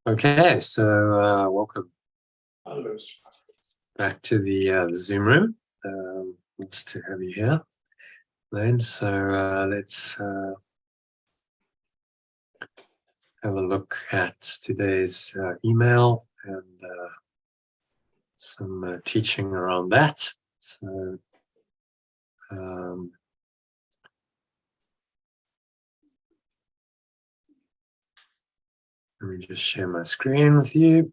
Okay, so welcome Hello. back to the Zoom room. Nice to have you here, Lane. So let's have a look at today's email and some teaching around that. So let me just share my screen with you.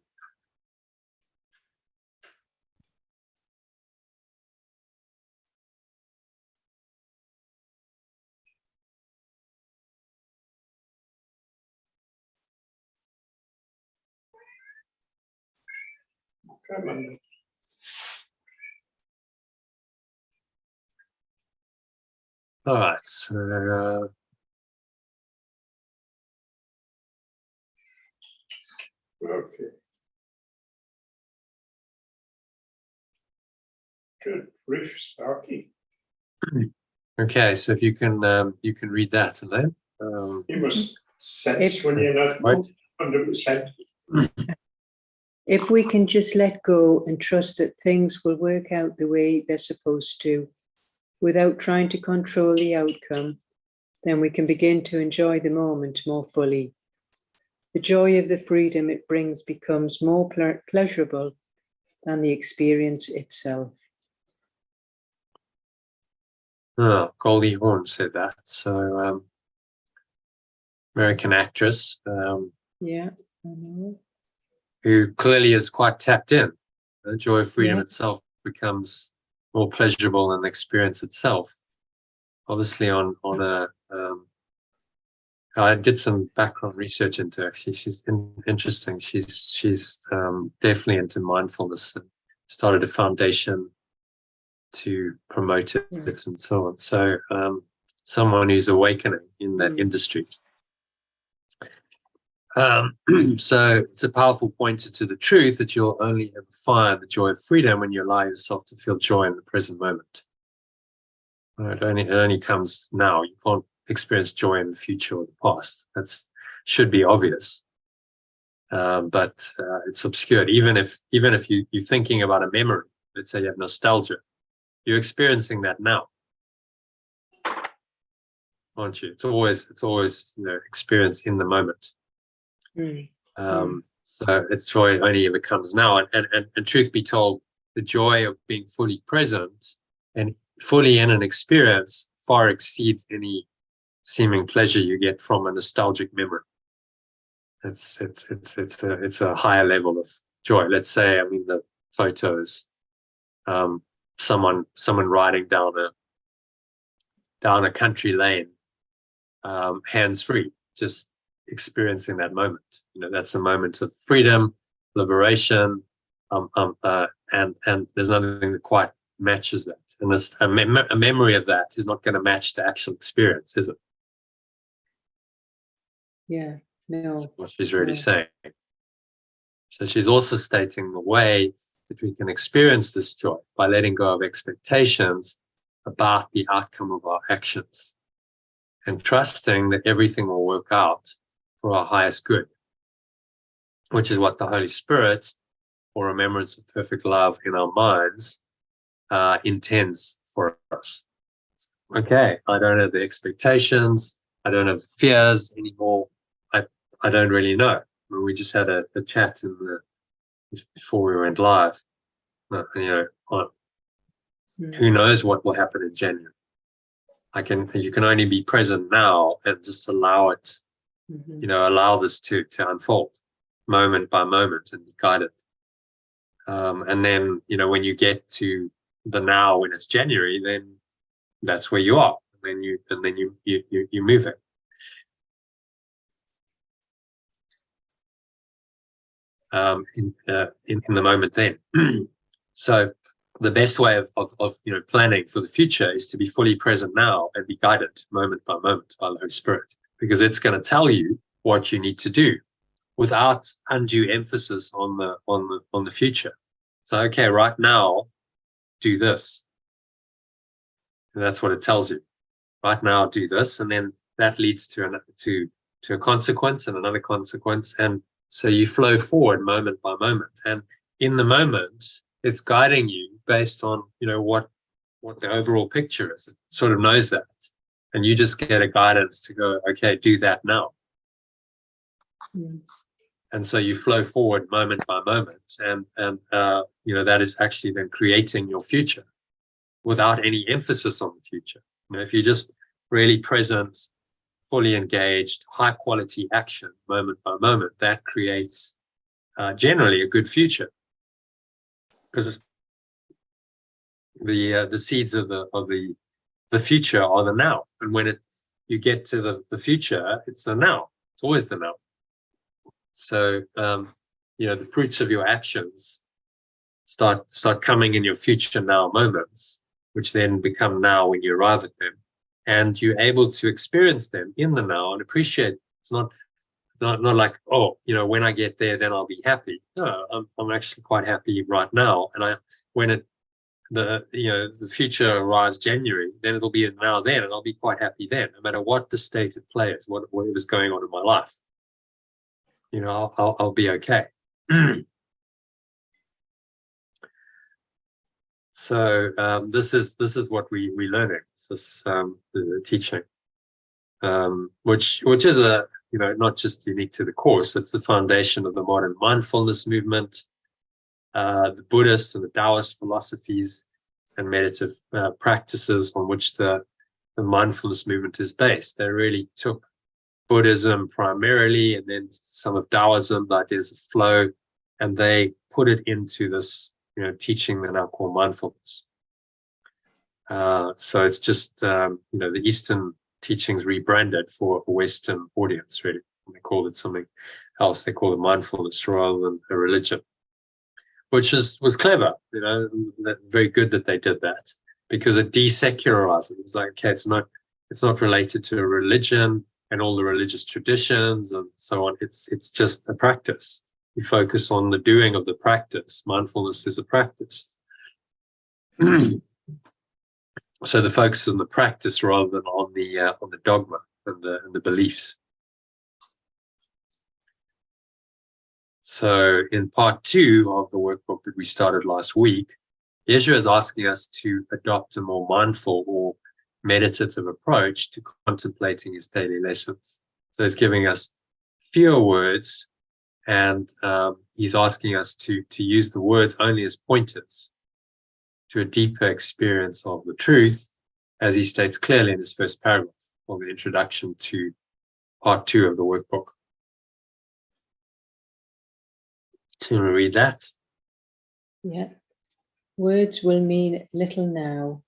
All right, so Okay. Good. Rich, Sparky. okay, so if you can read that, Elaine. You must sense when you're not 100%. If we can just let go and trust that things will work out the way they're supposed to, without trying to control the outcome, then we can begin to enjoy the moment more fully. The joy of the freedom it brings becomes more pleasurable than the experience itself. Oh, Goldie Hawn said that. So American actress. Yeah, I know. Who clearly is quite tapped in. The joy of freedom Yeah. itself becomes more pleasurable than the experience itself. Obviously, I did some background research into her. Actually, she's interesting. She's definitely into mindfulness and started a foundation to promote it and so on. So someone who's awakening in that industry. So it's a powerful pointer to the truth that you'll only ever find the joy of freedom when you allow yourself to feel joy in the present moment. It only comes now. You can't experience joy in the future or the past. That should be obvious, but it's obscured. Even if you're thinking about a memory, let's say you have nostalgia, you're experiencing that now, aren't you? It's always experienced in the moment. So its joy only ever comes now, and truth be told, the joy of being fully present and fully in an experience far exceeds any seeming pleasure you get from a nostalgic memory. It's a higher level of joy. Let's say, the photos, someone riding down a country lane, hands free, just experiencing that moment. That's a moment of freedom, liberation, and there's nothing that quite matches that. And this a memory of that is not going to match the actual experience, is it? Yeah, no. That's what she's really saying. So she's also stating the way that we can experience this joy by letting go of expectations about the outcome of our actions and trusting that everything will work out for our highest good, which is what the Holy Spirit, or remembrance of perfect love in our minds, intends for us. Okay, I don't have the expectations, I don't have fears anymore. I don't really know. We just had a chat before we went live. Who knows what will happen in January? You can only be present now and just allow it. Allow this to unfold moment by moment and be guided. And then, when you get to the now, when it's January, then that's where you are. And then you move it. In the moment then. So the best way of planning for the future is to be fully present now and be guided moment by moment by the Holy Spirit, because it's going to tell you what you need to do without undue emphasis on the future. So, okay, right now, do this. And that's what it tells you. Right now, do this, and then that leads to a consequence and another consequence, and So you flow forward moment by moment, and in the moment, it's guiding you based on, what the overall picture is. It sort of knows that, and you just get a guidance to go, okay, do that now. And so you flow forward moment by moment, and that is actually then creating your future without any emphasis on the future. If you're just really present, fully engaged, high quality action moment by moment, that creates generally a good future, because the seeds of the future are the now, and when you get to the future, it's the now. It's always the now. So the fruits of your actions start coming in your future now moments, which then become now when you arrive at them, and you're able to experience them in the now and appreciate. It's not like, when I get there, then I'll be happy. No, I'm actually quite happy right now, and when the future arrives January, then it'll be now then, and I'll be quite happy then, no matter what the state of play is, whatever's going on in my life. I'll be okay. So this is what we're learning. This the teaching, which is not just unique to the course. It's the foundation of the modern mindfulness movement, the Buddhist and the Taoist philosophies and meditative practices on which the mindfulness movement is based. They really took Buddhism primarily, and then some of Taoism, the ideas of flow, and they put it into this teaching they now call mindfulness. So it's just the Eastern teachings rebranded for a Western audience, really. They called it something else. They call it mindfulness rather than a religion, which was clever. Very good that they did that, because it desecularized it. It was like, okay, it's not related to a religion and all the religious traditions and so on. It's just a practice. You focus on the doing of the practice. Mindfulness is a practice. So the focus is on the practice rather than on the dogma and the beliefs. So in part 2 of the workbook that we started last week, Yeshua is asking us to adopt a more mindful or meditative approach to contemplating his daily lessons. So he's giving us fewer words, and he's asking us to use the words only as pointers to a deeper experience of the truth, as he states clearly in his first paragraph of the introduction to part 2 of the workbook. Can we read that? Yeah. Words will mean little now.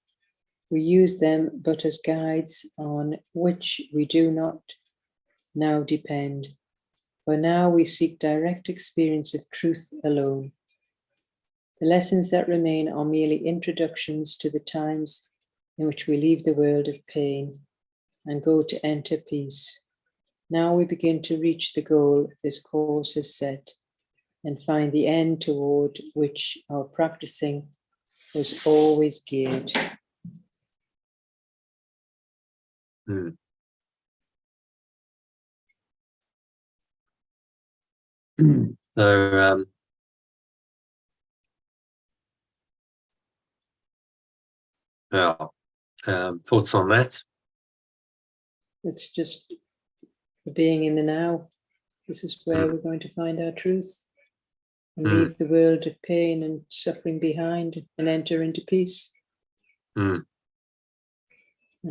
We use them but as guides on which we do not now depend. For now we seek direct experience of truth alone. The lessons that remain are merely introductions to the times in which we leave the world of pain and go to enter peace. Now we begin to reach the goal this course has set and find the end toward which our practicing was always geared. So thoughts on that? It's just being in the now. This is where we're going to find our truth and leave the world of pain and suffering behind and enter into peace. And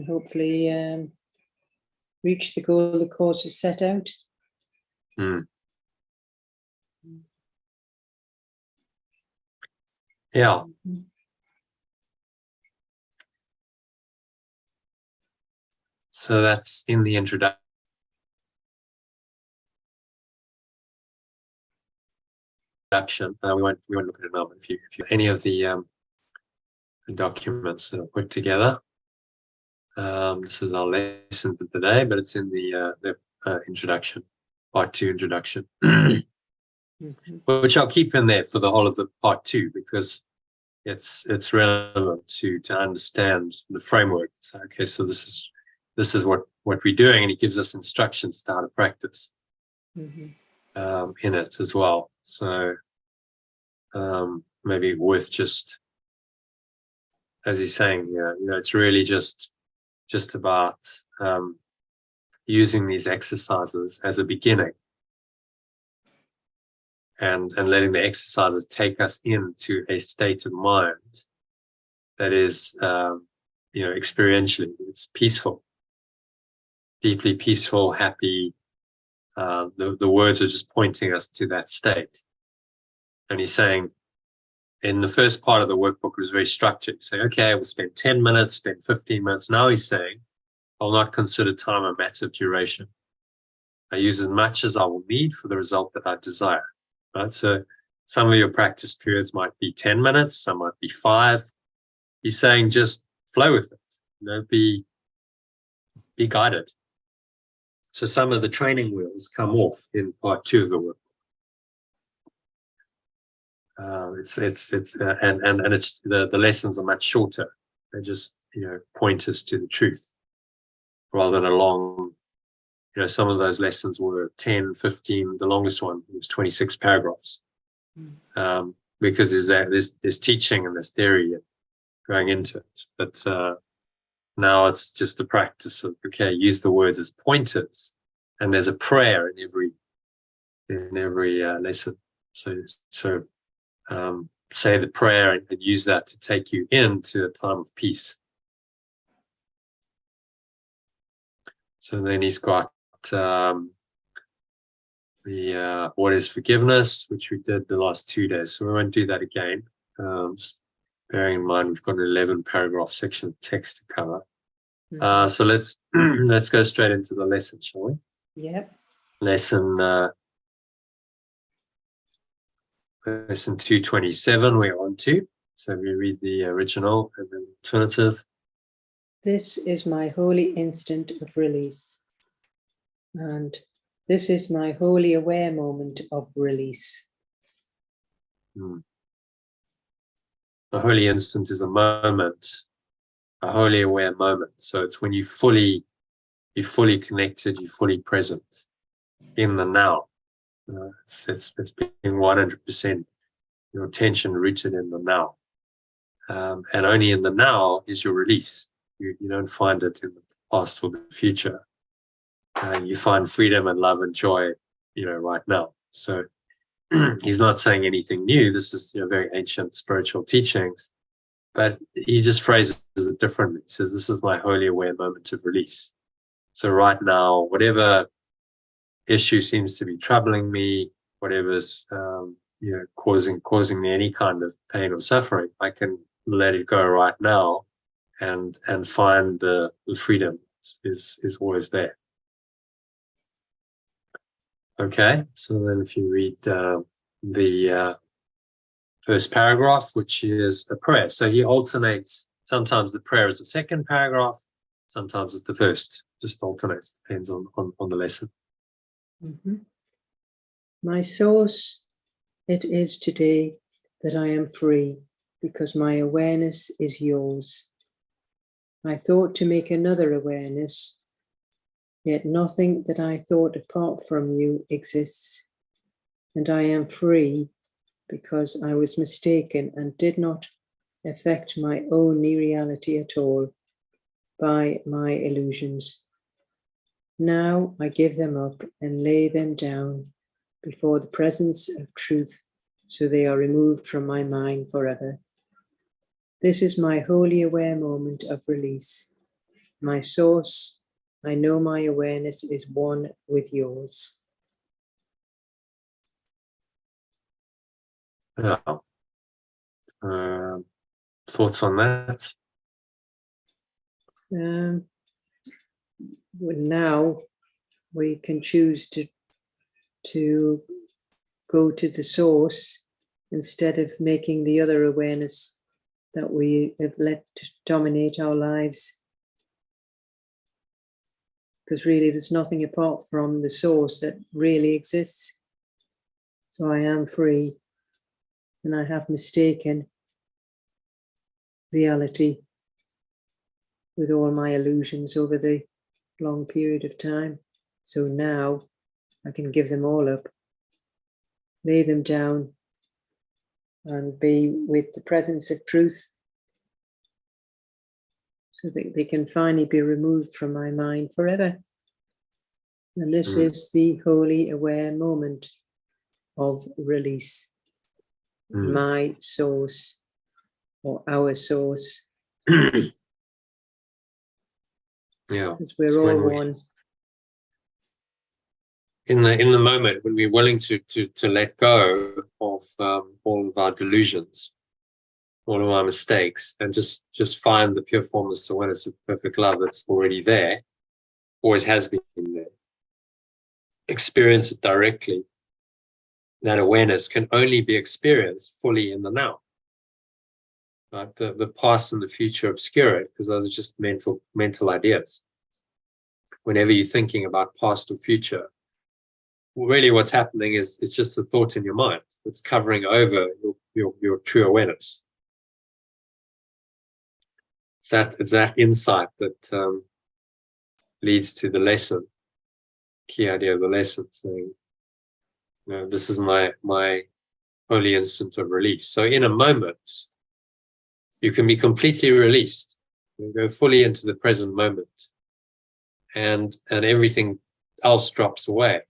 hopefully reach the goal the course has set out. Yeah. So that's in the introduction. We won't look at it now, but if you any of the documents that are put together, this is our lesson for today, but it's in the introduction, part 2 introduction, which I'll keep in there for the whole of the part 2, because it's relevant to understand the framework. So, okay, so this is what we're doing, and he gives us instructions to how to practice. in it as well. So maybe worth just, as he's saying, it's really just about using these exercises as a beginning, and letting the exercises take us into a state of mind that is, experientially, it's peaceful, deeply peaceful, happy. The words are just pointing us to that state. And he's saying, in the first part of the workbook, it was very structured. Say, okay, we'll spend 10 minutes, spend 15 minutes. Now he's saying, I'll not consider time a matter of duration. I use as much as I will need for the result that I desire. Right? So some of your practice periods might be 10 minutes, some might be 5. He's saying just flow with it, be guided. So some of the training wheels come off in part 2 of the work. The lessons are much shorter. They just point us to the truth, rather than a long. Some of those lessons were 10, 15. The longest one was 26 paragraphs, because there's teaching and there's theory going into it. But now it's just the practice of, okay, use the words as pointers, and there's a prayer in every lesson. So say the prayer and use that to take you into a time of peace. So then he's got what is forgiveness, which we did the last 2 days. So we won't do that again. Just bearing in mind we've got an 11-paragraph section of text to cover. So let's go straight into the lesson, shall we? Yep. Lesson 227 we're on to. So we read the original and then alternative. This is my holy instant of release. And this is my wholly aware moment of release. The holy instant is a moment, a wholly aware moment. So it's when you're fully connected, you're fully present in the now. It's being 100% your attention rooted in the now. And only in the now is your release. You don't find it in the past or the future. You find freedom and love and joy, right now. So he's not saying anything new. This is very ancient spiritual teachings, but he just phrases it differently. He says, this is my wholly aware moment of release. So right now, whatever issue seems to be troubling me, whatever's causing me any kind of pain or suffering, I can let it go right now, and find the freedom is always there. Okay, so then if you read the first paragraph, which is the prayer. So he alternates. Sometimes the prayer is the second paragraph, sometimes it's the first. Just alternates, depends on the lesson. My source, it is today that I am free, because my awareness is yours. I thought to make another awareness, yet nothing that I thought apart from you exists, and I am free because I was mistaken and did not affect my own reality at all by my illusions. Now I give them up and lay them down before the presence of truth, so they are removed from my mind forever. This is my wholly aware moment of release. My source, I know my awareness is one with yours. Thoughts on that? Now we can choose to go to the source instead of making the other awareness that we have let dominate our lives. Because really there's nothing apart from the source that really exists. So I am free, and I have mistaken reality with all my illusions over the long period of time. So now I can give them all up lay them down and be with the presence of truth, so that they can finally be removed from my mind forever. And this is the wholly aware moment of release. My source, or our source. Yeah. Because we're all one. In the moment when we're willing to let go of all of our delusions, all of our mistakes, and just find the pure formless awareness of perfect love that's already there, always has been there. Experience it directly. That awareness can only be experienced fully in the now. Right? The past and the future obscure it, because those are just mental ideas. Whenever you're thinking about past or future, really what's happening is it's just a thought in your mind. It's covering over your true awareness. It's that insight that leads to the lesson, key idea of the lesson, saying, this is my holy instant of release. So in a moment, you can be completely released. You go fully into the present moment, and everything else drops away.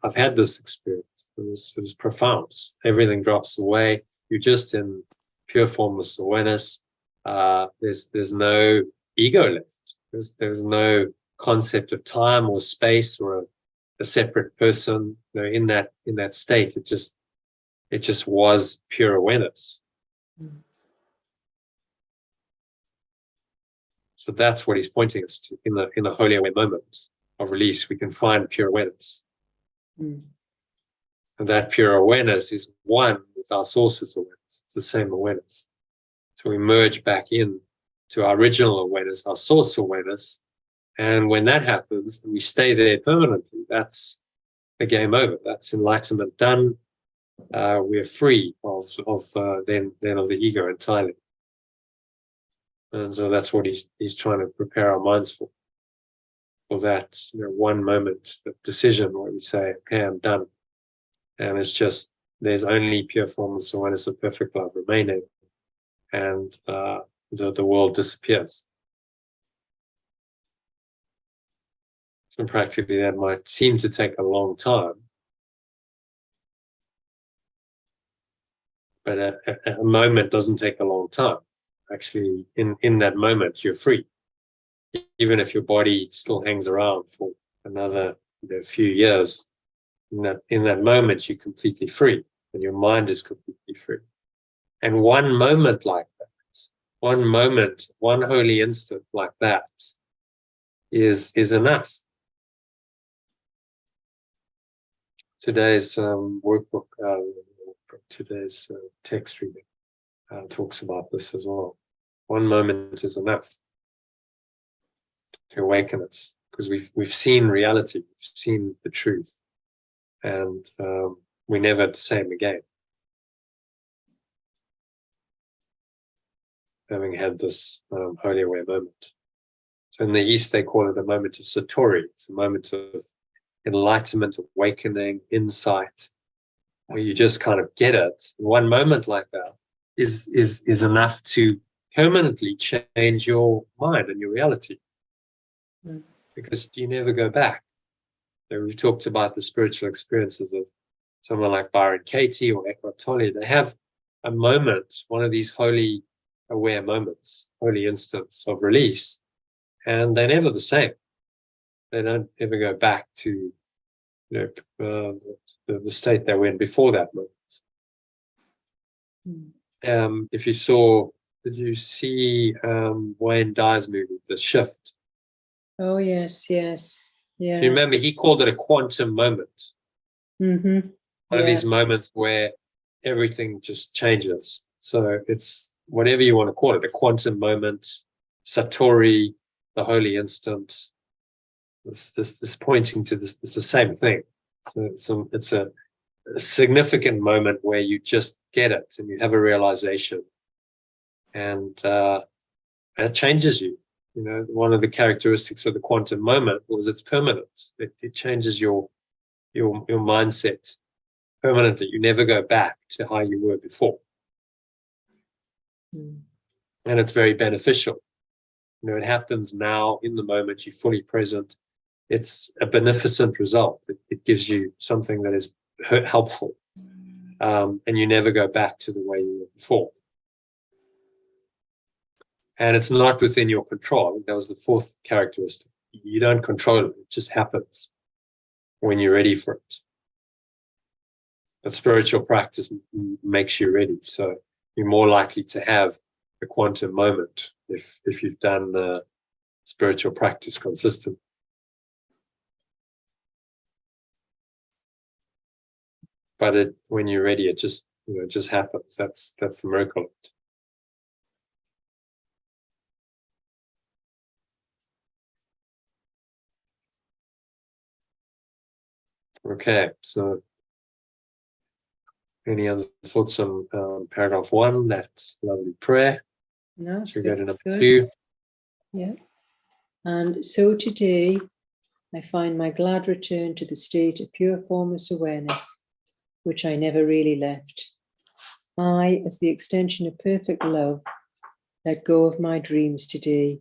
I've had this experience. It was profound. Everything drops away. You're just in pure formless awareness. There's no ego left. There's no concept of time or space or a separate person. In that state, it just was pure awareness. So that's what he's pointing us to. In the holy aware moment of release, we can find pure awareness. And that pure awareness is one with our source's awareness. It's the same awareness. So we merge back in to our original awareness, our source awareness. And when that happens, and we stay there permanently, that's the game over. That's enlightenment done. We're free of the ego entirely. And so that's what he's trying to prepare our minds for that one moment of decision where we say, okay, I'm done. And it's just, there's only pure formless awareness of perfect love remaining, and the world disappears. So practically that might seem to take a long time, but a moment doesn't take a long time. Actually, in that moment, you're free. Even if your body still hangs around for another few years, in that moment, you're completely free, and your mind is completely free. And one moment like that, one moment, one holy instant like that is enough. Today's workbook, today's text reading talks about this as well. One moment is enough to awaken us, because we've seen reality, we've seen the truth, and we're never the same again. Having had this holy aware moment. So in the East, they call it a moment of satori. It's a moment of enlightenment, awakening, insight, where you just kind of get it. One moment like that is enough to permanently change your mind and your reality, because you never go back. We've talked about the spiritual experiences of someone like Byron Katie or Eckhart Tolle. They have a moment, one of these holy aware moments, holy instants of release, and they're never the same. They don't ever go back to the state they were in before that moment. If you saw, did you see Wayne Dyer's movie, The Shift? Oh, yes. Yeah. You remember, he called it a quantum moment. Mm-hmm. One of these moments where everything just changes. So it's whatever you want to call it, a quantum moment, satori, the holy instant. This pointing to this, it's the same thing. So it's a significant moment where you just get it and you have a realization, and it changes you. One of the characteristics of the quantum moment was it's permanent. It changes your mindset permanently. You never go back to how you were before. Mm. And it's very beneficial. It happens now in the moment, you're fully present. It's a beneficent result. It gives you something that is helpful. And you never go back to the way you were before. And it's not within your control. That was the fourth characteristic. You don't control it. It just happens when you're ready for it. But spiritual practice makes you ready. So you're more likely to have a quantum moment if you've done spiritual practice consistently. But when you're ready, it just just happens. That's the miracle. Okay, so any other thoughts on paragraph 1, that lovely prayer? No, So we go to number good. 2. Yeah. And so today, I find my glad return to the state of pure formless awareness, which I never really left. I, as the extension of perfect love, let go of my dreams today.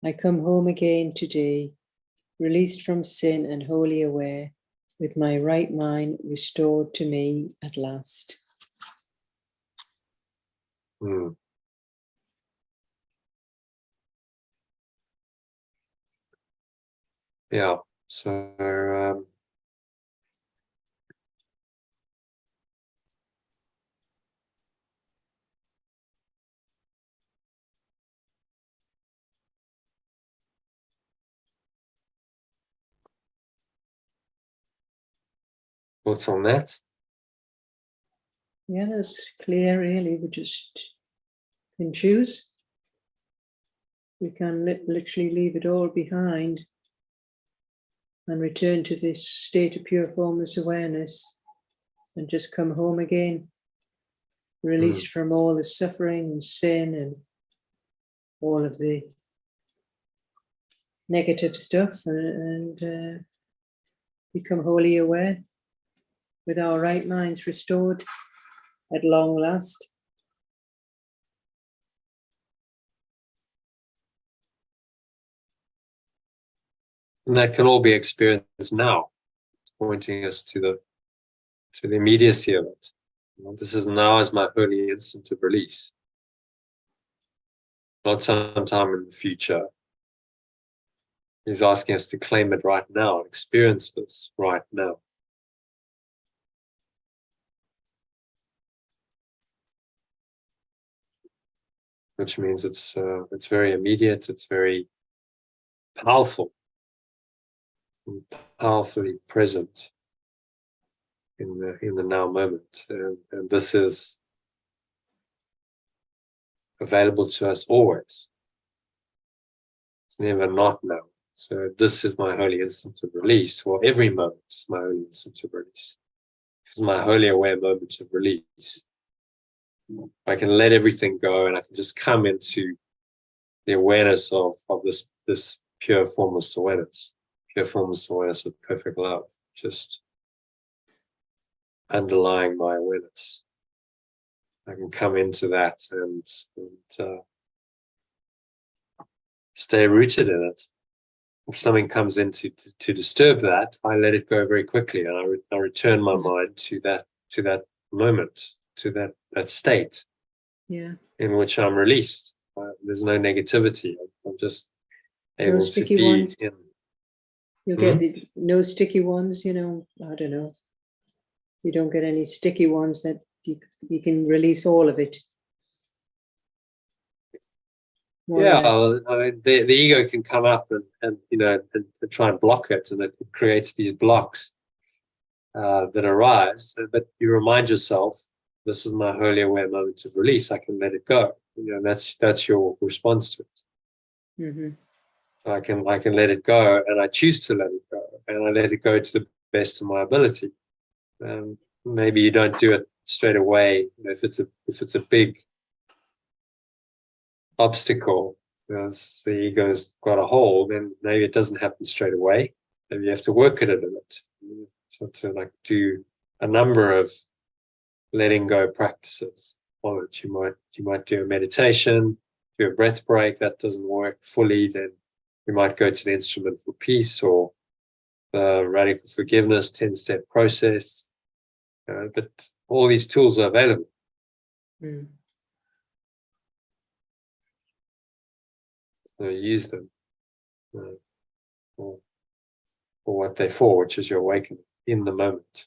I come home again today, released from sin and wholly aware, with my right mind restored to me at last. Yeah, so thoughts on that? Yeah, that's clear, really. We just can choose. We can literally leave it all behind and return to this state of pure formless awareness and just come home again, released from all the suffering and sin and all of the negative stuff, and become wholly aware with our right minds restored at long last. And that can all be experienced now, pointing us to the immediacy of it. This is now as my holy instant of release. Not sometime in the future. He's asking us to claim it right now, experience this right now. Which means it's very immediate, it's very powerful, and powerfully present in the now moment, and this is available to us always. It's never not now. So this is my holy instant of release, or every moment is my holy instant of release. This is my holy aware moment of release. I can let everything go and I can just come into the awareness of this pure formless awareness of perfect love, just underlying my awareness. I can come into that and stay rooted in it. If something comes in to disturb that, I let it go very quickly, and I return my mind to that moment, to that state, in which I'm released. There's no negativity. I'm just able to be ones. in. You'll get no sticky ones, I don't know. You don't get any sticky ones that you can release all of it. Yeah, I mean, the ego can come up and try and block it, and it creates these blocks that arise. But you remind yourself, this is my holy aware moment of release. I can let it go. That's your response to it. Mm-hmm. I can let it go, and I choose to let it go, and I let it go to the best of my ability. Maybe you don't do it straight away. If it's a big obstacle, because the ego's got a hold, then maybe it doesn't happen straight away. Maybe you have to work at it a bit. So to do a number of letting go practices on it. You might do a meditation, do a breath break. That doesn't work fully, then you might go to the instrument for peace or the radical forgiveness 10-step process. But all these tools are available. Mm. So use them for what they're for, which is your awakening in the moment.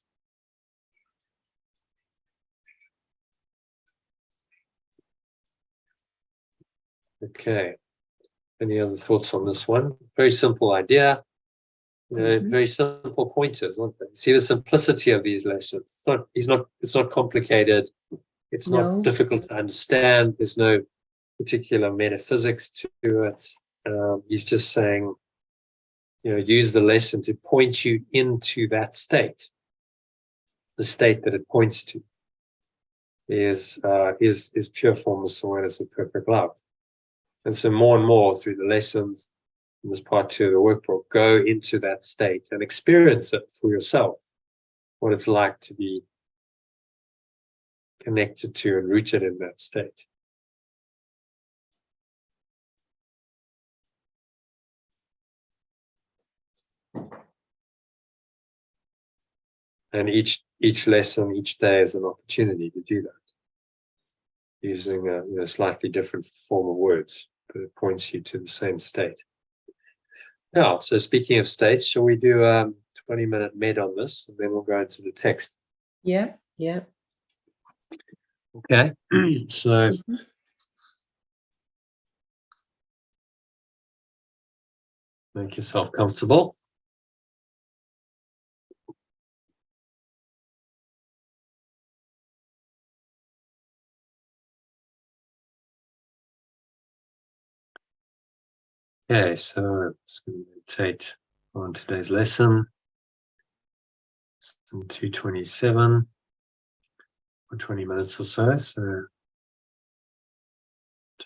Okay. Any other thoughts on this one? Very simple idea. Very simple pointers, aren't they? See the simplicity of these lessons. It's not complicated. It's not difficult to understand. There's no particular metaphysics to it. He's just saying, use the lesson to point you into that state. The state that it points to is pure formless awareness of perfect love. And so more and more through the lessons in this part 2 of the workbook, go into that state and experience it for yourself, what it's like to be connected to and rooted in that state. And each lesson, each day is an opportunity to do that, using a slightly different form of words, but it points you to the same state. Now, so speaking of states, shall we do a 20-minute med on this, and then we'll go into the text? Yeah. Okay, so make yourself comfortable. Okay, so I'm just going to meditate on today's lesson. Lesson 227 for 20 minutes or so. So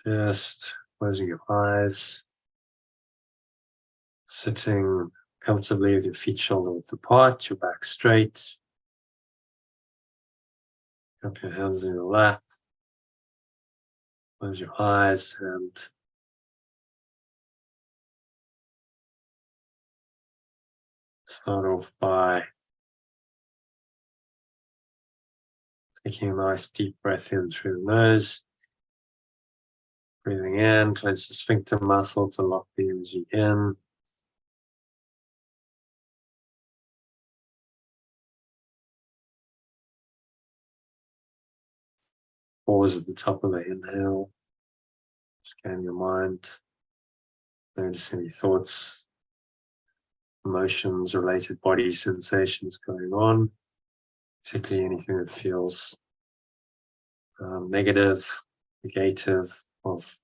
just closing your eyes, sitting comfortably with your feet shoulder width apart, your back straight. Cup your hands in your lap. Close your eyes and start off by taking a nice deep breath in through the nose. Breathing in, clench the sphincter muscle to lock the energy in. Pause at the top of the inhale. Scan your mind. Notice any thoughts, emotions, related body sensations going on, particularly anything that feels negative, negative of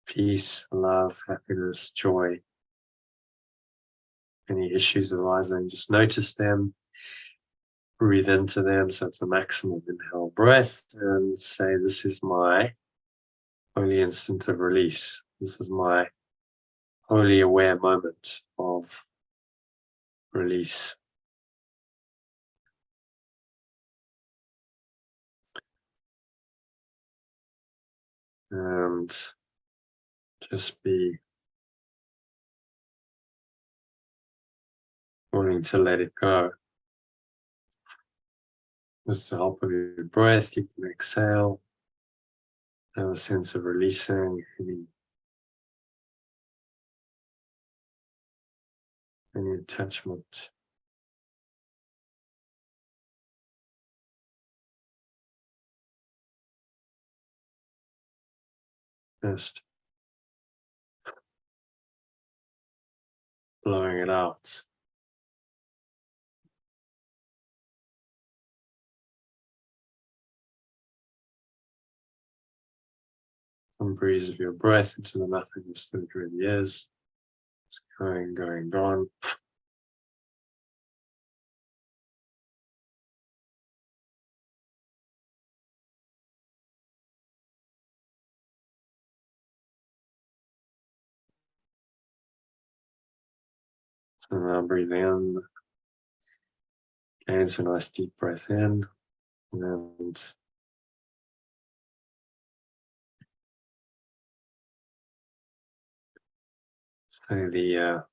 peace, love, happiness, joy. Any issues arising, just notice them, breathe into them. So it's a maximum inhale breath, and say, this is my holy instant of release. This is my wholly aware moment of release. And just be wanting to let it go. With the help of your breath, you can exhale, have a sense of releasing any attachment. Just blowing it out. Some breeze of your breath into the nothingness that it really is. It's going, gone. So now breathe in, Again, so nice deep breath in, and say the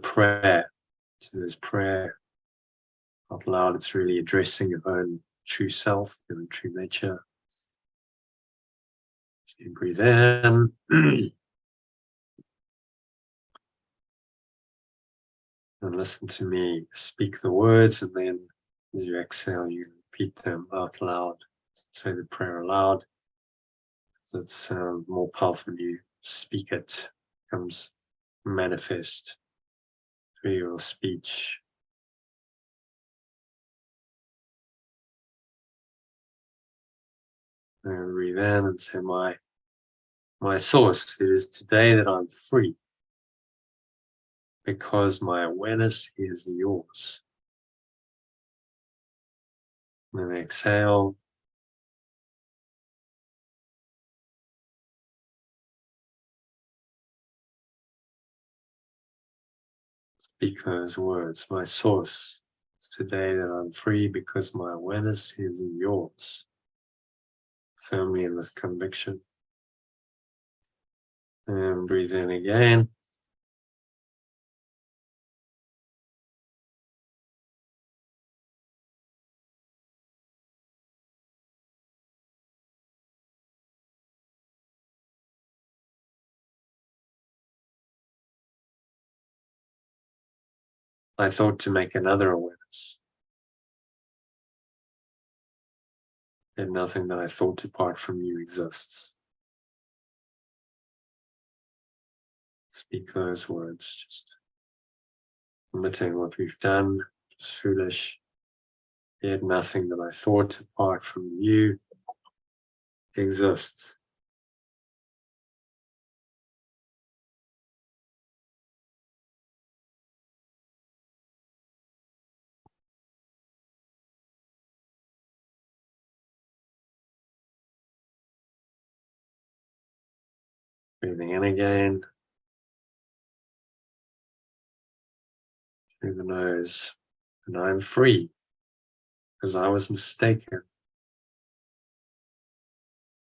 prayer. So this prayer out loud, it's really addressing your own true self, your own true nature. So you breathe in. And listen to me speak the words, and then as you exhale, you repeat them out loud. Say the prayer aloud. It's more powerful when you speak it, becomes manifest through your speech. And breathe in and say, my source, it is today that I'm free, because my awareness is yours. And then exhale. Speak those words. My source is today that I'm free, because my awareness is yours. Firmly in this conviction. And breathe in again. I thought to make another awareness, that nothing that I thought apart from you exists. Speak those words, just admitting what we've done, just foolish. Yet nothing that I thought apart from you exists. Breathing in again, through the nose, and I'm free, because I was mistaken,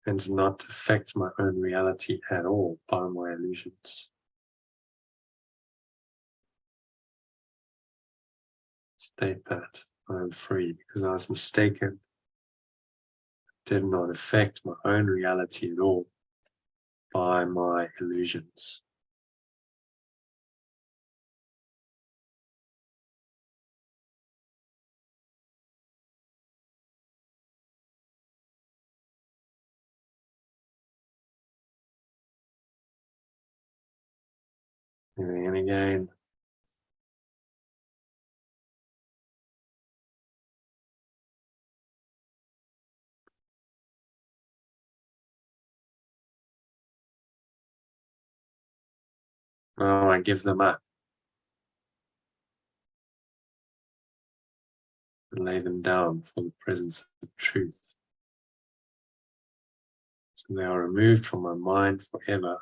and did not affect my own reality at all by my illusions. State that I'm free, because I was mistaken, did not affect my own reality at all by my illusions. Breathing in again. Now I give them up and lay them down for the presence of truth. So they are removed from my mind forever.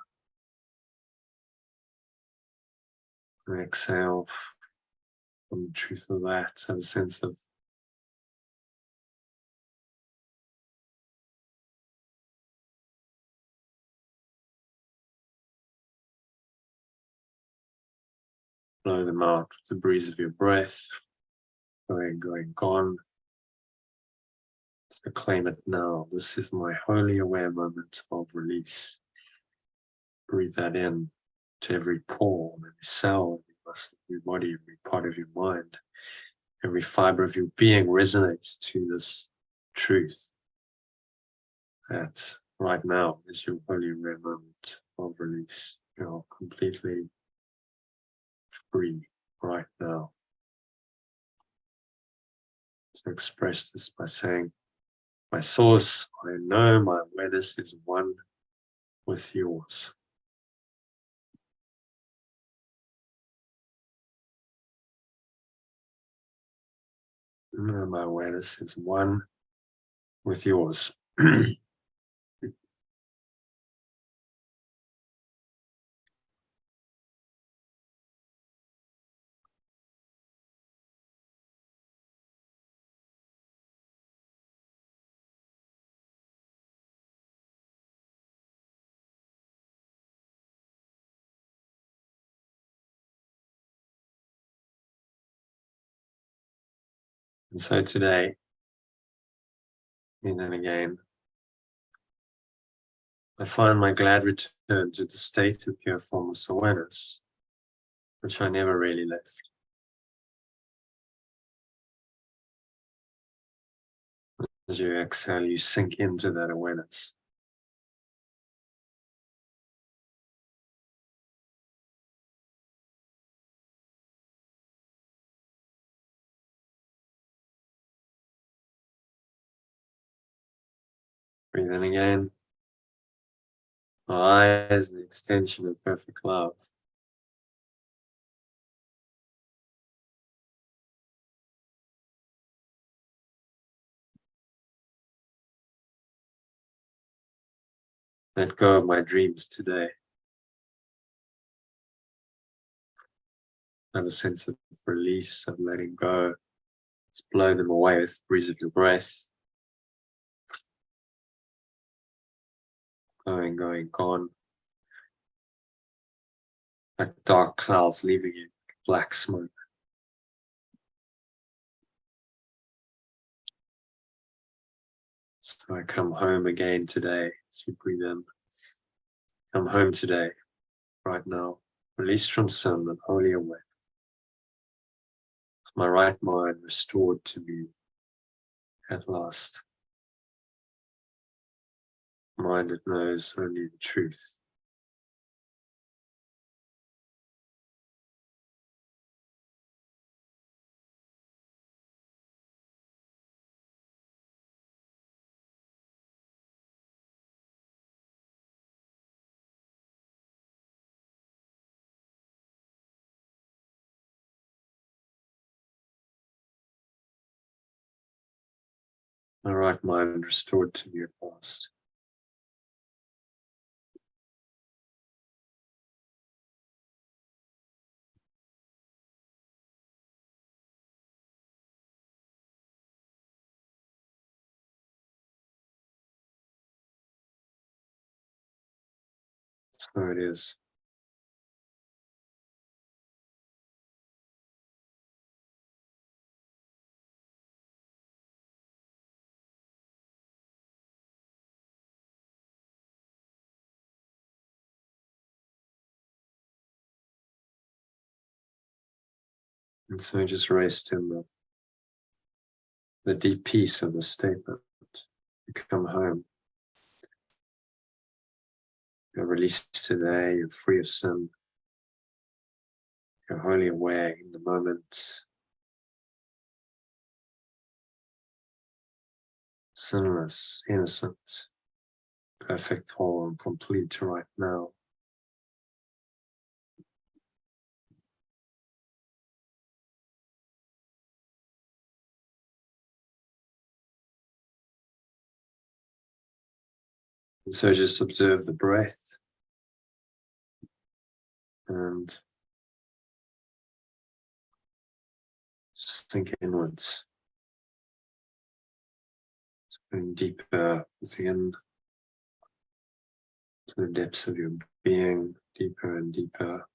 And exhale from the truth of that, have a sense of blow them out with the breeze of your breath, going gone. So claim it now. This is my wholly aware moment of release. Breathe that in to every pore, every cell, every muscle, every body, every part of your mind. Every fiber of your being resonates to this truth that right now is your wholly aware moment of release. You're completely free right now. So express this by saying, my source, I know my awareness is one with yours. My awareness is one with yours. And so today, and then again, I find my glad return to the state of pure formless awareness, which I never really left. As you exhale, you sink into that awareness. Breathe in again. My eyes, the extension of perfect love. Let go of my dreams today. Have a sense of release, of letting go. Just blow them away with the breeze of your breath. Going, gone. Like dark clouds leaving you, black smoke. So I come home again today as you breathe in. Come home today, right now, released from sin and wholly awake. My right mind restored to me at last. Mind that knows only the truth. My right mind restored to me at last. So it is. And so just rest in the deep peace of the statement. You come home. You're released today, you're free of sin. You're wholly aware in the moment. Sinless, innocent, perfect, whole, and complete right now. And so just observe the breath and just think inwards, going deeper within to the depths of your being, deeper and deeper.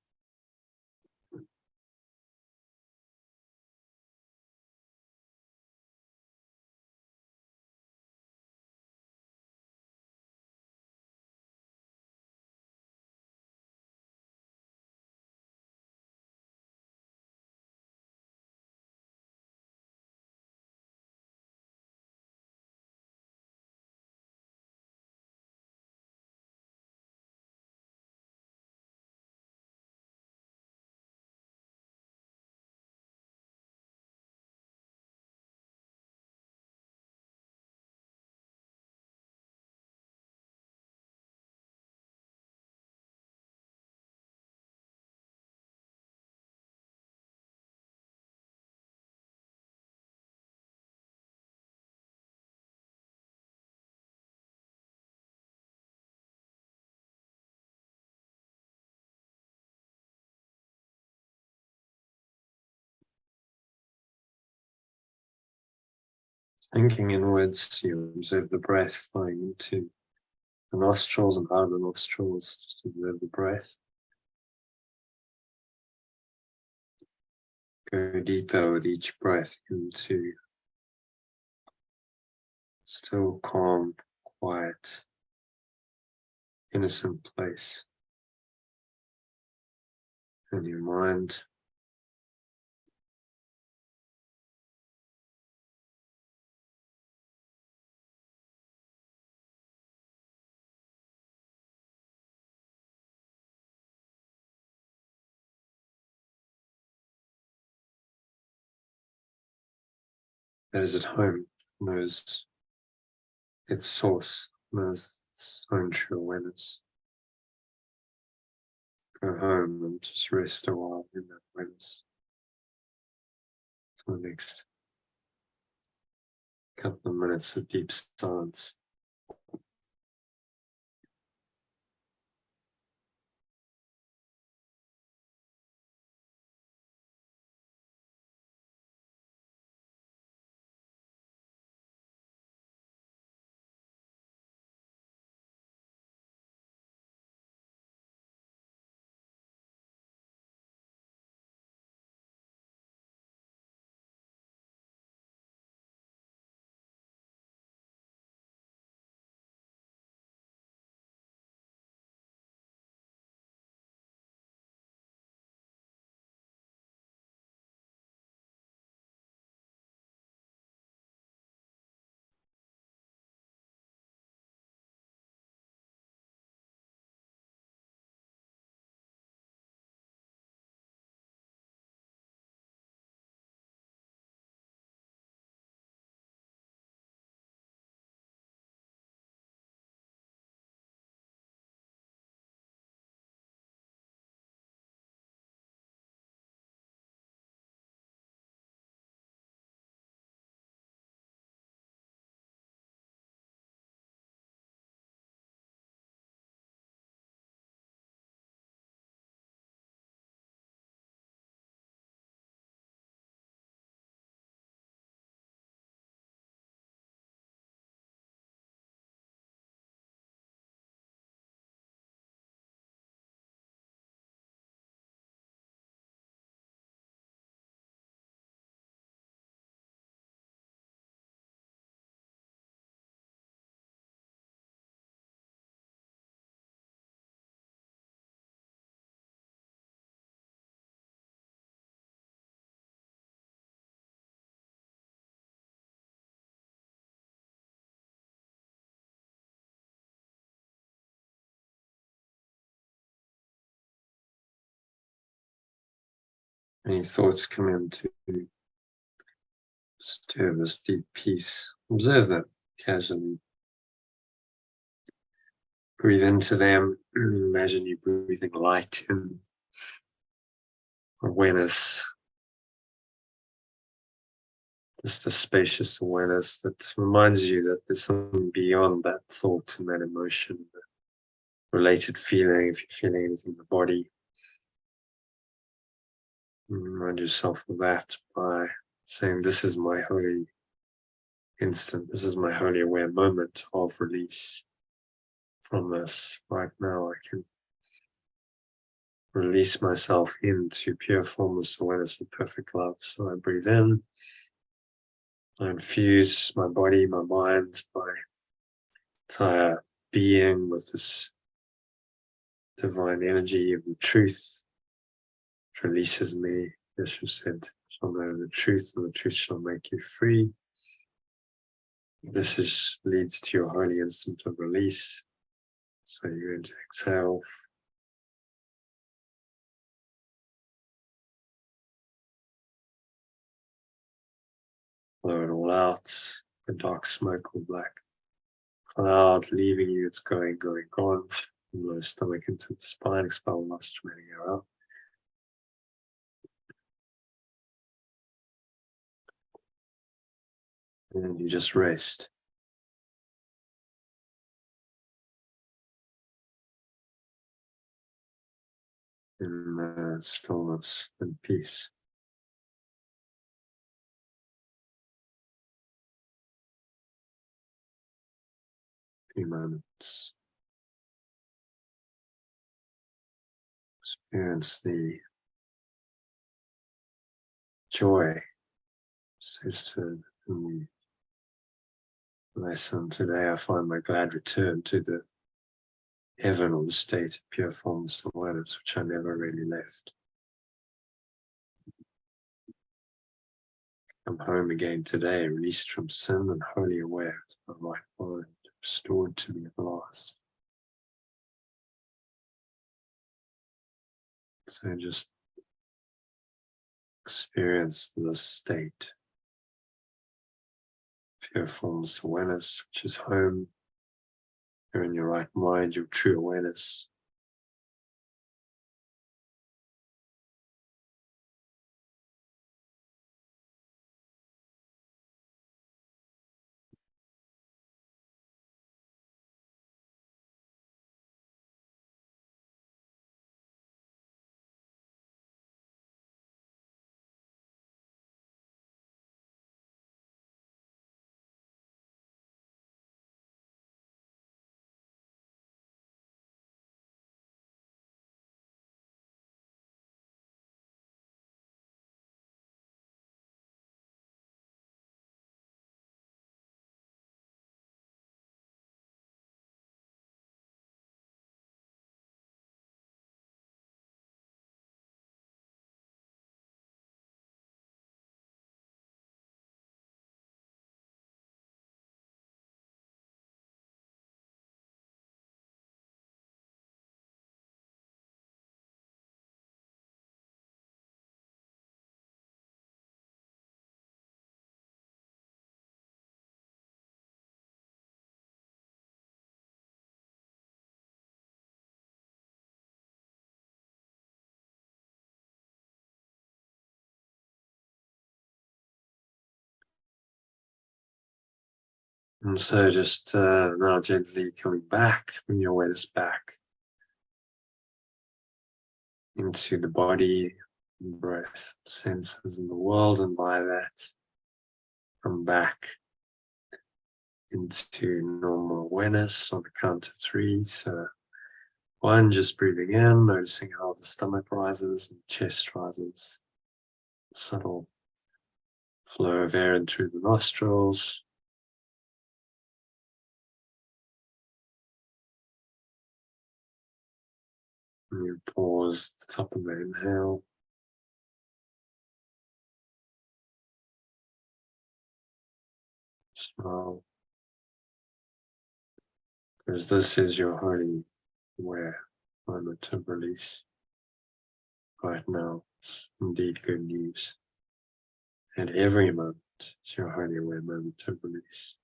Thinking inwards, you observe the breath flowing into the nostrils and out of the nostrils. Just observe the breath. Go deeper with each breath into still, calm, quiet, innocent place in your mind. That is at home, knows its source, knows its own true awareness. Go home and just rest a while in that awareness for the next couple of minutes of deep silence. Any thoughts come in to stir this deep peace? Observe them casually. Breathe into them. Imagine you breathing light in, awareness, just a spacious awareness that reminds you that there's something beyond that thought and that emotion, the related feeling, if you're feeling anything in the body. Remind yourself of that by saying, this is my holy instant, this is my holy aware moment of release from this. Right now I can release myself into pure formless awareness of perfect love. So I breathe in, I infuse my body, my mind, my entire being with this divine energy of the truth, which releases me. Yeshua said, shall know the truth, and the truth shall make you free. This leads to your holy instant of release. So you're going to exhale. Blow it all out. The dark smoke or black cloud leaving you. It's going, gone. From the stomach into the spine. Expel the last remaining air out. And you just rest. In stillness and peace. Few moments. Experience the joy, sister, in the lesson today, I find my glad return to the heaven or the state of pure formless awareness, which I never really left. I'm home again today, released from sin and wholly aware of my right mind, restored to me at last. So just experience this state, pure formless awareness, which is home. You're in your right mind, your true awareness. And so just now gently coming back, bring your awareness back into the body, breath, senses in the world, and by that, come back into normal awareness on the count of 3. So 1, just breathing in, noticing how the stomach rises and chest rises. Subtle flow of air in through the nostrils. And you pause at the top of the inhale. Smile. Because this is your holy aware moment of release. Right now, it's indeed good news. And every moment is your holy aware moment of release.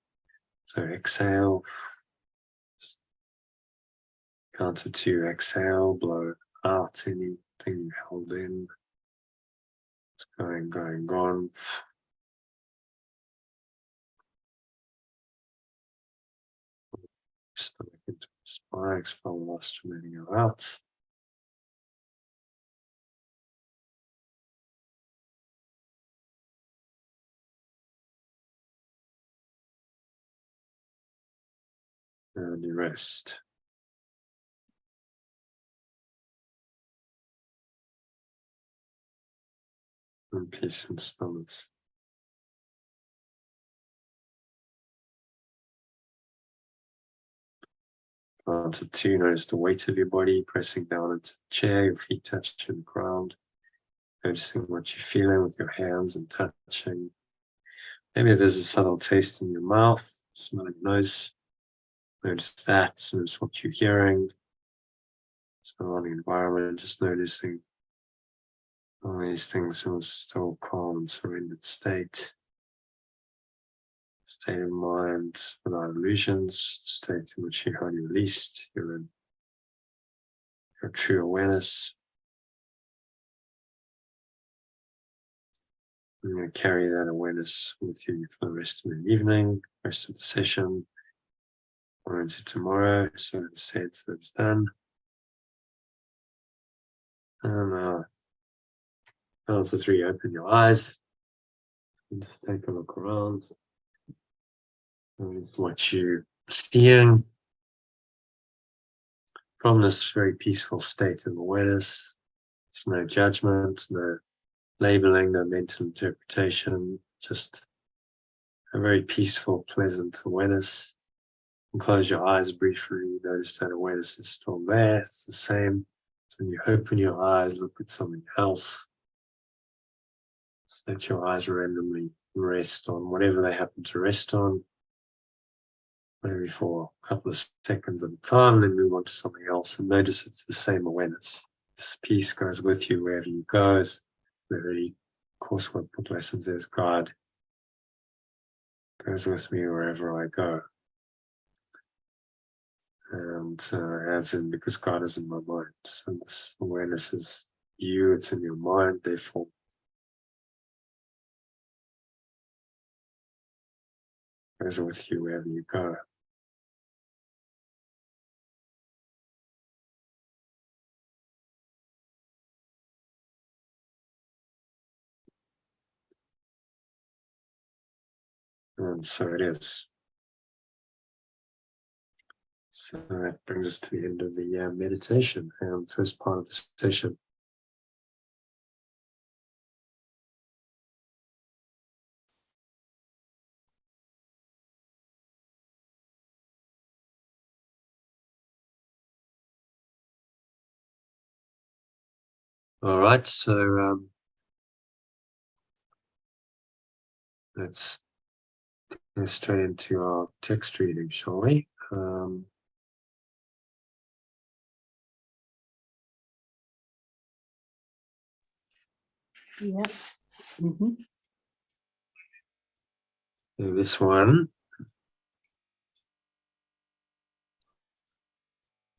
So exhale. Count of 2, exhale, blow out anything you held in. It's going, gone. Stomach into the spine, expel the last remaining air out. And you rest. And peace and stillness. Count of 2, notice the weight of your body pressing down into the chair, your feet touching the ground. Noticing what you're feeling with your hands and touching. Maybe there's a subtle taste in your mouth, smelling nose. Notice that, notice what you're hearing. Surrounding environment, just noticing all these things in a still, calm, and surrendered state. State of mind without illusions, state in which you're wholly released, you're in your true awareness. I'm going to carry that awareness with you for the rest of the evening, rest of the session, or into tomorrow. So it's said, so it's done. And count to 3, open your eyes and take a look around. Notice what you're seeing from this very peaceful state of awareness. There's no judgment, no labeling, no mental interpretation, just a very peaceful, pleasant awareness. And close your eyes briefly. Notice that awareness is still there. It's the same. So when you open your eyes, look at something else. Just let your eyes randomly rest on whatever they happen to rest on. Maybe for a couple of seconds at a time, then move on to something else and notice it's the same awareness. This peace goes with you wherever you go. As the very Course Workbook lesson says, God goes with me wherever I go. And as in, because God is in my mind. So this awareness is you, it's in your mind, therefore goes with you wherever you go. And so it is. So that brings us to the end of the meditation and first part of the session. All right, so let's go straight into our text reading, shall we? Yeah. Mm-hmm. So this one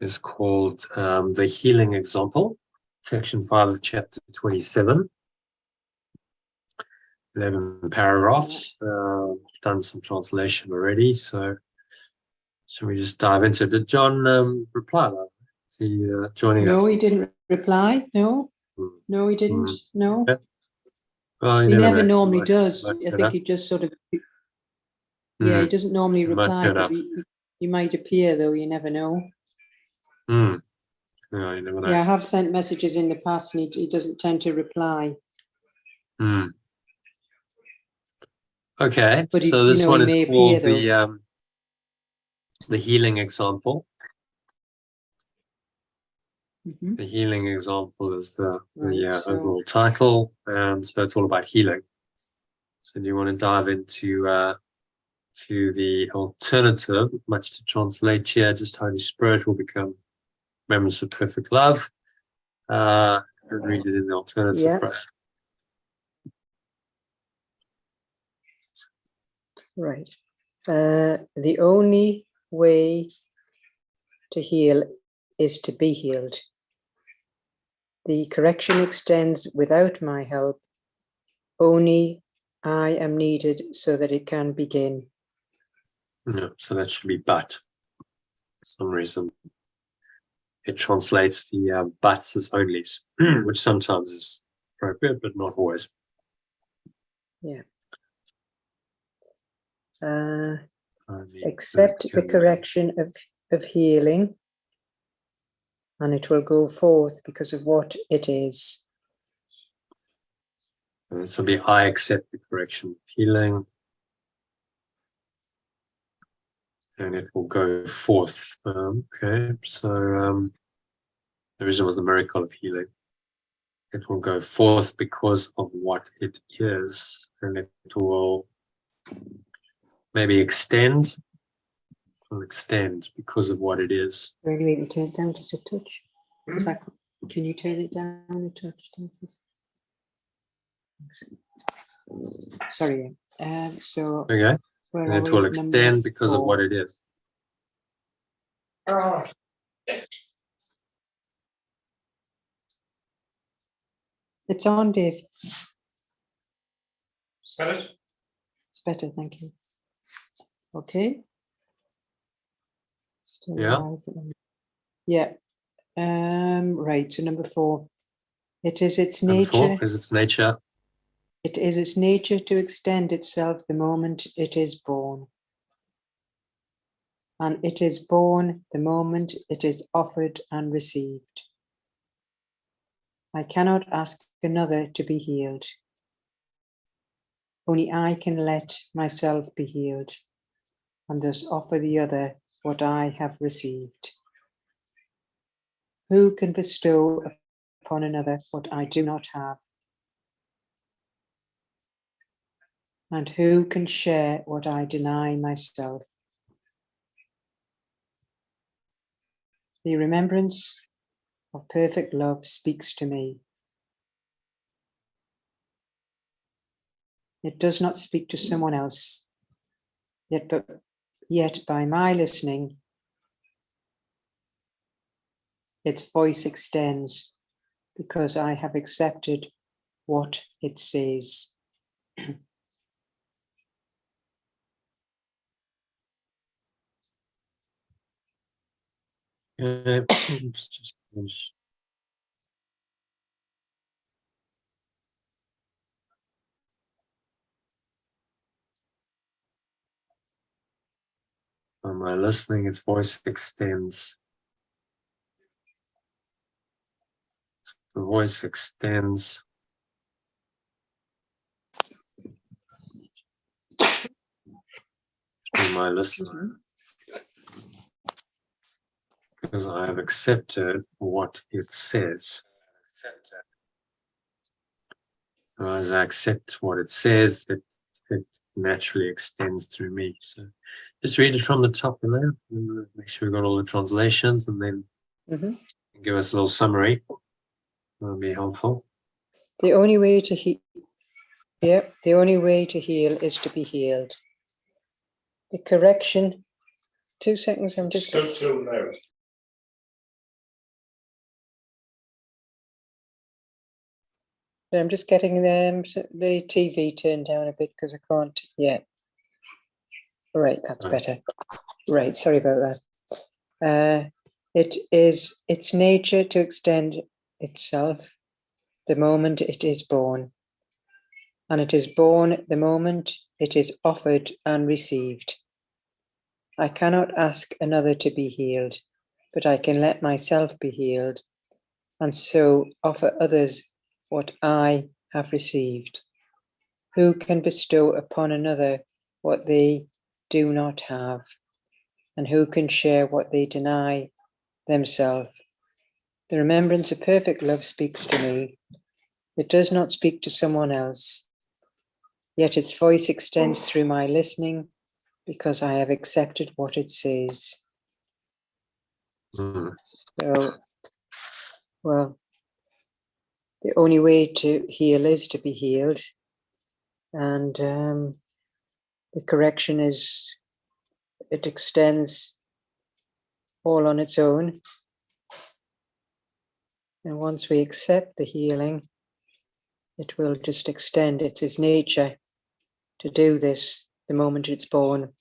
is called The Healing Example, section 5 of chapter 27. 11 paragraphs. Done some translation already, so should we just dive into it? Did John reply? Is he joining us? No, he didn't reply. No, no, he didn't. No, Okay. Well, he never know. normally Might does. turn I think up. he just sort of, yeah, he doesn't normally He might reply, turn but up. he might appear, though. You never know. Yeah, you never know. Yeah, I have sent messages in the past, and he doesn't tend to reply. Okay, But so this one is called appear, the Healing Example. Mm-hmm. The Healing Example is the overall So, title, and so it's all about healing. So do you want to dive into to the alternative, much to translate here, just Holy Spirit will become remembrance of perfect love. And read it in the alternative yeah, for us. right. The only way to heal is to be healed. The correction extends without my help. Only I am needed so that it can begin. Yeah, so that should be but. For some reason, it translates the buts as onlys, which sometimes is appropriate, but not always. Yeah. Accept the correction of healing, and it will go forth because of what it is. So be I accept the correction of healing, and it will go forth. Okay, so the reason was the miracle of healing. It will go forth because of what it is, and it will maybe extend. It will extend because of what it is. Really, you turn it down just a touch. Can you turn it down a touch? Sorry. So Okay, and it will extend because of what it is. Oh. It's on, Dave. Is that it? It's better, thank you. Okay. Still Yeah. alive. Yeah. Right. So number 4. It is its Number nature. 4 is its nature. It is its nature to extend itself the moment it is born. And it is born the moment it is offered and received. I cannot ask another to be healed. Only I can let myself be healed, and thus offer the other what I have received. Who can bestow upon another what I do not have? And who can share what I deny myself? The remembrance of perfect love speaks to me. It does not speak to someone else, yet by my listening, its voice extends because I have accepted what it says. On my listening, its voice extends. The voice extends. On my listening, because I have accepted what it says. So as I accept what it says, it naturally extends through me. So just read it from the top below, and make sure we've got all the translations, and then give us a little summary. That'll be helpful. The only way to the only way to heal is to be healed. The correction. 2 seconds. I'm just. Still too loud. I'm just getting the TV turned down a bit because I can't yet. Right, that's better. Right, sorry about that. It is its nature to extend itself the moment it is born, and it is born the moment it is offered and received. I cannot ask another to be healed, but I can let myself be healed, and so offer others what I have received. Who can bestow upon another what they do not have? And who can share what they deny themselves? The remembrance of perfect love speaks to me. It does not speak to someone else, yet its voice extends through my listening because I have accepted what it says. So, well, the only way to heal is to be healed. And the correction is, it extends all on its own. And once we accept the healing, it will just extend. It's its nature to do this the moment it's born.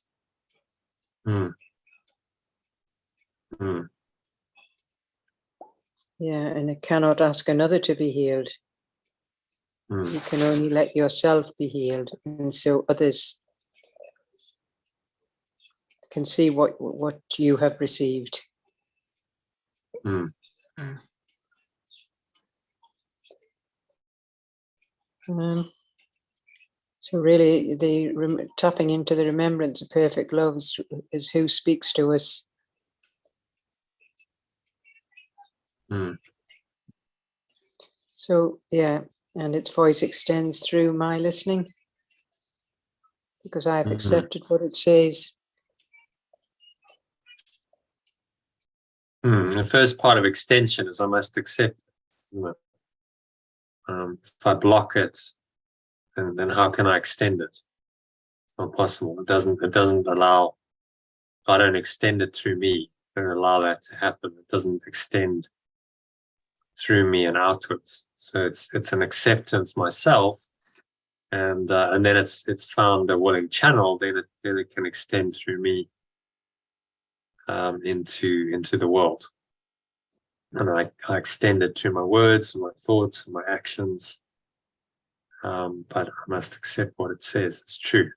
Yeah, and it cannot ask another to be healed. You can only let yourself be healed, and so others can see what you have received. So really, the tapping into the remembrance of perfect love is who speaks to us. So yeah, and its voice extends through my listening because I have accepted what it says. The first part of extension is I must accept. If I block it, then how can I extend it? It's not possible. It doesn't allow. If I don't extend it through me, I don't allow that to happen. It doesn't extend through me and outwards. So it's an acceptance myself, and then it's found a willing channel. Then it can extend through me into the world, and I extend it through my words and my thoughts and my actions. But I must accept what it says. It's true.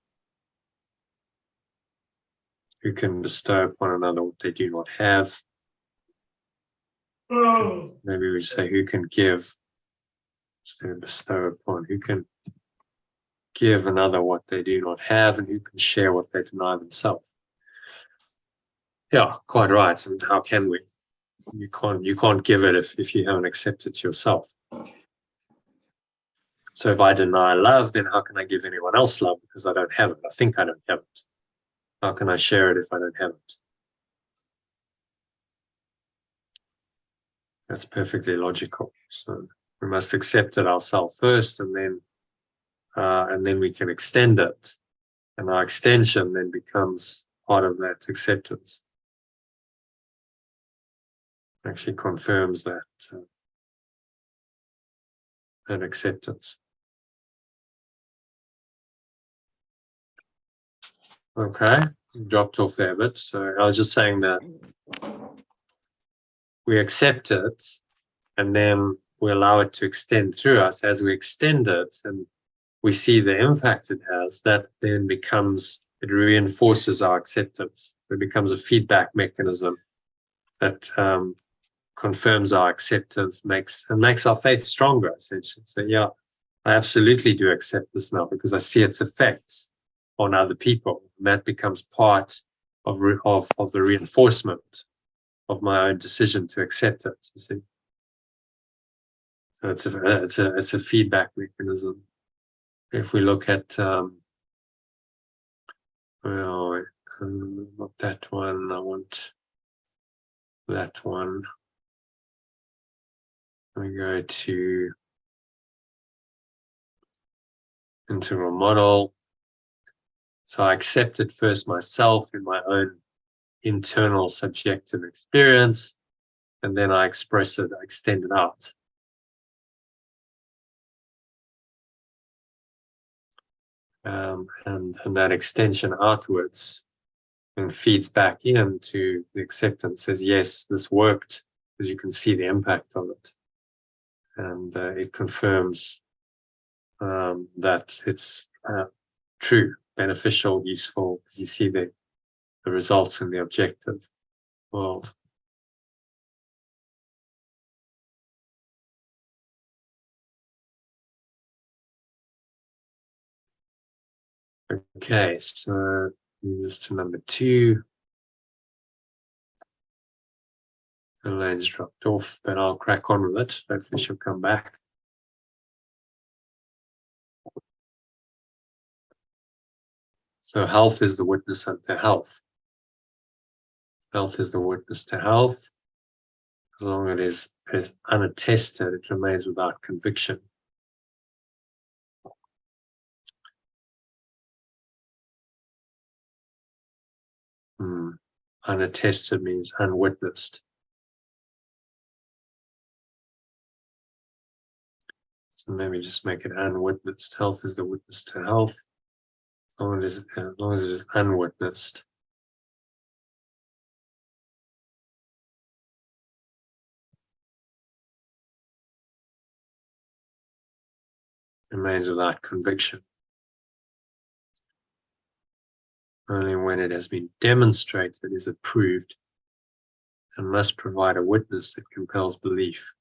Who can bestow upon another what they do not have? Maybe we say, who can give instead of bestow upon? Who can give another what they do not have, and who can share what they deny themselves? Yeah, quite right. I mean, how can we? You can't give it if you haven't accepted it yourself. So if I deny love, then how can I give anyone else love? Because I don't have it. I think I don't have it. How can I share it if I don't have it? That's perfectly logical. So we must accept it ourselves first, and then we can extend it. And our extension then becomes part of that acceptance. Actually confirms that that acceptance. Okay, dropped off there a bit. So I was just saying that we accept it, and then we allow it to extend through us. As we extend it and we see the impact it has, that then it reinforces our acceptance. So it becomes a feedback mechanism that confirms our acceptance, makes our faith stronger, essentially. So yeah, I absolutely do accept this now because I see its effects on other people. And that becomes part of the reinforcement of my own decision to accept it, you see. So it's a feedback mechanism. If we look at well, not that one, I want that one. We go to integral model. So I accept it first myself in my own internal subjective experience, and then I express it, I extend it out. And that extension outwards and feeds back into the acceptance, says, yes, this worked, because you can see the impact of it. And it confirms that it's true, beneficial, useful, because you see the results in the objective world. Okay, so this to number 2. Elaine's dropped off, but I'll crack on with it. Hopefully she'll come back. So health is the witness unto health. Health is the witness to health. As long as it is unattested, it remains without conviction. Unattested means unwitnessed. So maybe just make it unwitnessed. Health is the witness to health. As long as it is unwitnessed. Remains without conviction. Only when it has been demonstrated is it proved, and must provide a witness that compels belief.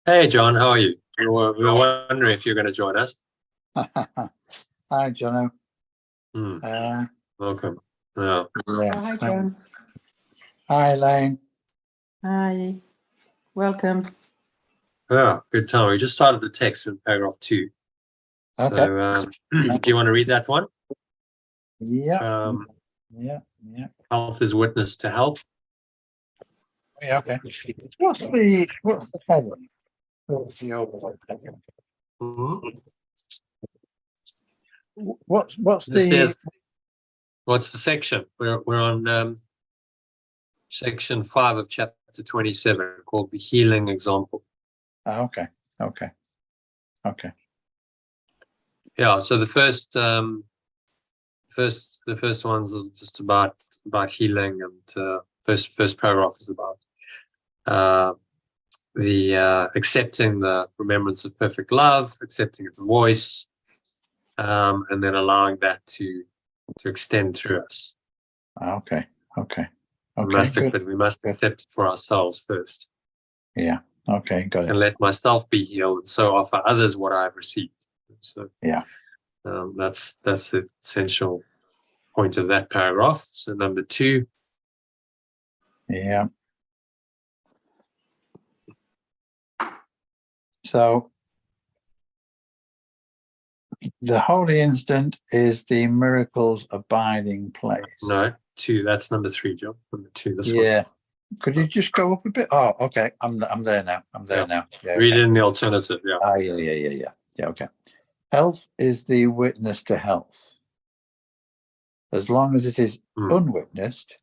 Hey, John, how are you? We were wondering if you're going to join us. Hi, Jono. Welcome. Yeah. Yes, Hi, John. Hi, Elaine. Hi. Welcome. Yeah, good time. We just started the text in paragraph 2. Okay. So, do you want to read that one? Yeah. Yeah. Health is witness to health. Yeah. Okay. What's the heading? What's the overall heading? What's the What's the section? We're on section 5 of chapter 27, called the healing example. Okay. Yeah. So the first one's just about healing, and first paragraph is about accepting the remembrance of perfect love, accepting its voice, and then allowing that to extend through us. Okay. Okay. We Okay. must, Good. but we must Good. accept it for ourselves first, Yeah. Okay. Got it. and let myself be healed, and so offer others what I've received. So Yeah. that's the essential point of that paragraph. So number 2. Yeah. So the holy instant is the miracle's abiding place. No, 2. That's number 3, John. Number 2. This one. Yeah. Could you just go up a bit? Oh, okay. I'm there now. I'm there Yeah. now. Yeah. Read Okay. it in the alternative. Yeah. Yeah. Yeah. Okay. Health is the witness to health. As long as it is unwitnessed,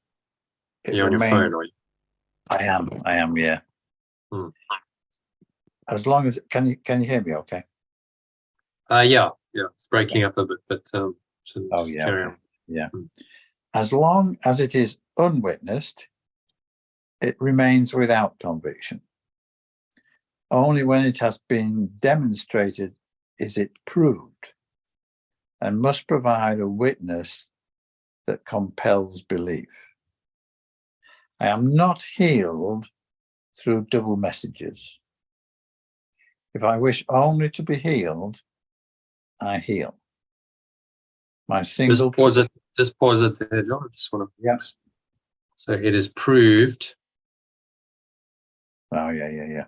it You're on your remains. phone, are you? I am. Yeah. Hmm. As long as can you hear me? Okay. Yeah. It's breaking up a bit, but so Oh, just yeah. carry Okay. on. Yeah. As long as it is unwitnessed, it remains without conviction. Only when it has been demonstrated is it proved, and must provide a witness that compels belief. I am not healed through double messages. If I wish only to be healed, I heal. My single. Just pause it there, John. I just want to. Yeah. So it is proved. Oh, yeah.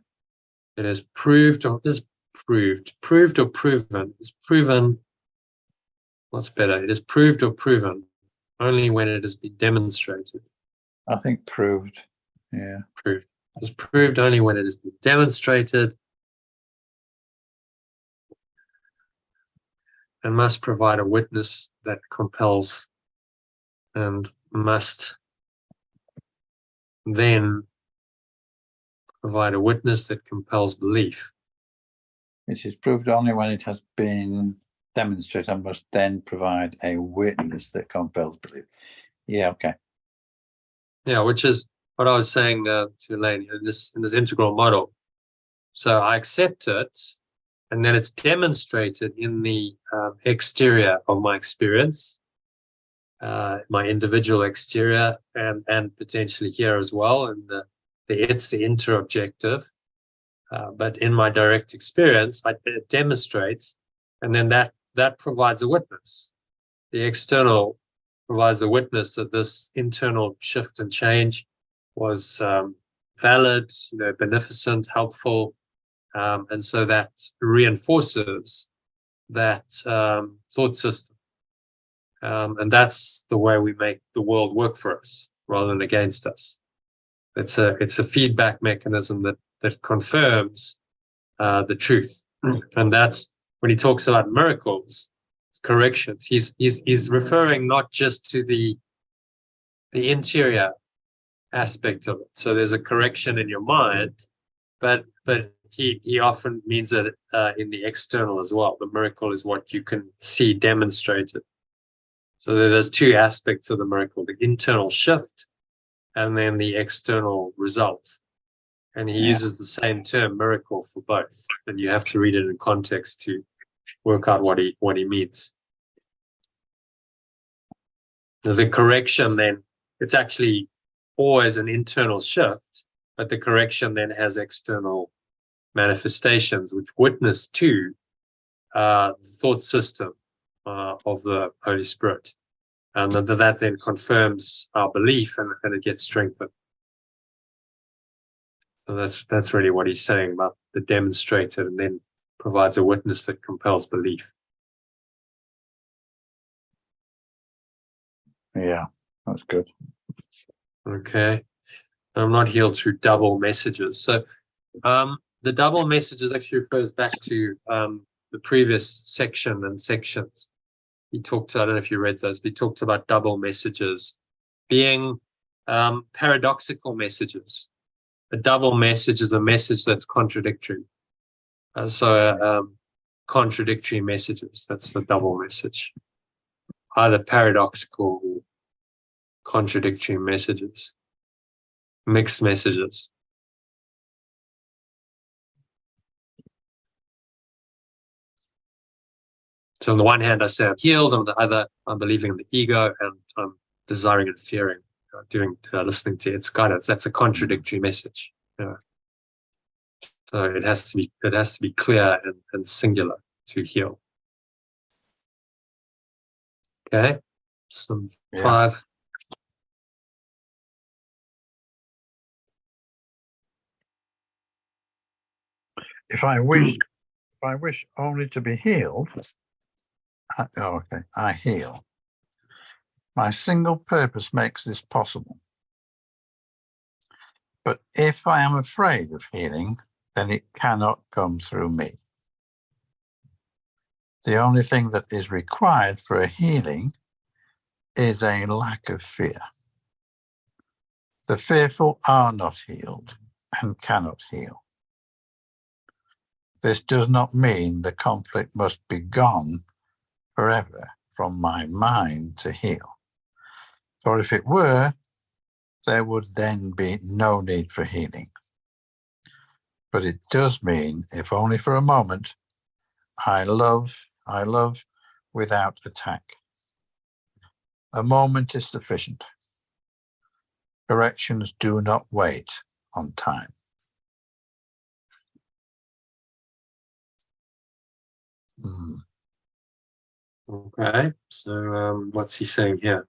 It is proved or proven. It's proven. What's better? It is proved or proven only when it has been demonstrated. I think proved. Yeah. Proved. It's proved only when it has been demonstrated, and must provide a witness that compels, and must then provide a witness that compels belief. It is proved only when it has been demonstrated and must then provide a witness that compels belief. Yeah, okay. Yeah, which is what I was saying to Elaine in this integral model. So I accept it, and then it's demonstrated in the exterior of my experience, my individual exterior, and potentially here as well. And it's the interobjective. But in my direct experience, it demonstrates, and then that provides a witness. The external provides a witness that this internal shift and change was valid, beneficent, helpful, and so that reinforces that thought system. And that's the way we make the world work for us rather than against us. It's a feedback mechanism that confirms the truth. And that's when he talks about miracles, it's corrections. He's referring not just to the interior aspect of it. So there's a correction in your mind, but he often means that in the external as well. The miracle is what you can see demonstrated. So there's 2 aspects of the miracle: the internal shift, and then the external result. And he uses the same term, miracle, for both. And you have to read it in context to work out what he means. The correction then, it's actually always an internal shift, but the correction then has external manifestations which witness to the thought system of the Holy Spirit. And that then confirms our belief, and it gets strengthened. So that's really what he's saying about the demonstrated, and then provides a witness that compels belief. Yeah, that's good. Okay. I'm not healed through double messages. So the double messages actually refers back to the previous section and sections. He talked, I don't know if you read those, but he talked about double messages being paradoxical messages. A double message is a message that's contradictory. Contradictory messages, that's the double message. Either paradoxical or contradictory messages. Mixed messages. So on the one hand, I say I'm healed. On the other, I'm believing in the ego and I'm desiring and fearing, listening to its guidance. That's a contradictory message. So it has to be clear and singular to heal. Okay, some 5. If I wish only to be healed, I heal. My single purpose makes this possible. But if I am afraid of healing, then it cannot come through me. The only thing that is required for a healing is a lack of fear. The fearful are not healed and cannot heal. This does not mean the conflict must be gone forever from my mind to heal. For if it were, there would then be no need for healing. But it does mean, if only for a moment, I love without attack. A moment is sufficient. Corrections do not wait on time. Okay, so what's he saying here?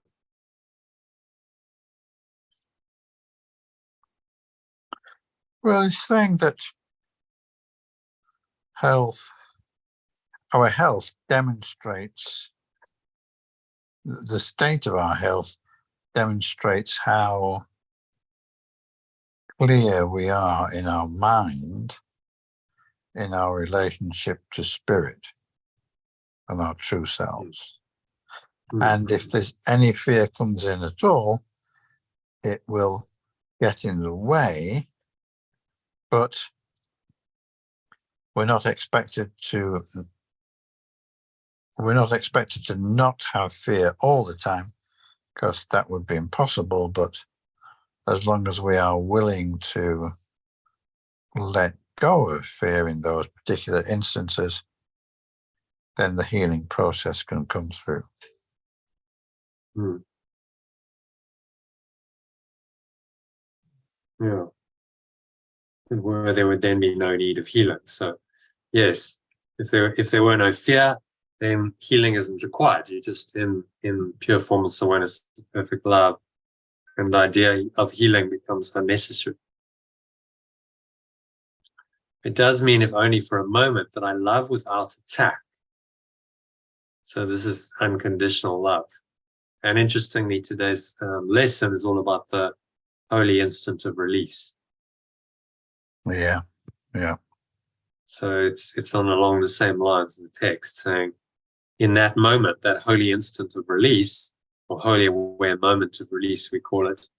Well, he's saying that our health demonstrates, the state of our health demonstrates how clear we are in our mind, in our relationship to spirit and our true selves. And if there's any fear comes in at all, it will get in the way, but we're not expected to not have fear all the time, because that would be impossible. But as long as we are willing to let go of fear in those particular instances, then the healing process can come through. Yeah. And where there would then be no need of healing. So yes, if there were no fear, then healing isn't required. You're just in pure formless awareness, perfect love, and the idea of healing becomes unnecessary. It does mean, if only for a moment, that I love without attack. So this is unconditional love. And interestingly, today's lesson is all about the holy instant of release. Yeah. So it's along the same lines of the text, saying, in that moment, that holy instant of release, or holy aware moment of release, we call it,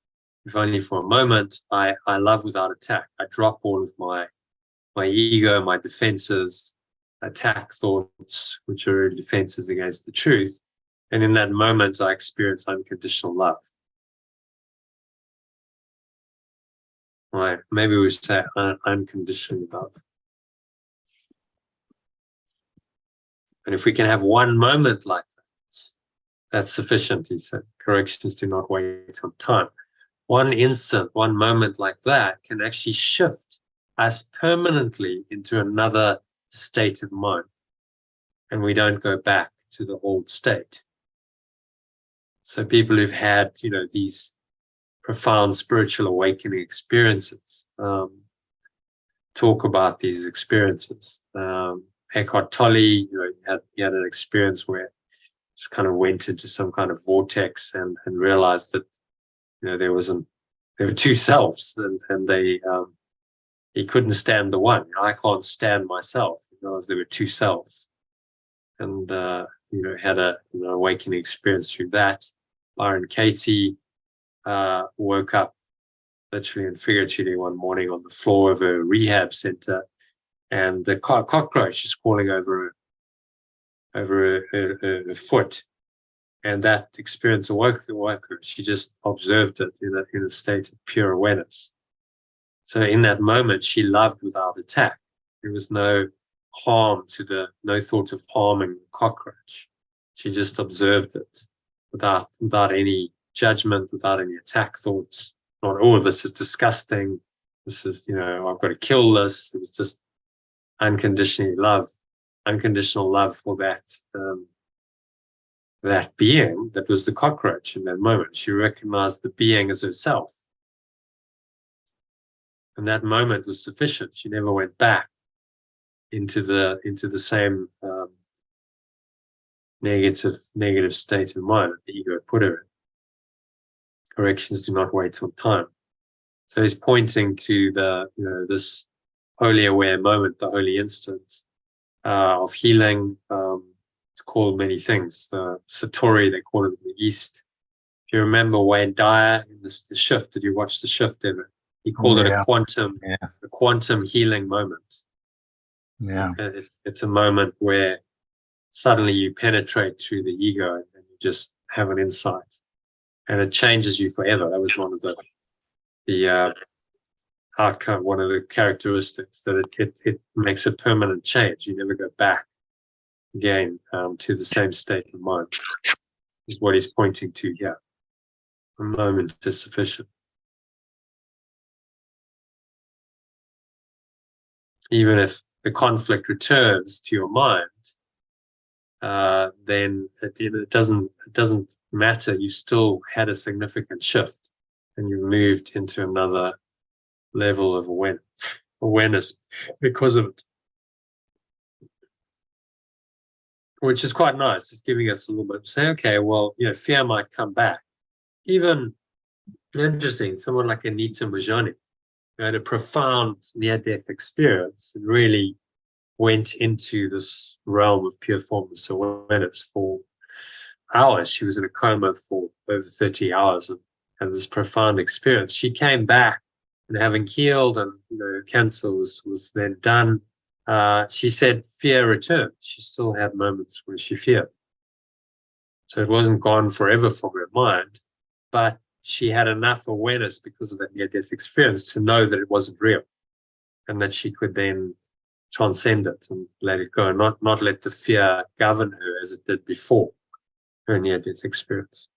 if only for a moment, I love without attack. I drop all of my ego, my defenses, attack thoughts, which are defenses against the truth. And in that moment, I experience unconditional love. Right? Maybe we say unconditional love. And if we can have one moment like that, that's sufficient, he said. Corrections do not wait on time. One instant, one moment like that can actually shift us permanently into another state of mind. And we don't go back to the old state. So people who've had, these profound spiritual awakening experiences talk about these experiences. Eckhart Tolle, he had an experience where he just kind of went into some kind of vortex and realized that there were two selves, and he couldn't stand the one. I can't stand myself. There were two selves, and had an awakening experience through that. Byron Katie woke up literally and figuratively one morning on the floor of a rehab center, and the cockroach is crawling over her foot, and that experience awoke her. She just observed it in a state of pure awareness. So in that moment, she loved without attack. There was no harm no thought of harming the cockroach. She just observed it without any judgment, without any attack thoughts. Not, oh, this is disgusting. This is, I've got to kill this. It was just unconditional love for that being that was the cockroach in that moment. She recognized the being as herself. And that moment was sufficient. She never went back into the same negative state of mind that the ego put her in. Corrections do not wait on time. So he's pointing to this wholly aware moment, the holy instant of healing. It's called many things. Satori, they call it in the East. If you remember Wayne Dyer in the Shift, did you watch the Shift ever? He called it a quantum healing moment. Yeah. It's a moment where suddenly you penetrate through the ego and you just have an insight, and it changes you forever. That was one of the outcome, one of the characteristics, that it makes a permanent change. You never go back again to the same state of mind, is what he's pointing to here. A moment is sufficient. Even if the conflict returns to your mind, then it doesn't matter. You still had a significant shift, and you've moved into another level of awareness because of it, which is quite nice. It's giving us a little bit, say, okay, well, fear might come back. Even interesting, someone like Anita Mojani, who had a profound near-death experience and really went into this realm of pure formless awareness for hours. She was in a coma for over 30 hours and had this profound experience. She came back, and having healed, and cancer was then done, she said fear returned. She still had moments where she feared. So it wasn't gone forever from her mind, but she had enough awareness because of that near-death experience to know that it wasn't real, and that she could then transcend it and let it go, not let the fear govern her as it did before her near-death experience.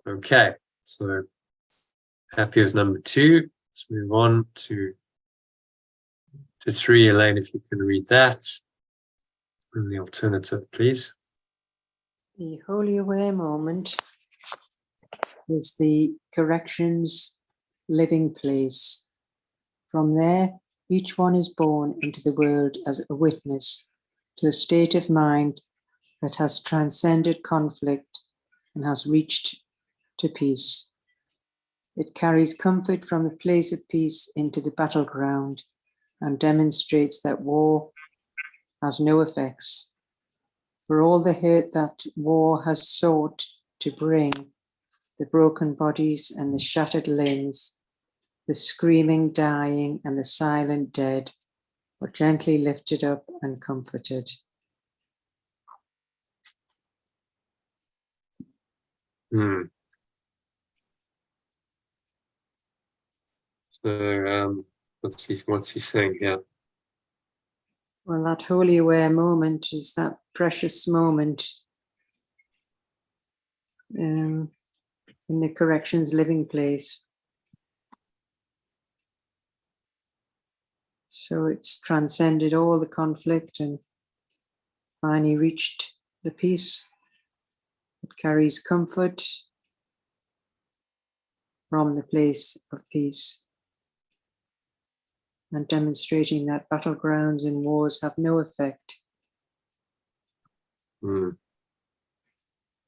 Okay, so happy with number 2. Let's move on to 3. Elaine, if you can read that. And the alternative, please. The wholly aware moment is the corrections living place. From there, each one is born into the world as a witness to a state of mind that has transcended conflict and has reached to peace. It carries comfort from the place of peace into the battleground and demonstrates that war has no effects. For all the hurt that war has sought to bring, the broken bodies and the shattered limbs, the screaming dying and the silent dead were gently lifted up and comforted. So what's he saying here? Well, that wholly aware moment is that precious moment in the corrections living place. So it's transcended all the conflict and finally reached the peace. It carries comfort from the place of peace, and demonstrating that battlegrounds and wars have no effect.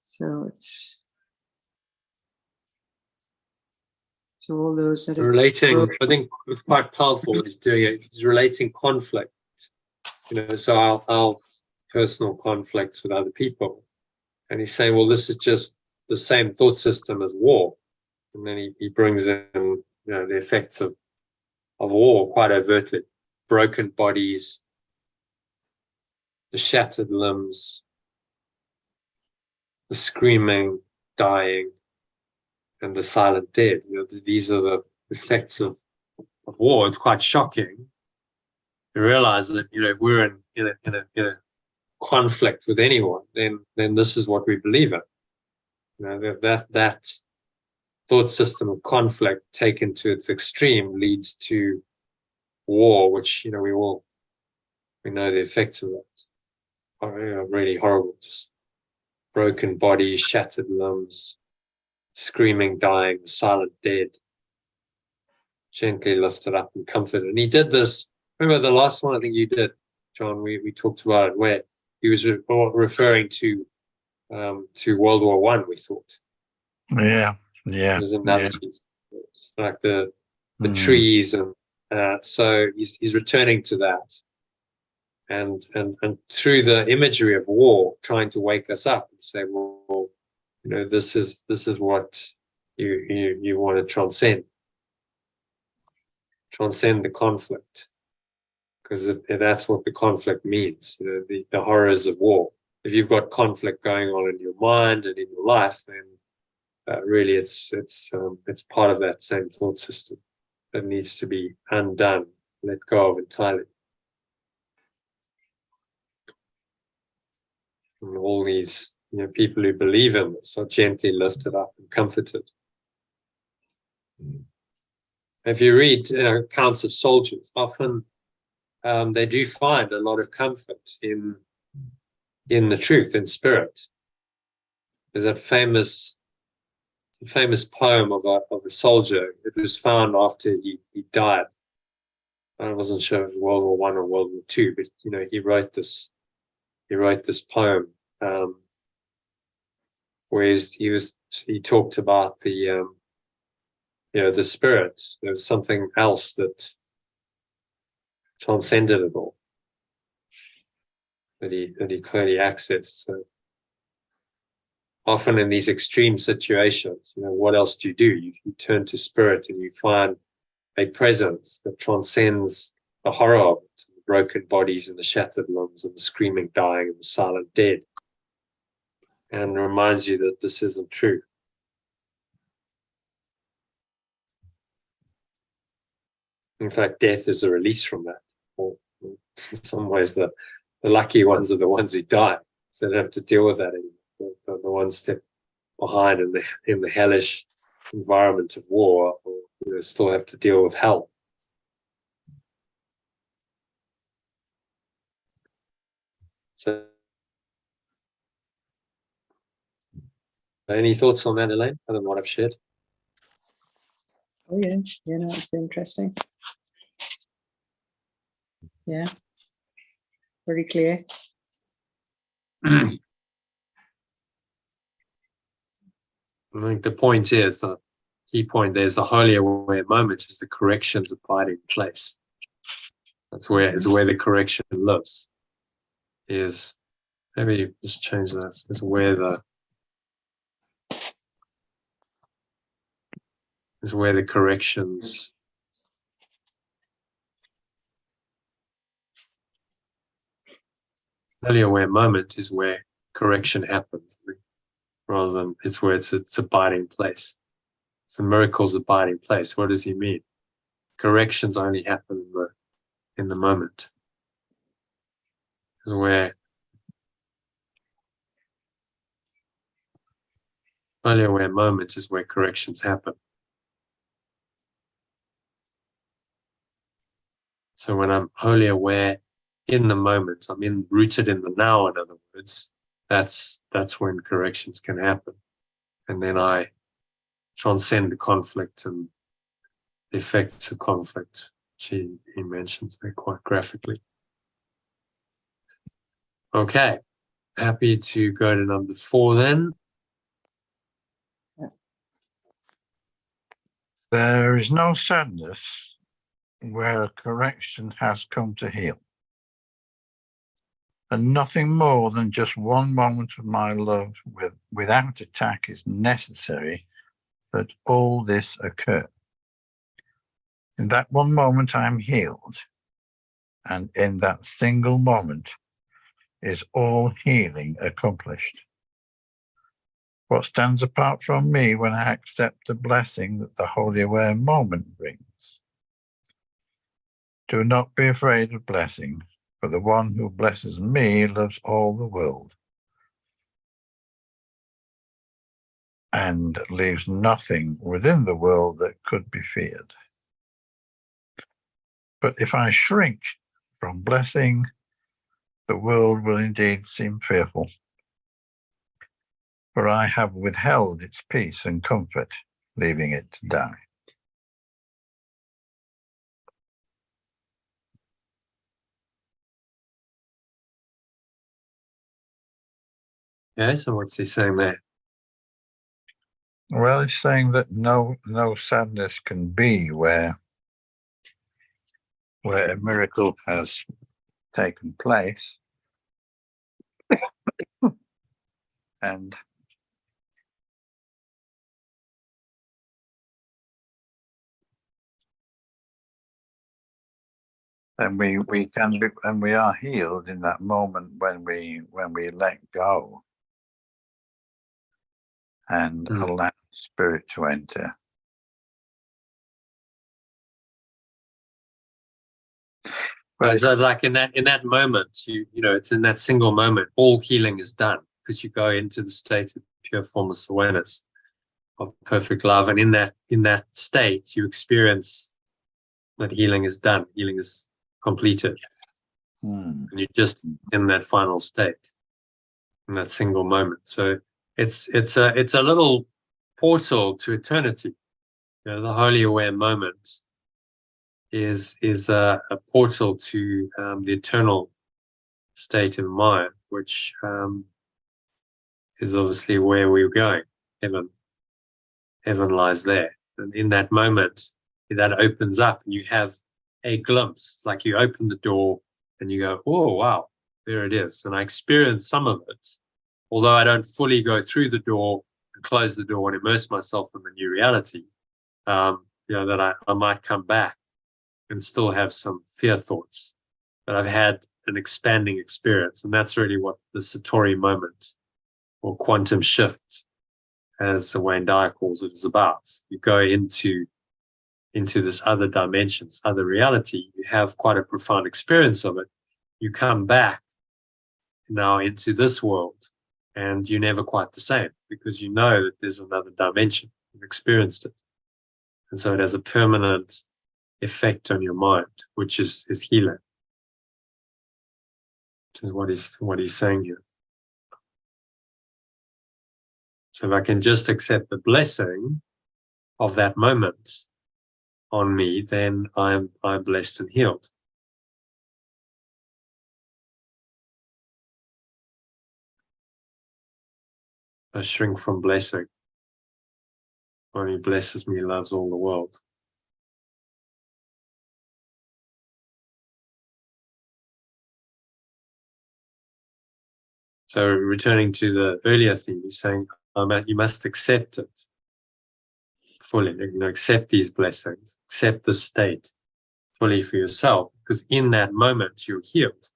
So all those that are relating, I think it's quite powerful what he's doing. He's relating conflict, so our personal conflicts with other people. And he's saying, well, this is just the same thought system as war. And then he brings in, the effects of war quite overtly. Broken bodies, the shattered limbs, the screaming, dying, and the silent dead. These are the effects of war, it's quite shocking to realize that, if we're in a conflict with anyone, then this is what we believe in. That thought system of conflict taken to its extreme leads to war, which, we know the effects of that are really horrible. Just broken bodies, shattered limbs, screaming, dying, silent dead, gently lifted up and comforted. And he did this. Remember the last one I think you did, John, we talked about it, where he was referring to World War I, we thought. Yeah. There's analogies. It's like the trees, and so he's returning to that, and through the imagery of war, trying to wake us up and say, well, this is what you want to transcend the conflict, because that's what the conflict means. The horrors of war. If you've got conflict going on in your mind and in your life, then really it's part of that same thought system that needs to be undone, let go of entirely. And all these people who believe in this are gently lifted up and comforted. If you read accounts of soldiers, often they do find a lot of comfort in the truth, in spirit. There's that famous poem of a soldier. It was found after he died. I wasn't sure if it was World War I or World War II, but he wrote this poem where he talked about the spirit. There was something else that transcended it all, that he clearly accessed. So often in these extreme situations, what else do? You turn to spirit, and you find a presence that transcends the horror of it, the broken bodies and the shattered limbs and the screaming dying and the silent dead, and reminds you that this isn't true. In fact, death is a release from that. Or in some ways, the lucky ones are the ones who die, so they don't have to deal with that anymore. The one step behind in the hellish environment of war, or still have to deal with hell. So, any thoughts on that, Elaine, other than what I've shared? Oh yeah, it's interesting. Yeah, very clear. I think the point is, the key point there is the holy aware moment is the correction's abiding place. It's where the correction lives. Is, maybe just change that. Is where the corrections holy aware moment is where correction happens, rather than it's where it's abiding place. It's the miracle's abiding place. What does he mean? Corrections only happen in the moment. Is where holy aware moment is where corrections happen. So when I'm wholly aware in the moment, I'm rooted in the now, in other words, that's when corrections can happen. And then I transcend the conflict and the effects of conflict, which he mentions there quite graphically. Okay, happy to go to number 4 then. There is no sadness where a correction has come to heal, and nothing more than just one moment of my love without attack is necessary that all this occur. In that one moment I am healed, and in that single moment is all healing accomplished. What stands apart from me when I accept the blessing that the holy aware moment brings? Do not be afraid of blessing, for the one who blesses me loves all the world and leaves nothing within the world that could be feared. But if I shrink from blessing, the world will indeed seem fearful, for I have withheld its peace and comfort, leaving it to die. Yeah, so what's he saying there? Well, it's saying that no sadness can be where a miracle has taken place, and then we can be, and we are healed in that moment when we let go and allow spirit to enter. Well, so like in that moment, you know, it's in that single moment, all healing is done because you go into the state of pure formless awareness of perfect love, and in that state, you experience that healing is done, healing is completed, and you're just in that final state, in that single moment. So it's a little portal to eternity. You know, the holy aware moment is a portal to the eternal state of mind, which is obviously where we're going. Heaven lies there, and in that moment, that opens up, and you have a glimpse. It's like you open the door, and you go, "Oh wow, there it is." And I experience some of it, although I don't fully go through the door and close the door and immerse myself in the new reality. You know, that I might come back and still have some fear thoughts, but I've had an expanding experience, and that's really what the Satori moment or quantum shift, as Wayne Dyer calls it, is about. You go into this other dimension, this other reality. You have quite a profound experience of it. You come back now into this world, and you're never quite the same because you know that there's another dimension. You've experienced it, and so it has a permanent effect on your mind, which is healing. Which is what he's saying here. So if I can just accept the blessing of that moment on me, then I'm blessed and healed. I shrink from blessing. When he blesses me, he loves all the world. So returning to the earlier theme, he's saying, you must accept it fully. You know, accept these blessings, accept the state fully for yourself, because in that moment you're healed,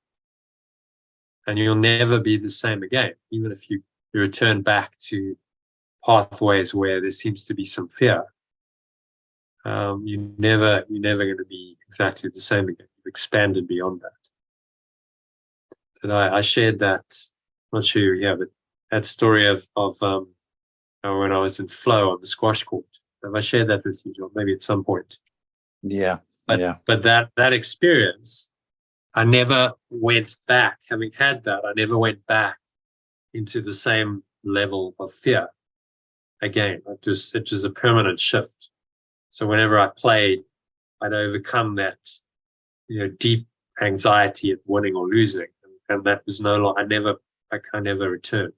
and you'll never be the same again. Even if you return back to pathways where there seems to be some fear, you're never going to be exactly the same again. You've expanded beyond that. And I shared that. I'm not sure you have it. That story of when I was in flow on the squash court. Have I shared that with you, John? Maybe at some point. Yeah. But that experience, I never went back. Having had that, I never went back into the same level of fear again. It was a permanent shift. So whenever I played, I'd overcome that, you know, deep anxiety at winning or losing, and that was no longer. I never returned.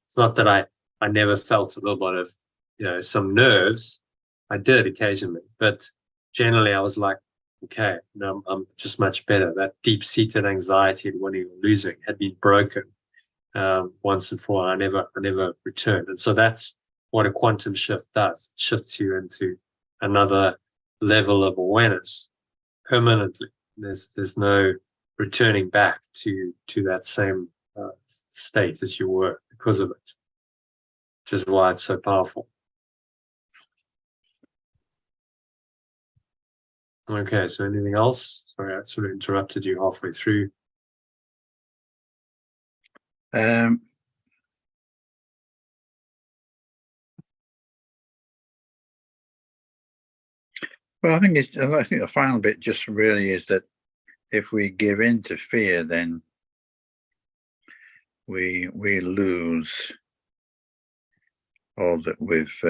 It's not that I never felt a little bit of, you know, some nerves. I did occasionally, but generally I was like, okay, no, I'm just much better. That deep-seated anxiety at winning or losing had been broken once and for all. I never returned, and so that's what a quantum shift does. It shifts you into another level of awareness permanently. There's no returning back to that same state as you were because of it, which is why it's so powerful. Okay, so anything else? Sorry, I sort of interrupted you halfway through. Well, I think the final bit just really is that if we give in to fear, then we lose all that we've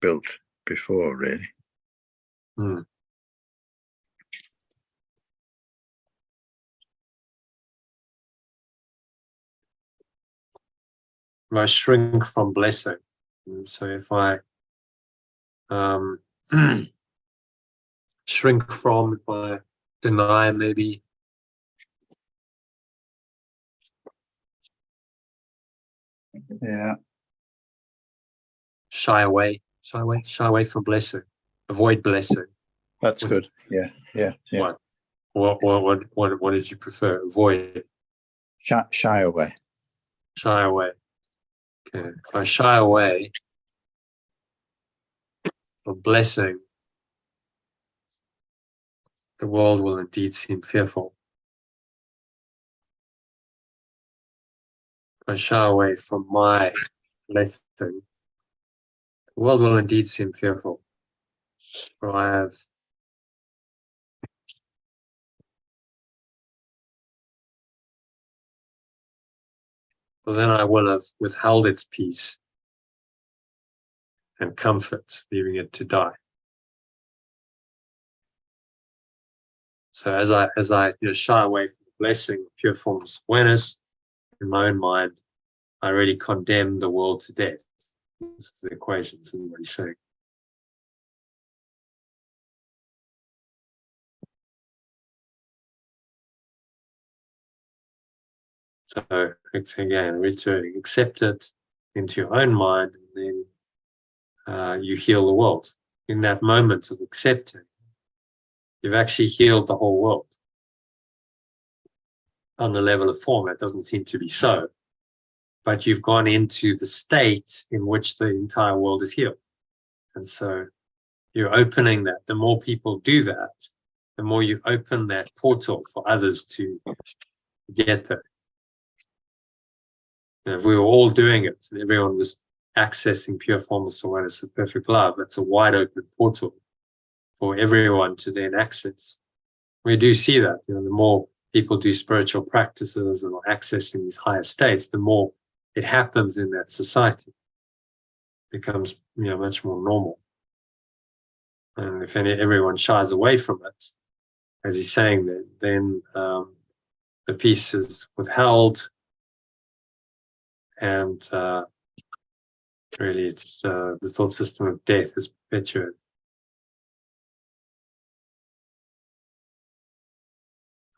built before, really. Hmm. I shrink from blessing. And so if I shrink from, if I deny, maybe Yeah, shy away from blessing, avoid blessing. that's good. Yeah. What did you prefer? Avoid, Shy away. shy away. Okay, if I shy away from blessing, the world will indeed seem fearful. If I shy away from my blessing, the world will indeed seem fearful. For I have for then I will have withheld its peace and comfort, leaving it to die. So as I shy away from the blessing, pure formless awareness, in my own mind, I really condemn the world to death. This is the equation. This is what he's saying. So it's again returning, accept it into your own mind, and then you heal the world. In that moment of accepting, you've actually healed the whole world. On the level of form, it doesn't seem to be so, but you've gone into the state in which the entire world is healed. And so you're opening that. The more people do that, the more you open that portal for others to get there. And if we were all doing it and everyone was accessing pure formless awareness of perfect love, that's a wide open portal for everyone to then access. We do see that, the more people do spiritual practices and are accessing these higher states, the more it happens in that society. It becomes, much more normal. And if everyone shies away from it, as he's saying, then the peace is withheld, and really it's the thought system of death is perpetuated.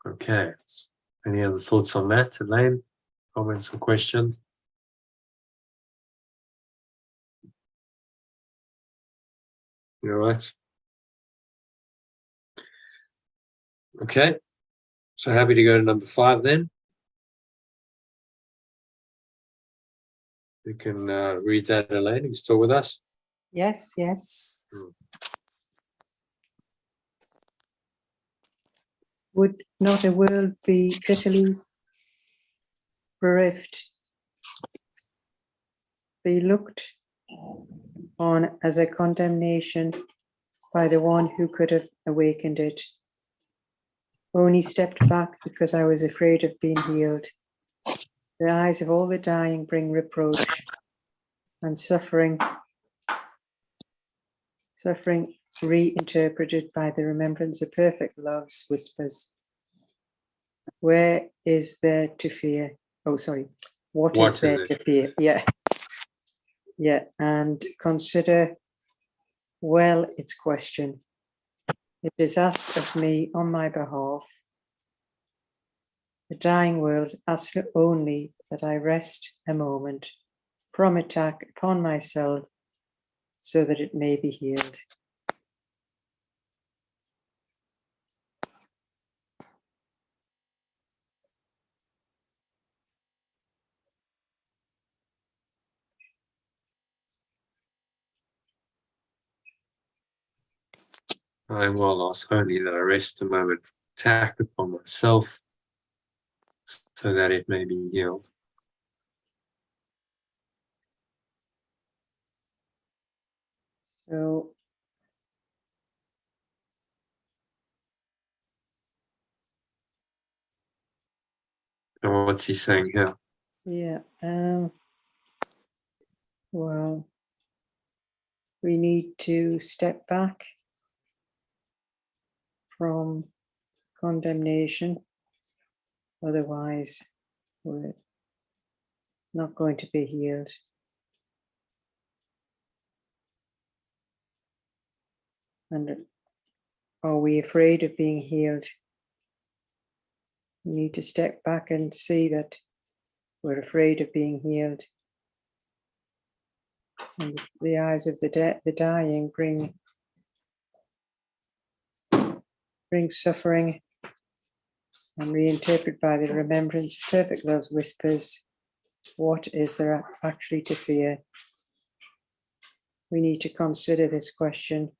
Okay. Any other thoughts on that, Elaine? Comments or questions? You all right? Okay. So happy to go to number 5 then. You can read that, Elaine. Are you still with us? Yes. Would not a world be bitterly bereft, be looked on as a condemnation by the one who could have awakened it? Only stepped back because I was afraid of being healed. The eyes of all the dying bring reproach and suffering reinterpreted by the remembrance of perfect love's whispers. Where is there to fear? Oh, sorry. What is there to fear? Yeah. And consider well its question. It is asked of me on my behalf. The dying world asks only that I rest a moment from attack upon myself so that it may be healed. I will ask only that I rest a moment from attack upon myself, so that it may be healed. So And what's he saying here? yeah, well, we need to step back from condemnation, otherwise we're not going to be healed. And are we afraid of being healed? We need to step back and see that we're afraid of being healed. And the eyes of the dying bring suffering, and reinterpret by the remembrance of perfect love's whispers. What is there actually to fear? We need to consider this question.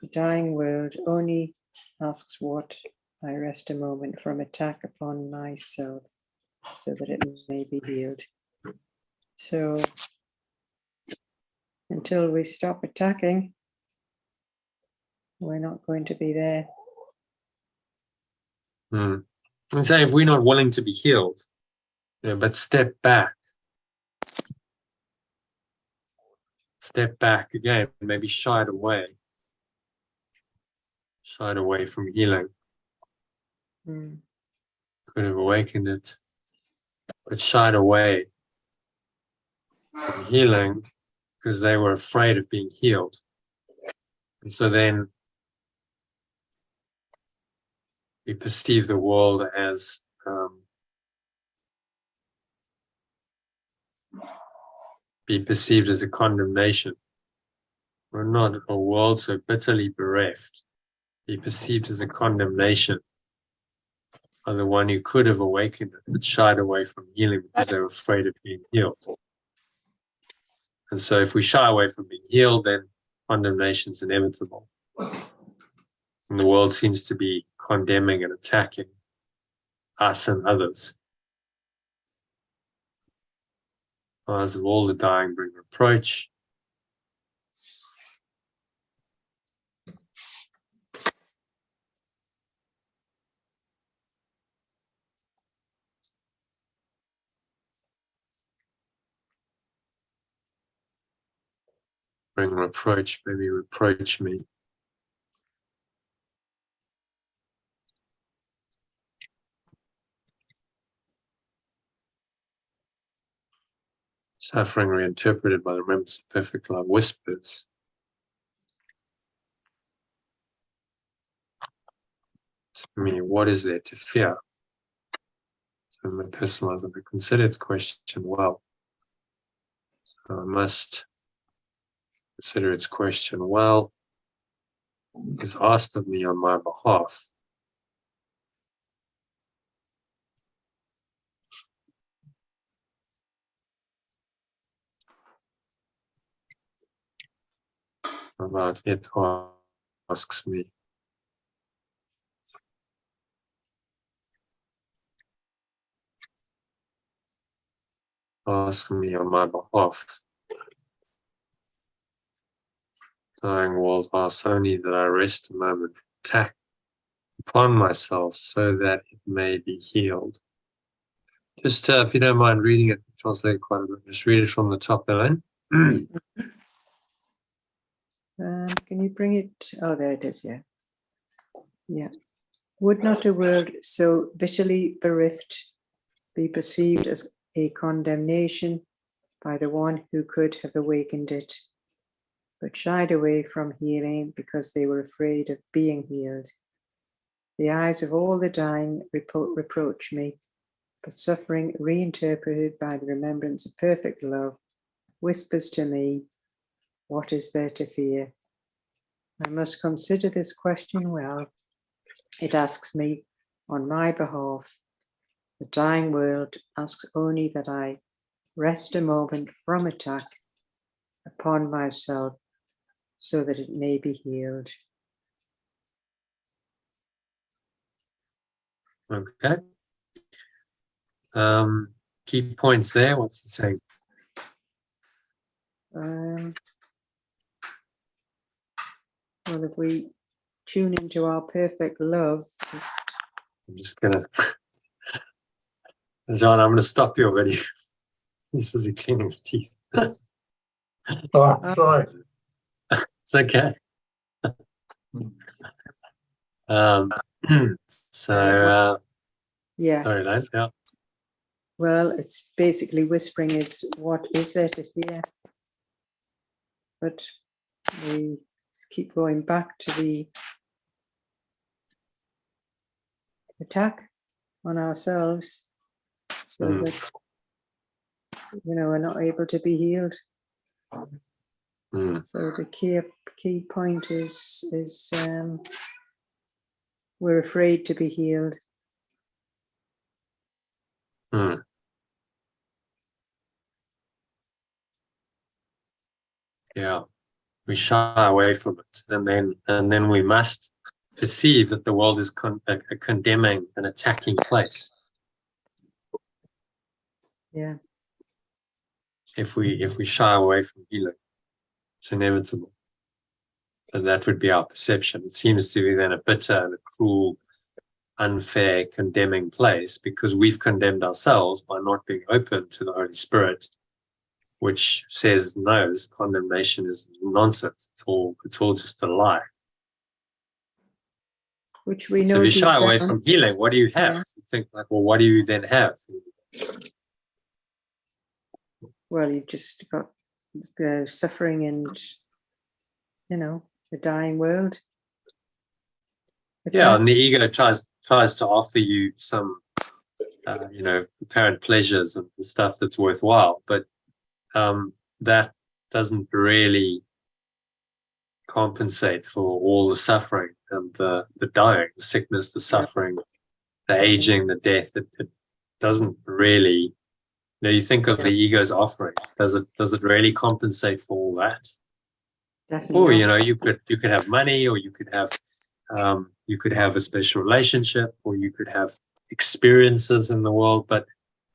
The dying world only asks what I rest a moment from attack upon myself, so that it may be healed. So until we stop attacking, we're not going to be there. And say if we're not willing to be healed, but step back again, maybe shied away from healing. Could have awakened it, but shied away from healing because they were afraid of being healed. And so then we perceive the world as be perceived as a condemnation. We're not a world so bitterly bereft, be perceived as a condemnation by the one who could have awakened it, but shied away from healing because they were afraid of being healed. And so if we shy away from being healed, then condemnation is inevitable. And the world seems to be condemning and attacking us and others. Eyes of all the dying bring reproach. Bring reproach, maybe reproach me. Suffering reinterpreted by the remembrance of perfect love whispers. To me, what is there to fear? So in my personal life, I consider its question well. So I must consider its question well. It's asked of me on my behalf. About it asks me. Ask me on my behalf. Dying world asks only that I rest a moment, attack upon myself so that it may be healed. Just if you don't mind reading it, translate quite a bit. Just read it from the top, Ellen. Can you bring it? Oh, there it is. Yeah. Yeah. Would not a world so bitterly bereft be perceived as a condemnation by the one who could have awakened it, but shied away from healing because they were afraid of being healed? The eyes of all the dying reproach me, but suffering reinterpreted by the remembrance of perfect love whispers to me, what is there to fear? I must consider this question well. It asks me on my behalf. The dying world asks only that I rest a moment from attack upon myself so that it may be healed. Okay. Key points there. What's it saying? Well, if we tune into our perfect love, I'm just gonna, John, I'm gonna stop you already. He's busy cleaning his teeth. Oh, sorry. It's okay. So, yeah. sorry, Lane. Yeah. Well, it's basically whispering is what is there to fear? But we keep going back to the attack on ourselves so that, we're not able to be healed. So the key point is we're afraid to be healed. Yeah, we shy away from it, and then we must perceive that the world is a condemning and attacking place. Yeah. If we shy away from healing, it's inevitable. So that would be our perception. It seems to be then a bitter and a cruel, unfair, condemning place because we've condemned ourselves by not being open to the Holy Spirit, which says no, this condemnation is nonsense. It's all just a lie. Which we know. So if you shy away down, from healing, what do you have? Yeah. You think like, well, what do you then have? Well, you've just got suffering and, a dying world. Yeah, and the ego tries to offer you some, apparent pleasures and stuff that's worthwhile, but that doesn't really compensate for all the suffering and the dying, the sickness, the suffering, the aging, the death. It doesn't really. You think of the ego's offerings. Does it really compensate for all that? Definitely. Or you could have money, or you could have a special relationship, or you could have experiences in the world. But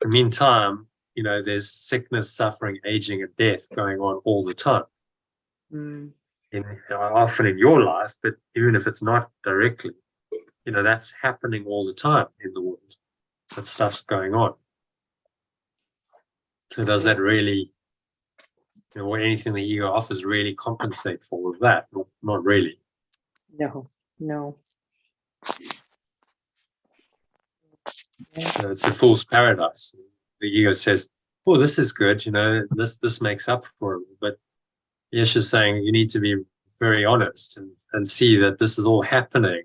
in the meantime, there's sickness, suffering, aging, and death going on all the time. Often in your life, but even if it's not directly, that's happening all the time in the world. That stuff's going on. So does that really, anything the ego offers really compensate for all of that? Not really. No. So it's a fool's paradise. The ego says, "Oh, this is good. This makes up for it." But Yeshua's saying you need to be very honest and see that this is all happening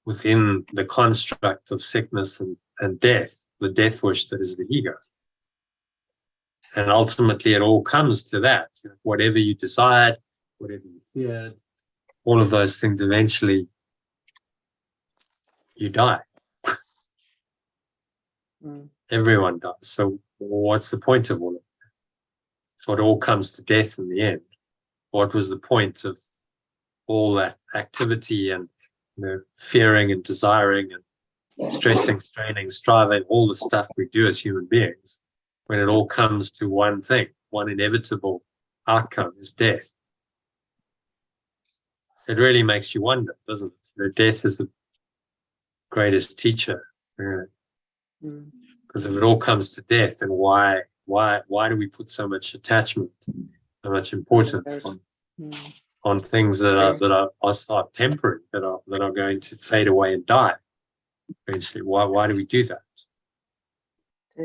within the construct of sickness and death, the death wish that is the ego. And ultimately, it all comes to that. Whatever you desired, whatever you feared, all of those things, eventually you die. Everyone dies. So what's the point of all of it? So it all comes to death in the end. What was the point of all that activity and fearing and desiring and stressing, straining, striving, all the stuff we do as human beings, when it all comes to one thing, one inevitable outcome is death? It really makes you wonder, doesn't it? Death is the greatest teacher. Because if it all comes to death, then why do we put so much attachment, so much importance on things that are temporary, that are going to fade away and die eventually? Why do we do that?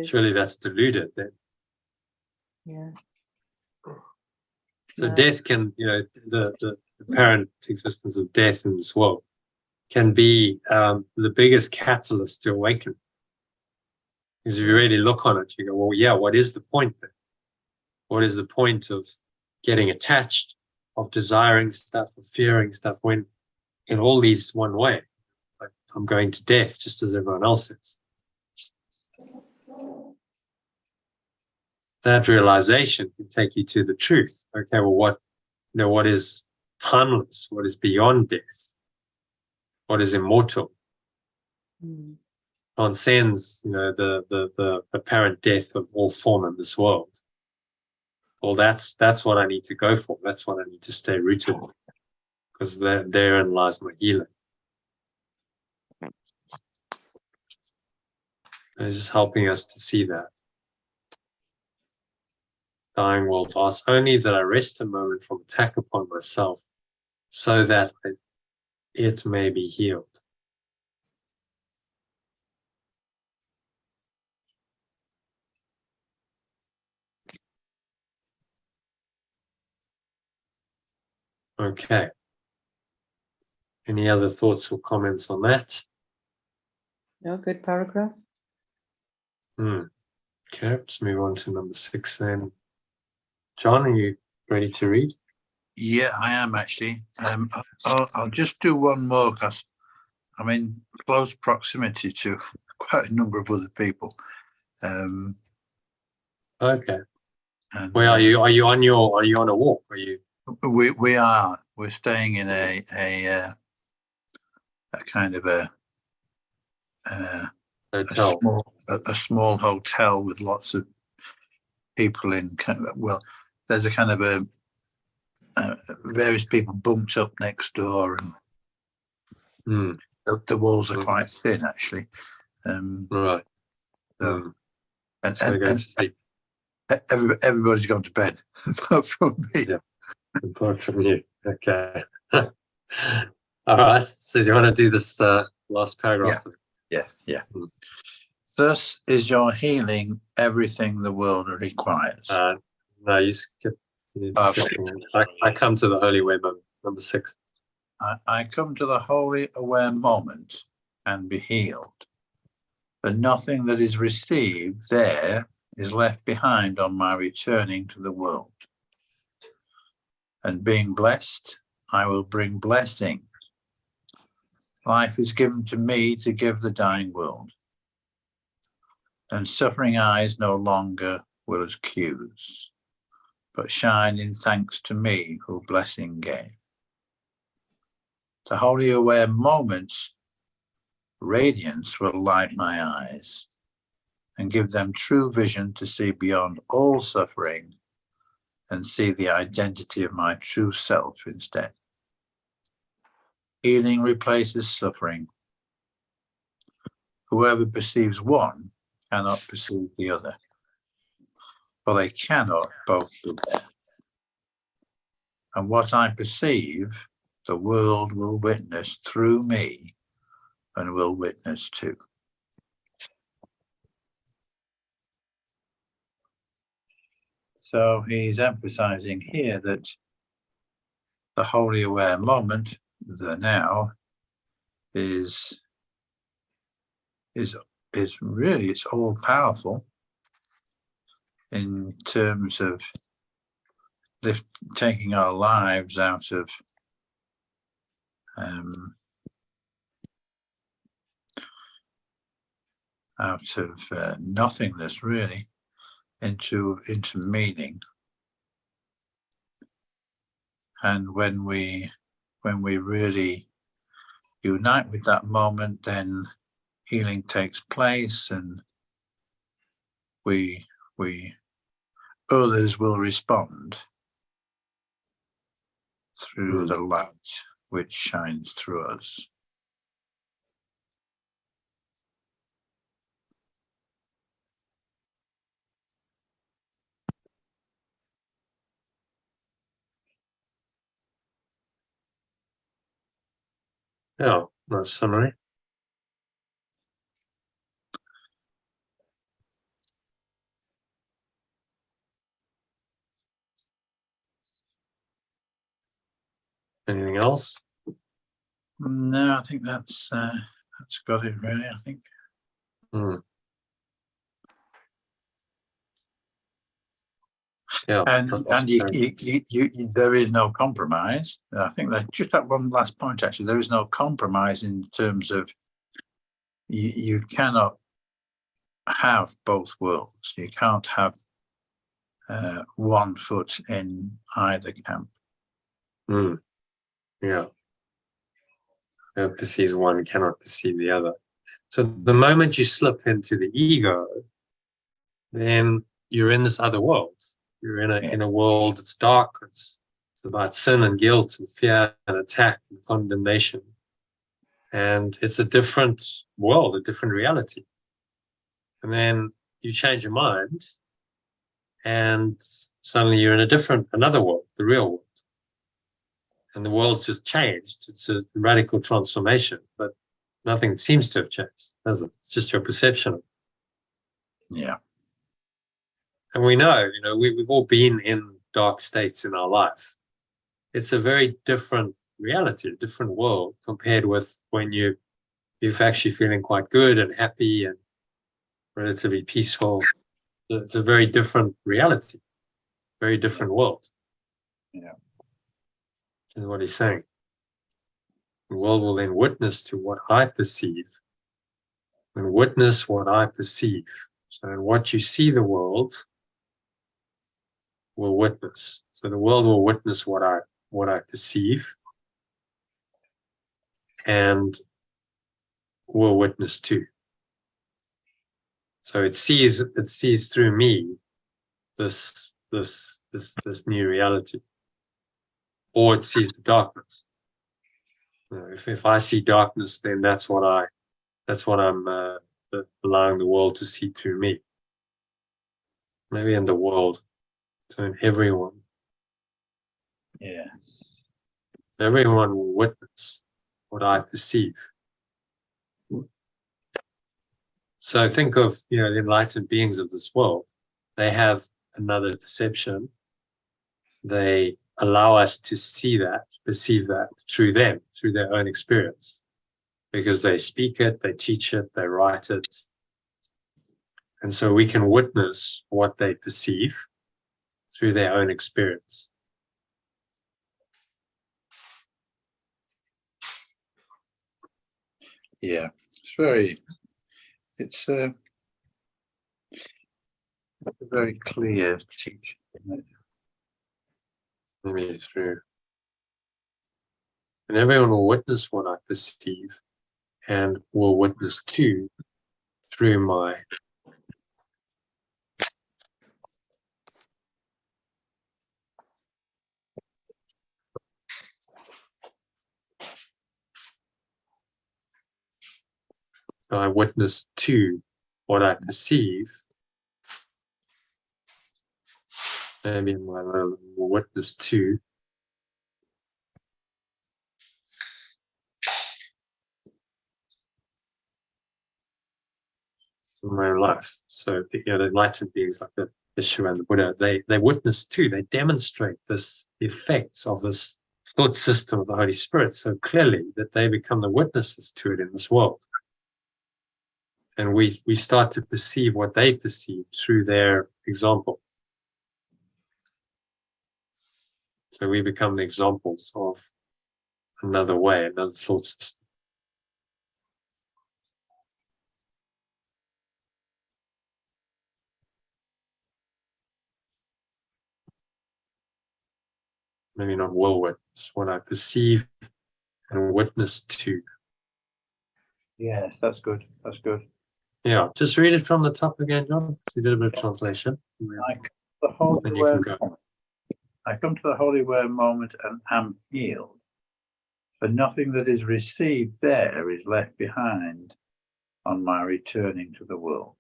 Surely that's deluded then. Yeah. So death can, the apparent existence of death in this world can be the biggest catalyst to awaken. Because if you really look on it, you go, well, yeah, what is the point then? What is the point of getting attached, of desiring stuff, of fearing stuff, when in all these one way? Like, I'm going to death just as everyone else is. That realization can take you to the truth. Okay, well, what is timeless, what is beyond death, what is immortal, Mm. transcends, the apparent death of all form in this world. Well, that's what I need to go for. That's what I need to stay rooted in, because therein lies my healing. It's just helping us to see that. Dying world asks only that I rest a moment from attack upon myself, so that it may be healed. Okay. Any other thoughts or comments on that? No, good paragraph. Okay, let's move on to number 6 then. John, are you ready to read? Yeah, I am actually. I'll just do one more because I'm in close proximity to quite a number of other people. Okay. And Where are you? Are you on a walk? Are you? we're staying in a kind of a Hotel. small hotel with lots of people in. Well, there's a kind of a various people bumped up next door, and the walls are quite thin actually. Right. So, So you're going to sleep. everybody's gone to bed apart from me. Yeah. Apart from you. Okay. All right. So do you want to do this last paragraph? Yeah. Thus is your healing everything the world requires. No, you skip. I come to the holy way, number 6. I come to the holy aware moment and be healed. But nothing that is received there is left behind on my returning to the world. And being blessed, I will bring blessing. Life is given to me to give the dying world. And suffering eyes no longer will accuse, but shine in thanks to me who blessing gave. The holy aware moments, radiance will light my eyes and give them true vision to see beyond all suffering and see the identity of my true self instead. Healing replaces suffering. Whoever perceives one cannot perceive the other, for they cannot both be there. And what I perceive, the world will witness through me and will witness too. So he's emphasizing here that the wholly aware moment, the now, is really, it's all powerful in terms of taking our lives out of nothingness, really, into meaning. And when we really unite with that moment, then healing takes place, and others will respond through the light which shines through us. Yeah, nice summary. Anything else? No, I think that's got it really, I think. Yeah, and there is no compromise. I think that just that one last point, actually, there is no compromise in terms of you cannot have both worlds. You can't have one foot in either camp. Yeah. Whoever perceives one cannot perceive the other. So the moment you slip into the ego, then you're in this other world. You're in a world that's dark. It's about sin and guilt and fear and attack and condemnation. And it's a different world, a different reality. And then you change your mind, and suddenly you're in another world, the real world. And the world's just changed. It's a radical transformation, but nothing seems to have changed, does it? It's just your perception. Yeah. And we know, we've all been in dark states in our life. It's a very different reality, a different world compared with when you're actually feeling quite good and happy and relatively peaceful. It's a very different reality, very different world. Yeah. Is what he's saying. The world will then witness to what I perceive and witness what I perceive. So in what you see, the world will witness. So the world will witness what I perceive and will witness too. So it sees through me this new reality, or it sees the darkness. If I see darkness, then that's what I'm allowing the world to see through me. Maybe in the world, so in everyone. Yeah. Everyone will witness what I perceive. So think of, the enlightened beings of this world. They have another perception. They allow us to see that, perceive that through them, through their own experience, because they speak it, they teach it, they write it. And so we can witness what they perceive through their own experience. Yeah. It's a very clear teaching, isn't it? Maybe through. And everyone will witness what I perceive and will witness too through my so I witness to what I perceive. Maybe in my will witness to my life. So the enlightened beings like the Vishnu and the Buddha, they witness too. They demonstrate this effects of this thought system of the Holy Spirit so clearly that they become the witnesses to it in this world. And we start to perceive what they perceive through their example. So we become the examples of another way, another thought system. Maybe not will witness, what I perceive and witness to. Yes, that's good. That's good. Yeah, just read it from the top again, John. You did a bit of translation. Then you can go. I come to the holy word moment and am healed. For nothing that is received there is left behind on my returning to the world.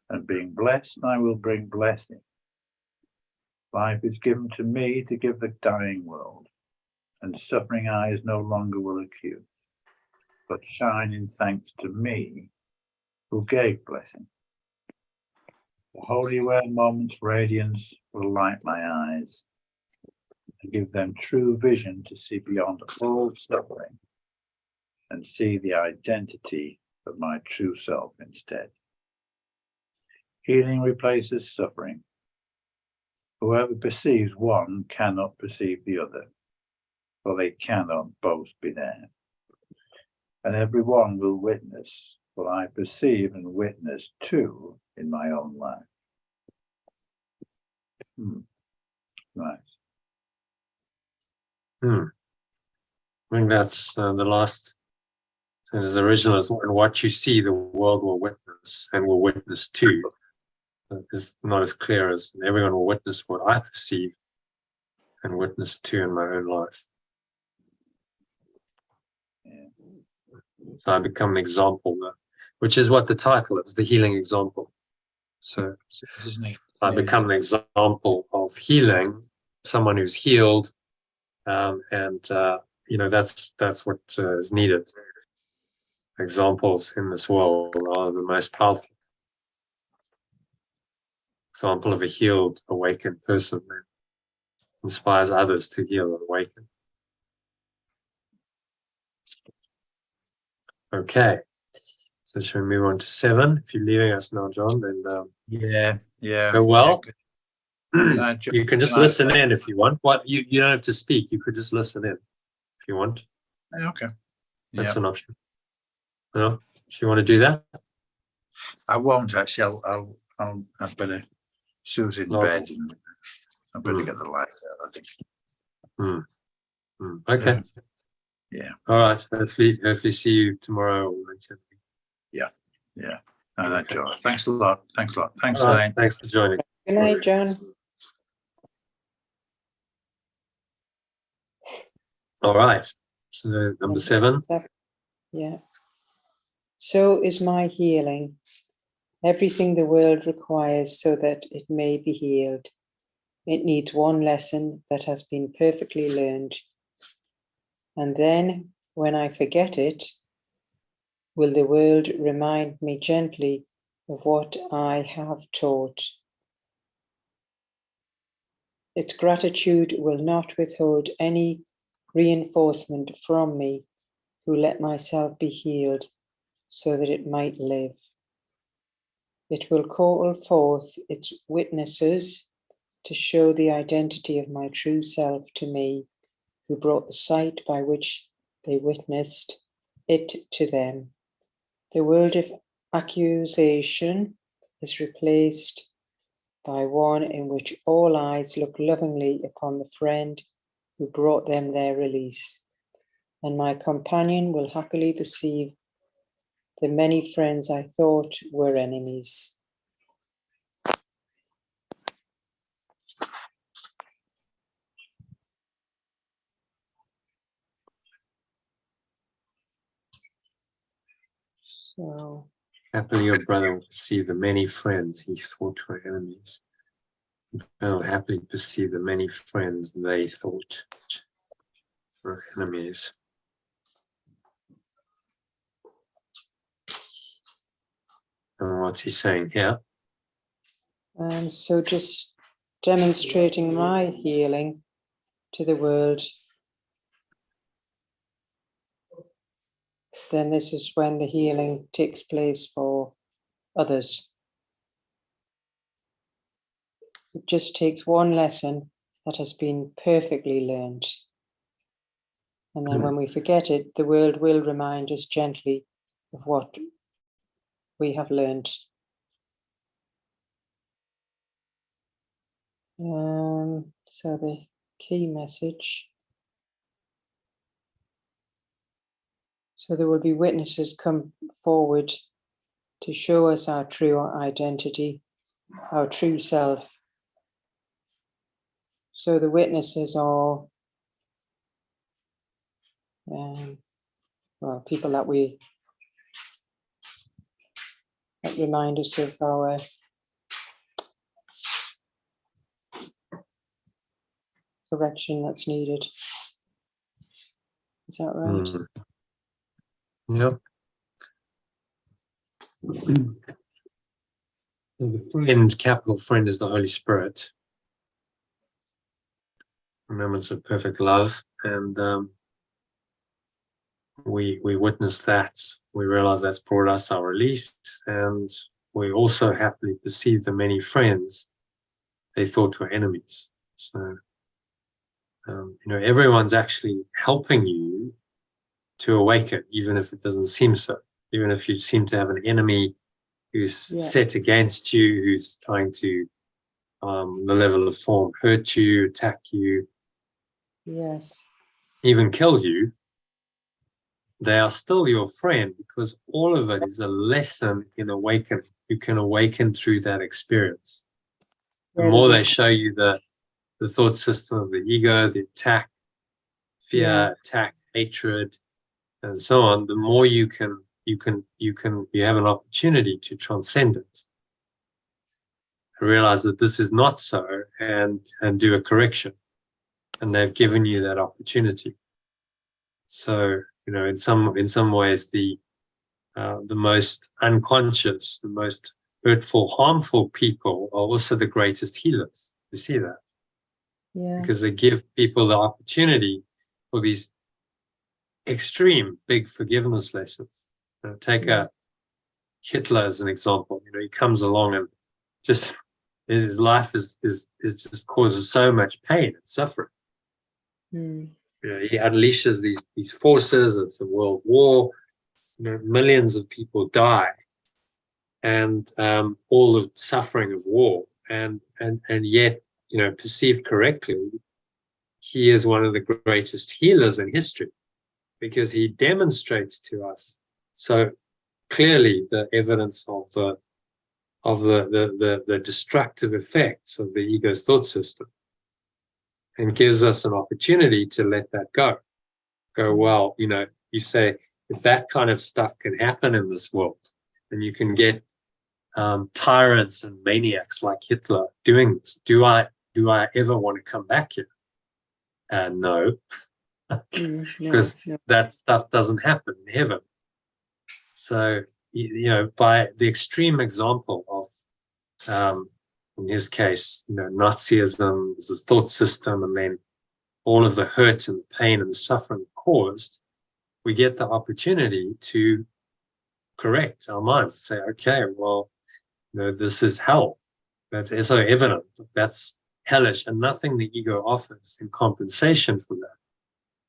And being blessed, I will bring blessing. Life is given to me to give the dying world, and suffering eyes no longer will accuse, but shine in thanks to me who gave blessing. The holy word moment's radiance will light my eyes and give them true vision to see beyond all suffering and see the identity of my true self instead. Healing replaces suffering. Whoever perceives one cannot perceive the other, for they cannot both be there. And every one will witness what I perceive and witness too in my own life. Nice. I think that's the last sentence. The original is, and what you see, the world will witness and will witness too. It's not as clear as everyone will witness what I perceive and witness too in my own life. So I become an example, which is what the title is, the healing example. So Isn't it? I become an example of healing, someone who's healed, you know, that's what is needed. Examples in this world are the most powerful. Example of a healed, awakened person that inspires others to heal and awaken. Okay, so shall we move on to 7? If you're leaving us now, John, then yeah. go well. Yeah, You can just listen in if you want. What you don't have to speak. You could just listen in if you want. Okay. That's an option. No, if you want to do that, I won't actually. I'll better. Sue's in bed, and I better get the lights out, I think. Okay. Yeah. All right. Hopefully see you tomorrow or later. Yeah. No, John. Thanks a lot. Thanks, All right. Elaine. Thanks for joining. Good night, John. All right. So number 7. Yeah. So is my healing. Everything the world requires so that it may be healed. It needs one lesson that has been perfectly learned. And then, when I forget it, will the world remind me gently of what I have taught? Its gratitude will not withhold any reinforcement from me who let myself be healed so that it might live. It will call forth its witnesses to show the identity of my true self to me, who brought the sight by which they witnessed it to them. The world of accusation is replaced by one in which all eyes look lovingly upon the friend who brought them their release, and my companion will happily perceive the many friends I thought were enemies. So, Happily your brother will perceive the many friends he thought were enemies. And will happily perceive the many friends they thought were enemies. And what's he saying here? and so just demonstrating my healing to the world, then this is when the healing takes place for others. It just takes one lesson that has been perfectly learned. And then when we forget it, the world will remind us gently of what we have learned. So the key message. So there will be witnesses come forward to show us our true identity, our true self. So the witnesses are people that remind us of our correction that's needed. Is that right? Yep. The friend, capital friend, is the Holy Spirit. Moments of perfect love, and we witness that. We realize that's brought us our release, and we also happily perceive the many friends they thought were enemies. So, everyone's actually helping you to awaken, even if it doesn't seem so. Even if you seem to have an enemy who's set against you, who's trying to, the level of form, hurt you, attack you, Yes. even kill you, they are still your friend, because all of it is a lesson in awakening. You can awaken through that experience. The more they show you the thought system of the ego, the attack, fear, attack, hatred, and so on, the more you have an opportunity to transcend it. Realize that this is not so, and do a correction. And they've given you that opportunity. So, in some ways, the most unconscious, the most hurtful, harmful people are also the greatest healers. You see that? Yeah. Because they give people the opportunity for these extreme big forgiveness lessons. Take a Hitler as an example. He comes along and just his life is just causes so much pain and suffering. He unleashes these forces. It's a world war. Millions of people die, and all the suffering of war, and yet, perceived correctly, he is one of the greatest healers in history, because he demonstrates to us so clearly the evidence of the destructive effects of the ego's thought system, and gives us an opportunity to let that go. Well, you say, if that kind of stuff can happen in this world, and you can get tyrants and maniacs like Hitler doing this, do I ever want to come back here? No, because that stuff doesn't happen in heaven. So, by the extreme example of, in his case, Nazism was a thought system, and then all of the hurt and the pain and the suffering caused, we get the opportunity to correct our minds, say, okay, well, this is hell. That's so evident. That's hellish, and nothing the ego offers in compensation for that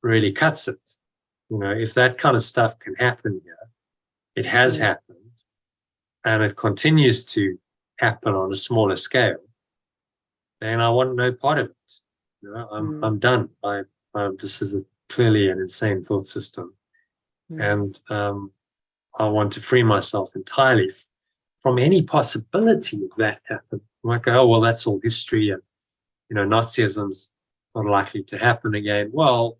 really cuts it. If that kind of stuff can happen here, it has happened, and it continues to happen on a smaller scale, then I want no part of it. I'm done. This is clearly an insane thought system, and I want to free myself entirely from any possibility of that happening. I'm like, oh, well, that's all history, and Nazism's not likely to happen again. Well,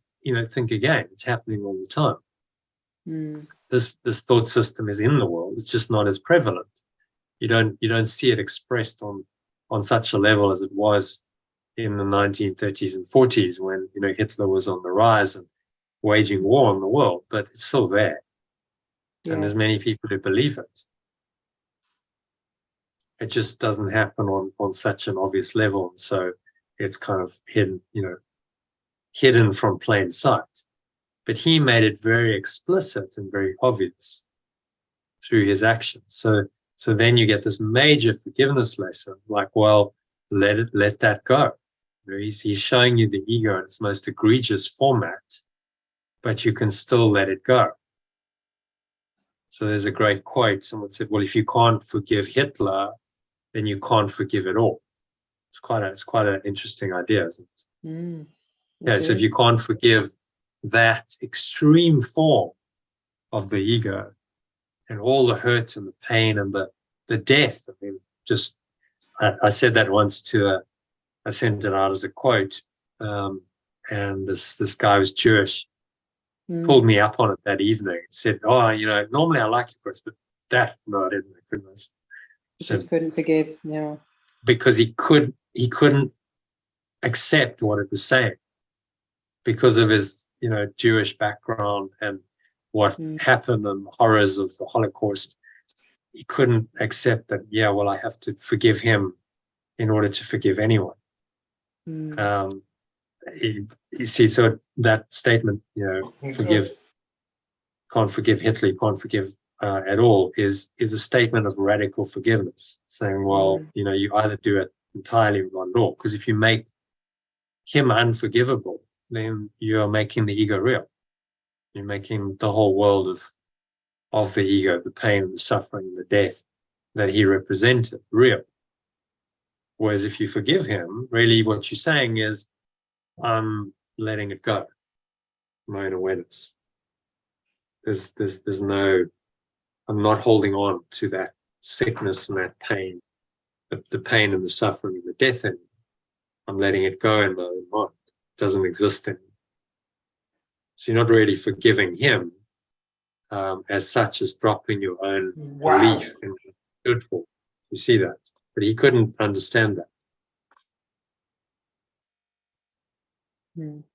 think again. It's happening all the time. This thought system is in the world. It's just not as prevalent. You don't see it expressed on such a level as it was in the 1930s and 40s, when Hitler was on the rise and waging war on the world. But it's still there, and there's many people who believe it. It just doesn't happen on such an obvious level, and so it's kind of hidden from plain sight. But he made it very explicit and very obvious through his actions. So then you get this major forgiveness lesson, like, well, let that go. He's showing you the ego in its most egregious format, but you can still let it go. So there's a great quote. Someone said, well, if you can't forgive Hitler, then you can't forgive it all. It's quite an interesting idea, isn't it? Yeah. So if you can't forgive that extreme form of the ego, and all the hurt and the pain and the death, I said that once I sent it out as a quote, and this guy was Jewish, pulled me up on it that evening and said, oh, normally I like your quotes, but that, no, I didn't. I couldn't. Just couldn't forgive, no. Because he couldn't accept what it was saying, because of his Jewish background and what happened and the horrors of the Holocaust. He couldn't accept that, well, I have to forgive him in order to forgive anyone. You see, so that statement, can't forgive Hitler, can't forgive at all, is a statement of radical forgiveness, saying, well, you either do it entirely or not at all. Because if you make him unforgivable, then you're making the ego real. You're making the whole world of the ego, the pain and the suffering and the death that he represented, real. Whereas if you forgive him, really what you're saying is, I'm letting it go, my own awareness. There's no, I'm not holding on to that sickness and that pain, the pain and the suffering and the death in me. I'm letting it go in my own mind. It doesn't exist anymore. So you're not really forgiving him as such as dropping your own belief in what he stood for. You see that? But he couldn't understand that.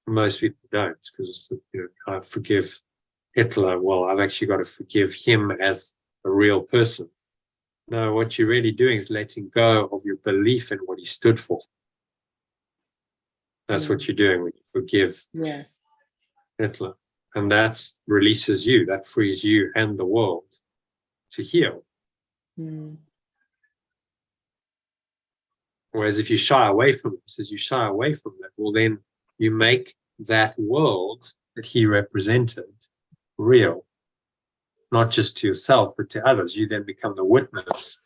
Most people don't, because I forgive Hitler. Well, I've actually got to forgive him as a real person. No, what you're really doing is letting go of your belief in what he stood for. That's what you're doing when you forgive Hitler. And that releases you, that frees you and the world to heal. Whereas if you shy away from this, as you shy away from that, well, then you make that world that he represented real, not just to yourself, but to others. You then become the witness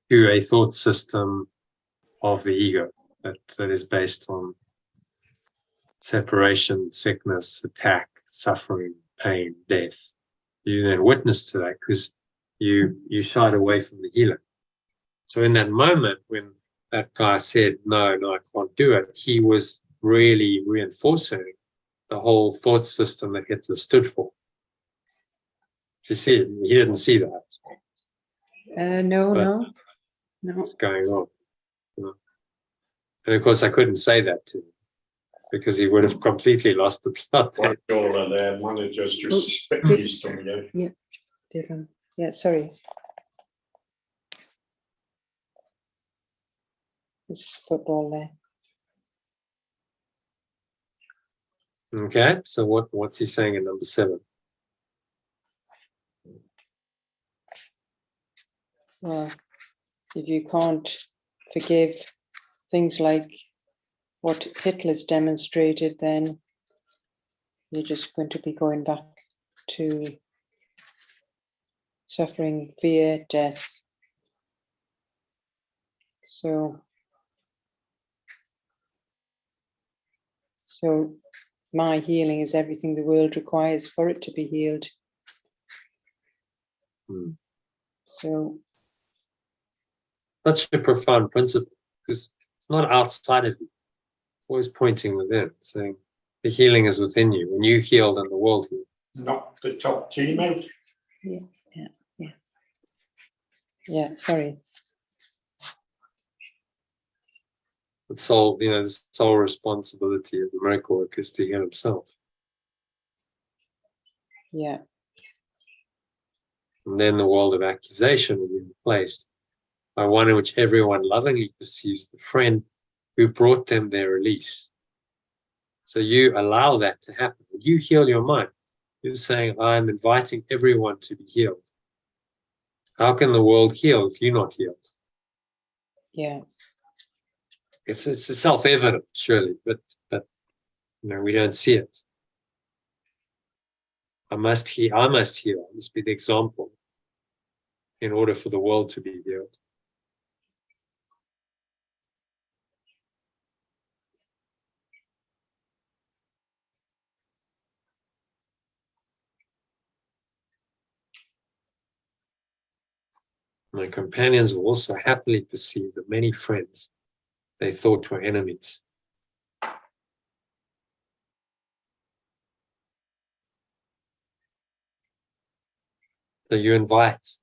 to a thought system of the ego that is based on separation, sickness, attack, suffering, pain, death. You then witness to that because you shied away from the healing. So in that moment when that guy said, no, I can't do it, he was really reinforcing the whole thought system that Hitler stood for. You see it? He didn't see that. No. What's going on? And of course, I couldn't say that to him because he would have completely lost the plot. All of their managers just spit his tongue out. Yeah, different. Yeah, sorry. This is football there. Okay, so what's he saying in number 7? Well, if you can't forgive things like what Hitler's demonstrated, then you're just going to be going back to suffering, fear, death. So my healing is everything the world requires for it to be healed. So such a profound principle because it's not outside of you. It's always pointing within, saying the healing is within you. When you heal, then the world heals. Knock the top team out. Yeah, sorry. The sole responsibility of the miracle worker is to heal himself. Yeah. And then the world of accusation will be replaced by one in which everyone lovingly perceives the friend who brought them their release. So you allow that to happen. When you heal your mind, you're saying, I'm inviting everyone to be healed. How can the world heal if you're not healed? Yeah. It's self-evident, surely, but we don't see it. I must heal. I must be the example in order for the world to be healed. My companions will also happily perceive that many friends they thought were enemies. So you invite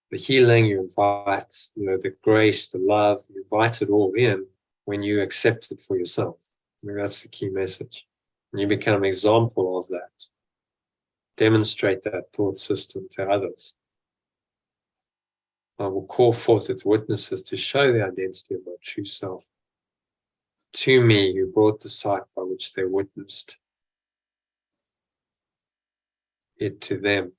the healing, you invite the grace, the love, you invite it all in when you accept it for yourself. I think that's the key message. And you become an example of that. Demonstrate that thought system to others. I will call forth its witnesses to show the identity of my true self. To me, who brought the sight by which they witnessed it to them.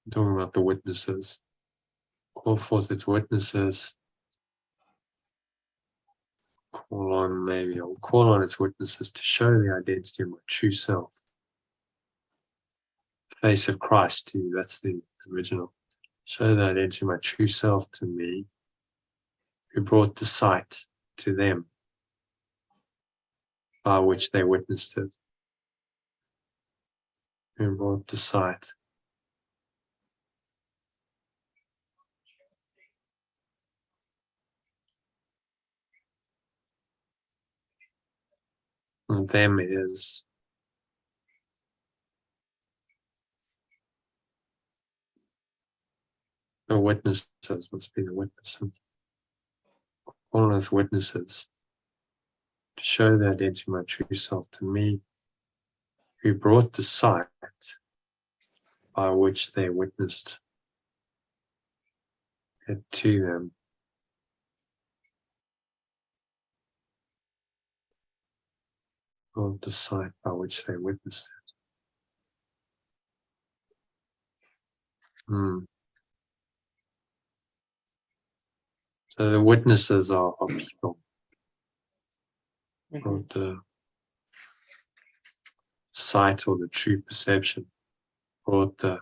I'm talking about the witnesses. Call forth its witnesses. I'll call on its witnesses to show the identity of my true self. Face of Christ to you, that's the original. Show the identity of my true self to me, who brought the sight to them. by which they witnessed it, who brought the sight. And them is the witnesses, must be the witnesses. All those witnesses to show that into my true self to me, who brought the sight by which they witnessed it to them. Brought the sight by which they witnessed it. So the witnesses are people. Mhm. Of the sight or the true perception, or the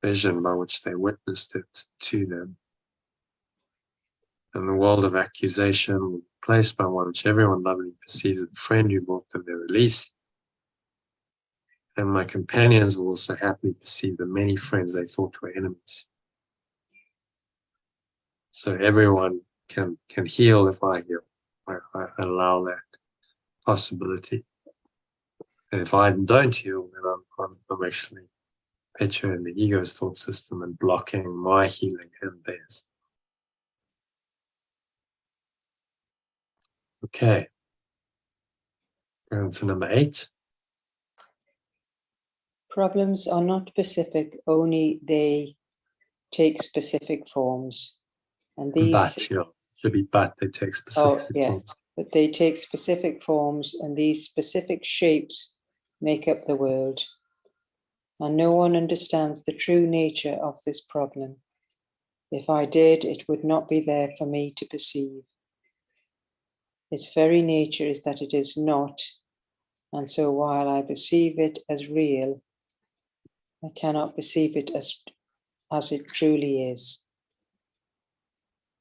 vision by which they witnessed it to them. And the world of accusation, placed by one which everyone lovingly perceives as a friend who brought them their release. And my companions will also happily perceive the many friends they thought were enemies. So everyone can heal if I heal. I allow that possibility. And if I don't heal, then I'm actually perpetuating the ego's thought system and blocking my healing and theirs. Okay. Going to number 8. Problems are not specific, only they take specific forms. And these, But, should be but, they take specific forms. but they take specific forms, and these specific shapes make up the world. And no one understands the true nature of this problem. If I did, it would not be there for me to perceive. Its very nature is that it is not, and so while I perceive it as real, I cannot perceive it as it truly is.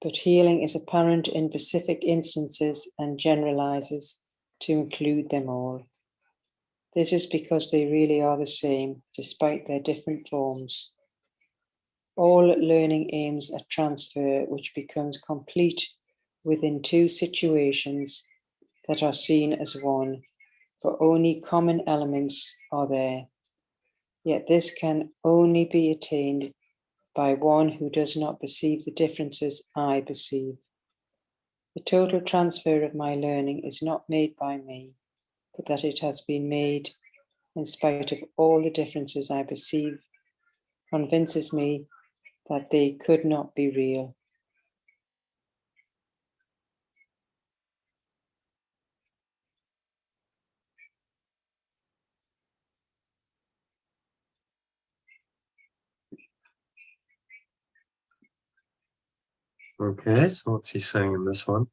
But healing is apparent in specific instances and generalizes to include them all. This is because they really are the same, despite their different forms. All learning aims at transfer, which becomes complete within two situations that are seen as one, for only common elements are there. Yet this can only be attained by one who does not perceive the differences I perceive. The total transfer of my learning is not made by me, but that it has been made in spite of all the differences I perceive, convinces me that they could not be real. Okay, so what's he saying in this one?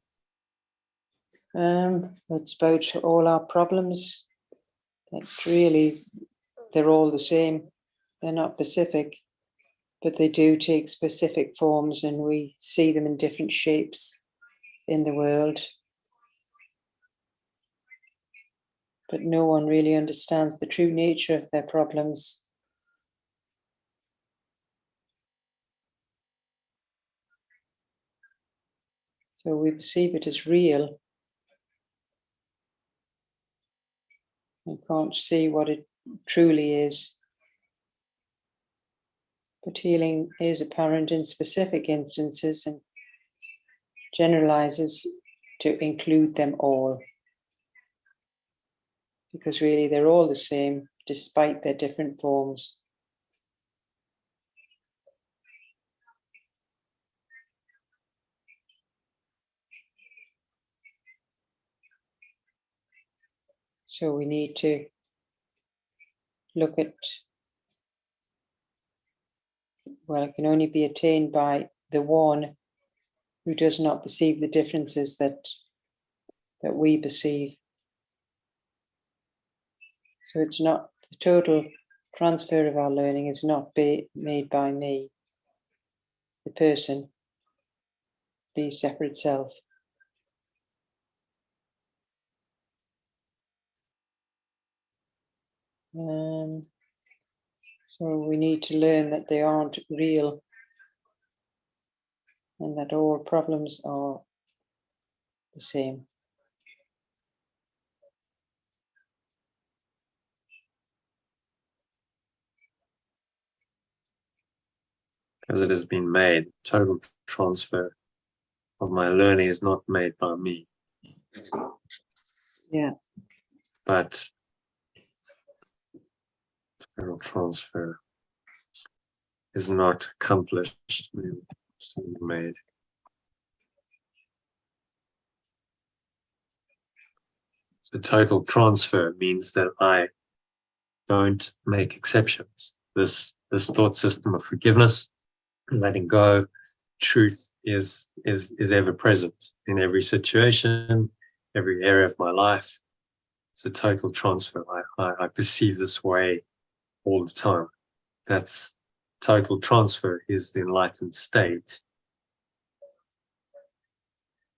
It's about all our problems. That really, they're all the same. They're not specific, but they do take specific forms, and we see them in different shapes in the world. But no one really understands the true nature of their problems. So we perceive it as real. We can't see what it truly is. But healing is apparent in specific instances and generalizes to include them all. Because really they're all the same, despite their different forms. So we need to look at, well, it can only be attained by the one who does not perceive the differences that we perceive. So it's not, the total transfer of our learning is not made by me, the person, the separate self. So we need to learn that they aren't real and that all problems are the same. Because it has been made. Total transfer of my learning is not made by me. Yeah. But total transfer is not accomplished, it's made. So total transfer means that I don't make exceptions. This thought system of forgiveness, letting go, truth is ever present in every situation, every area of my life. So total transfer. I perceive this way all the time. That's total transfer is the enlightened state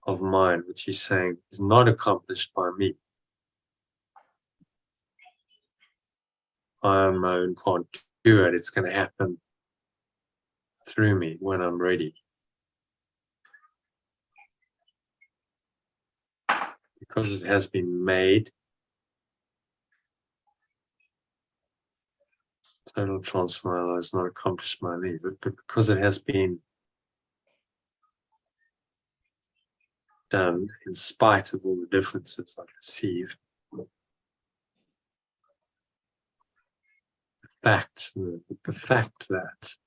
of mind, which he's saying is not accomplished by me. I on my own can't do it. It's going to happen through me when I'm ready. Because it has been made, total transfer is not accomplished by me, but because it has been done in spite of all the differences I perceive, the fact that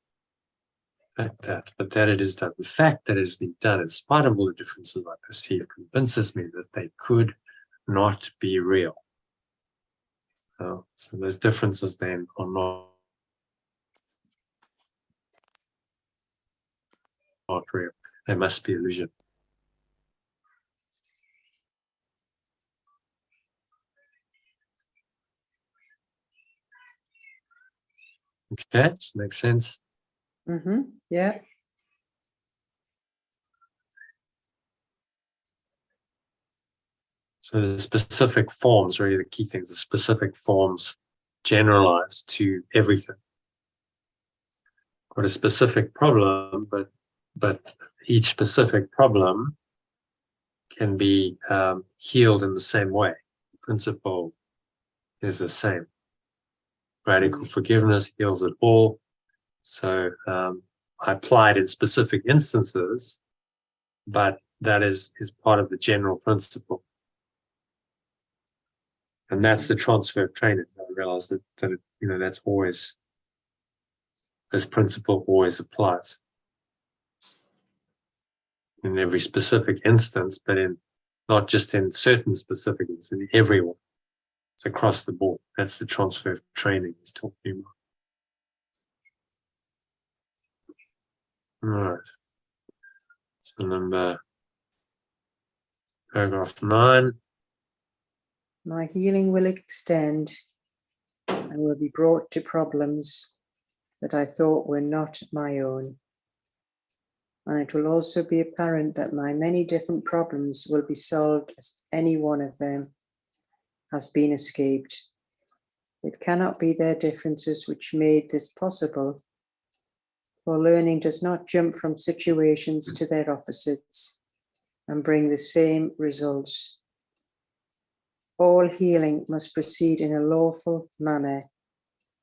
it is done, the fact that it has been done in spite of all the differences I perceive convinces me that they could not be real. So those differences then are not real. They must be illusion. Okay, does that make sense? Mm-hmm. Yeah. So the specific forms, really the key things, the specific forms generalize to everything. Got a specific problem, but each specific problem can be healed in the same way. The principle is the same. Radical forgiveness heals it all. So I apply it in specific instances, but that is part of the general principle. And that's the transfer of training. I realize that that's always, this principle always applies in every specific instance, but in not just in certain specific instances, in everyone. It's across the board. That's the transfer of training he's talking about. All right. So paragraph 9. My healing will extend and will be brought to problems that I thought were not my own. And it will also be apparent that my many different problems will be solved as any one of them has been escaped. It cannot be their differences which made this possible, for learning does not jump from situations to their opposites and bring the same results. All healing must proceed in a lawful manner,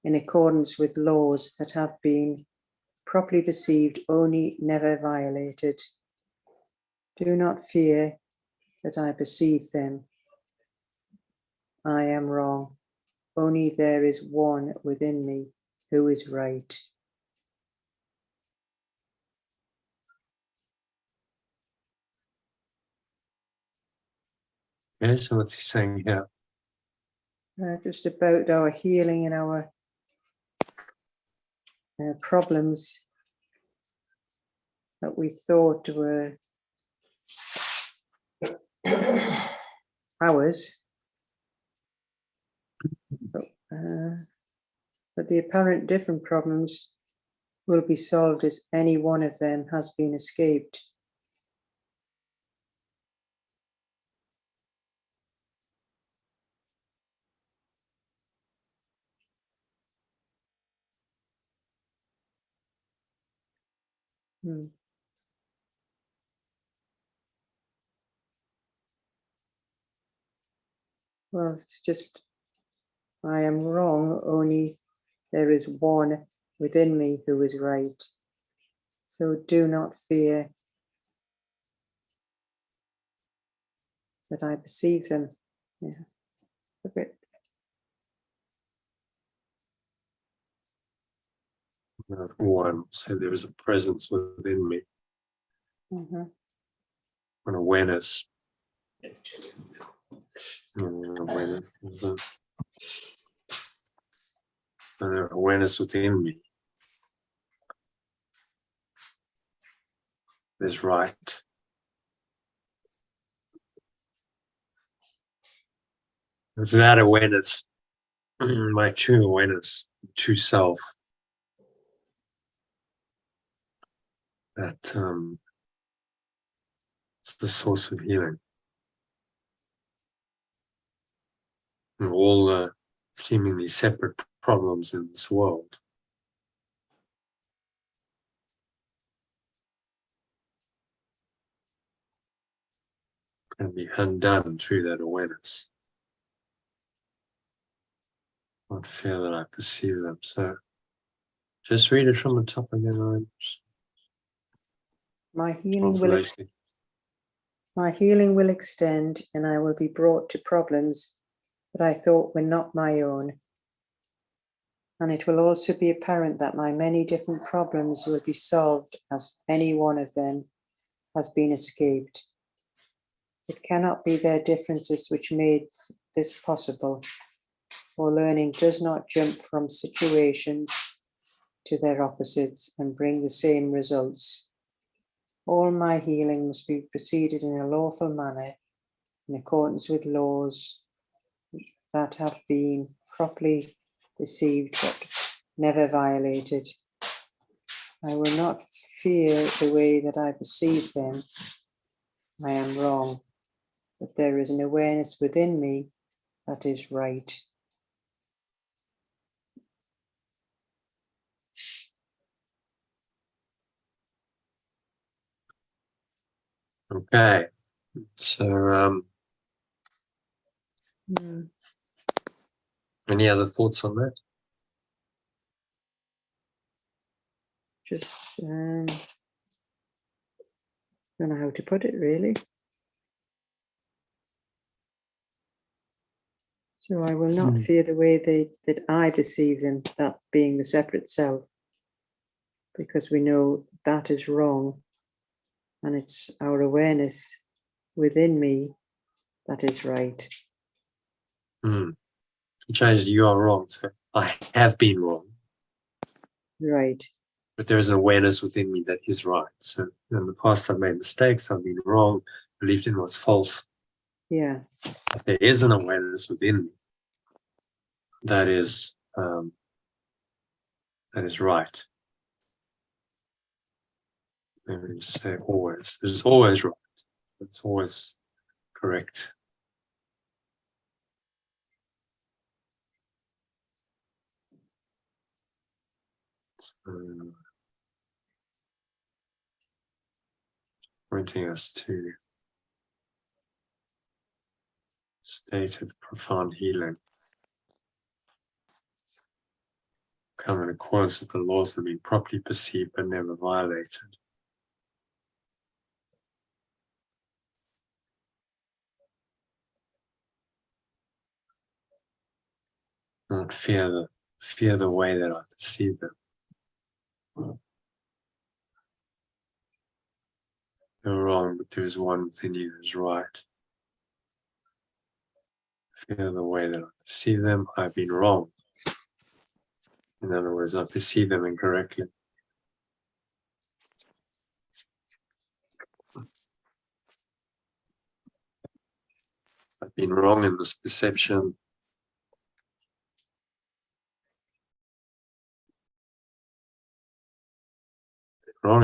in accordance with laws that have been properly perceived, only never violated. Do not fear that I perceive them. I am wrong. Only there is one within me who is right. Okay, so what's he saying here? Just about our healing and our problems that we thought were ours, but the apparent different problems will be solved as any one of them has been escaped. Well, it's just, I am wrong, only there is one within me who is right. So do not fear that I perceive them. Yeah, a bit. One, so there is a presence within me, Mhm. an awareness. Awareness is an awareness within me is right. It's that awareness, my true awareness, true self, that it's the source of healing. And all the seemingly separate problems in this world can be undone through that awareness. Not fear that I perceive them. So just read it from the top again. My Translation. healing will extend, and I will be brought to problems that I thought were not my own. And it will also be apparent that my many different problems will be solved as any one of them has been escaped. It cannot be their differences which made this possible, for learning does not jump from situations to their opposites and bring the same results. All my healing must be proceeded in a lawful manner, in accordance with laws that have been properly received but never violated. I will not fear the way that I perceive them. I am wrong, but there is an awareness within me that is right. Okay. So any other thoughts on that? Just don't know how to put it, really. So I will not fear the way that I perceive them, that being the separate self, because we know that is wrong, and it's our awareness within me that is right. Change, you are wrong. So I have been wrong. Right. But there is an awareness within me that is right. So in the past, I've made mistakes, I've been wrong, believed in what's false. Yeah. But there is an awareness within me that is right. Let me say always. It's always right. It's always correct. Pointing us to state of profound healing. Come in accordance with the laws that have been properly perceived but never violated. Not fear the way that I perceive them. You're wrong, but there is one within you that is right. Fear the way that I perceive them. I've been wrong. In other words, I perceive them incorrectly. I've been wrong in this perception.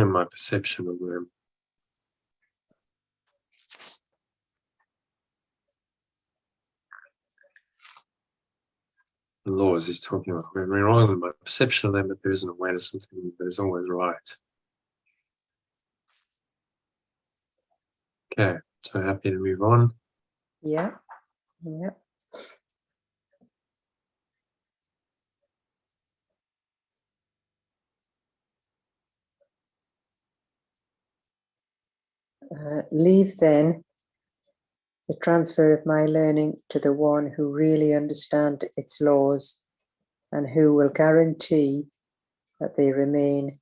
in my perception of them. The laws he's talking about. When we're wrong in my perception of them, but there is an awareness of them that is always right. Okay, so happy to move on. Yeah. Yeah. Leave then the transfer of my learning to the one who really understands its laws and who will guarantee that they remain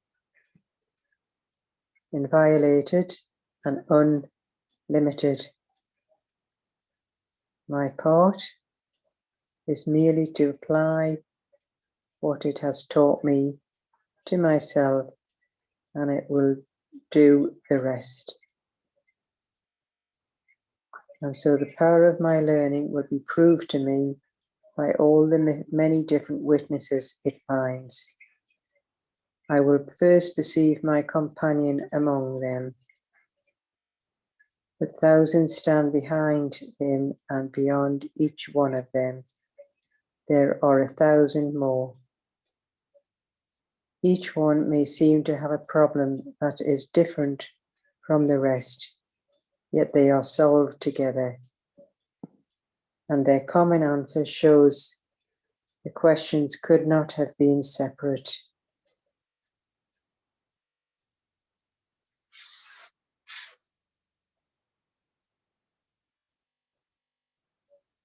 inviolated and unlimited. My part is merely to apply what it has taught me to myself, and it will do the rest. And so the power of my learning will be proved to me by all the many different witnesses it finds. I will first perceive my companion among them. But thousands stand behind him, and beyond each one of them, there are 1,000 more. Each one may seem to have a problem that is different from the rest, yet they are solved together. And their common answer shows the questions could not have been separate.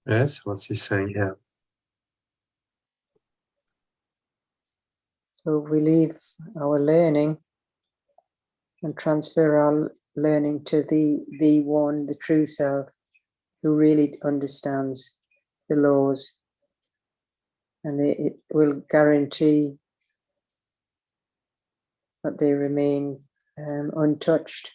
Yes, what's he saying here? So we leave our learning and transfer our learning to the one, the true self, who really understands the laws, and it will guarantee that they remain untouched.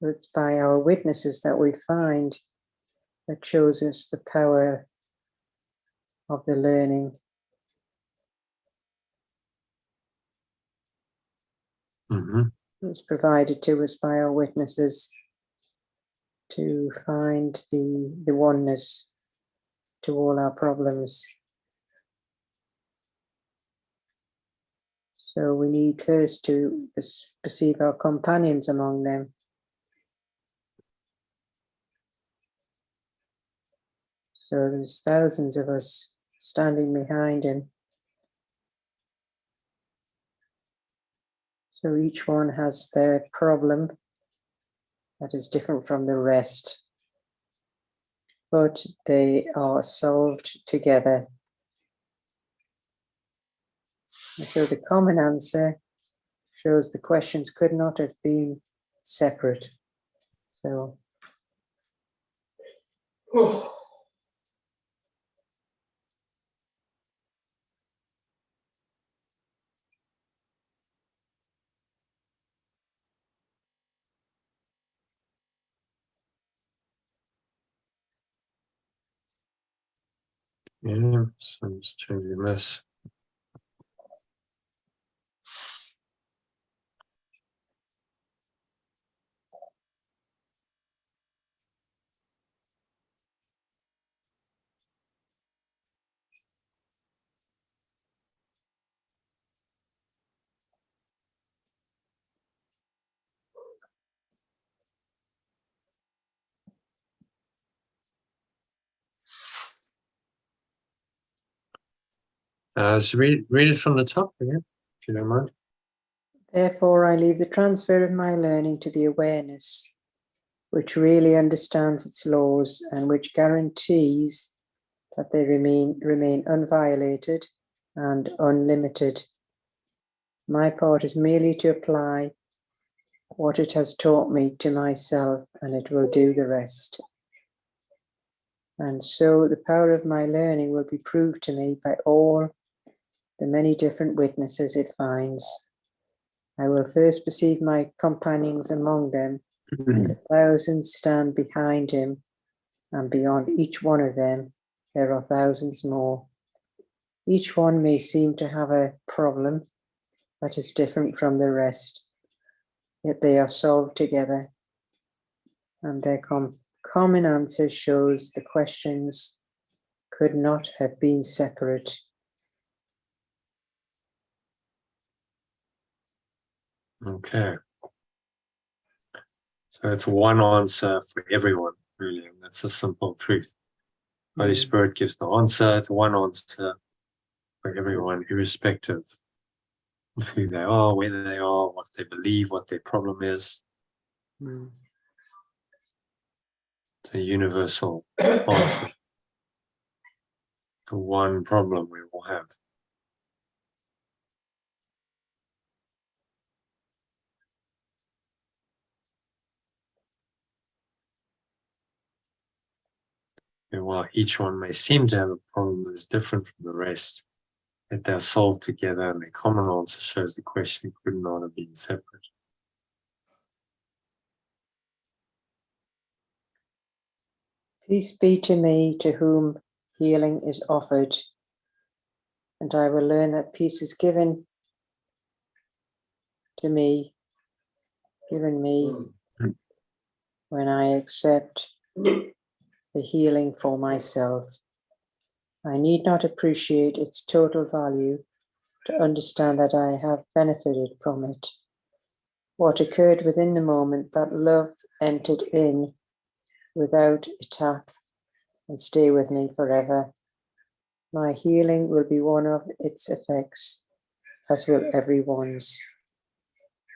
It's by our witnesses that we find that shows us the power of the learning. Mm-hmm. It's provided to us by our witnesses to find the oneness to all our problems. So we need first to perceive our companions among them. So there's thousands of us standing behind him. So each one has their problem that is different from the rest, but they are solved together. And so the common answer shows the questions could not have been separate. So Yeah, so I'm just changing this. So read it from the top again, if you don't mind. therefore I leave the transfer of my learning to the awareness, which really understands its laws and which guarantees that they remain unviolated and unlimited. My part is merely to apply what it has taught me to myself, and it will do the rest. And so the power of my learning will be proved to me by all the many different witnesses it finds. I will first perceive my companions among them, and 1,000 stand behind him, and beyond each one of them, there are thousands more. Each one may seem to have a problem that is different from the rest, yet they are solved together, and their common answer shows the questions could not have been separate. Okay. So it's one answer for everyone, really, and that's a simple truth. Holy Spirit gives the answer. It's one answer for everyone, irrespective of who they are, where they are, what they believe, what their problem is. It's a universal answer to one problem we all have. And while each one may seem to have a problem that is different from the rest, that they're solved together, and their common answer shows the question could not have been separate. Peace be to me to whom healing is offered, and I will learn that peace is given me when I accept the healing for myself. I need not appreciate its total value to understand that I have benefited from it. What occurred within the moment that love entered in without attack and stay with me forever. My healing will be one of its effects, as will everyone's.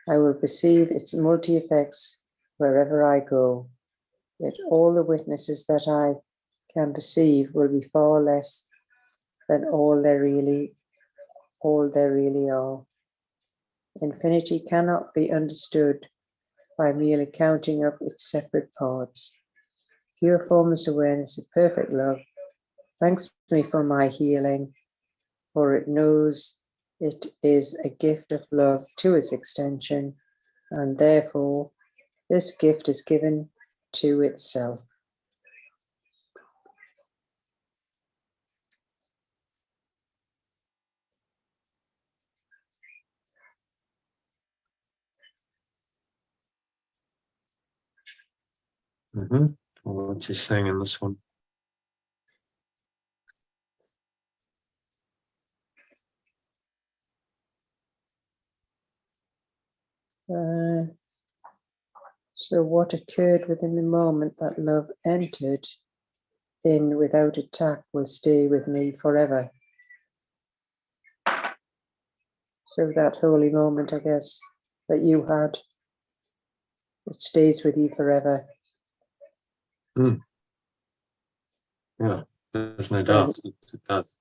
I will perceive its multi-effects wherever I go, yet all the witnesses that I can perceive will be far less than all there really are. Infinity cannot be understood by merely counting up its separate parts. Pure formless awareness of perfect love thanks me for my healing, for it knows it is a gift of love to its extension, and therefore this gift is given to itself. What she's saying in this one. So what occurred within the moment that love entered in without attack will stay with me forever. So that holy moment, I guess, that you had, it stays with you forever. Yeah, there's no doubt it does.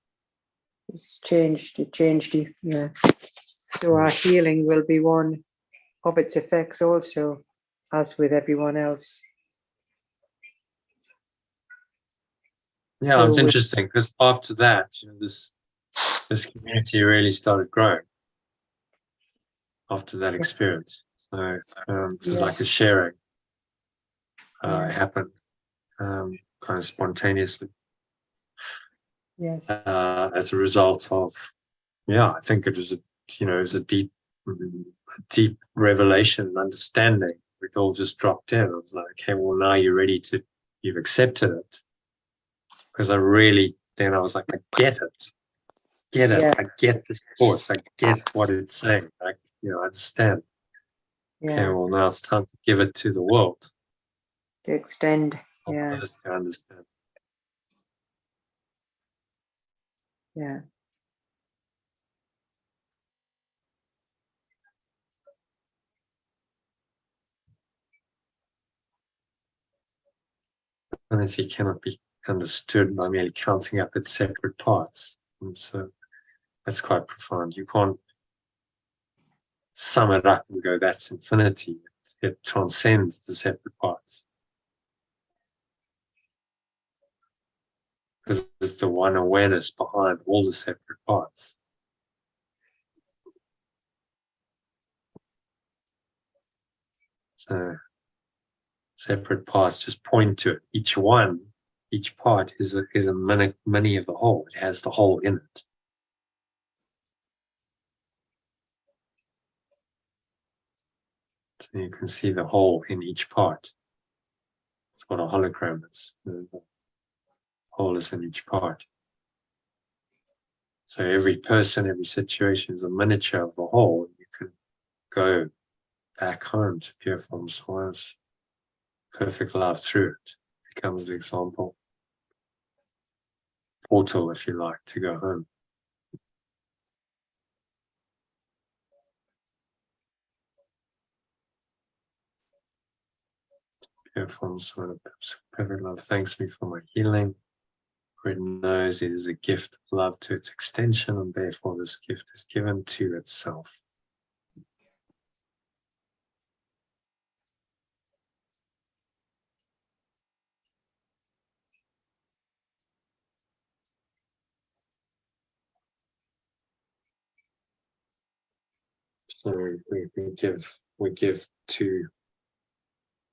It changed you, yeah. So our healing will be one of its effects also, as with everyone else. Yeah, So it's interesting because after that, this community really started growing after that experience. So it's like a sharing happened kind of spontaneously. Yes. As a result of, I think it was a deep revelation and understanding. It all just dropped in. I was like, okay, well, now you've accepted it. Because I was like, I get it. I get this course. I get what it's saying. I understand. Okay, well, now it's time to give it to the world. To extend. Help others to understand. Yeah. Unity cannot be understood by merely counting up its separate parts. And so that's quite profound. You can't sum it up and go, that's infinity. It transcends the separate parts. Because it's the one awareness behind all the separate parts. So separate parts just point to it. Each one each part is a mini of the whole. It has the whole in it. So you can see the whole in each part. It's what a hologram is. The whole is in each part. So every person, every situation is a miniature of the whole. You can go back home to pure form source, perfect love through it. Becomes the example. Portal, if you like, to go home. Pure form source, perfect love thanks me for my healing. For it knows it is a gift of love to its extension, and therefore this gift is given to itself. So we give to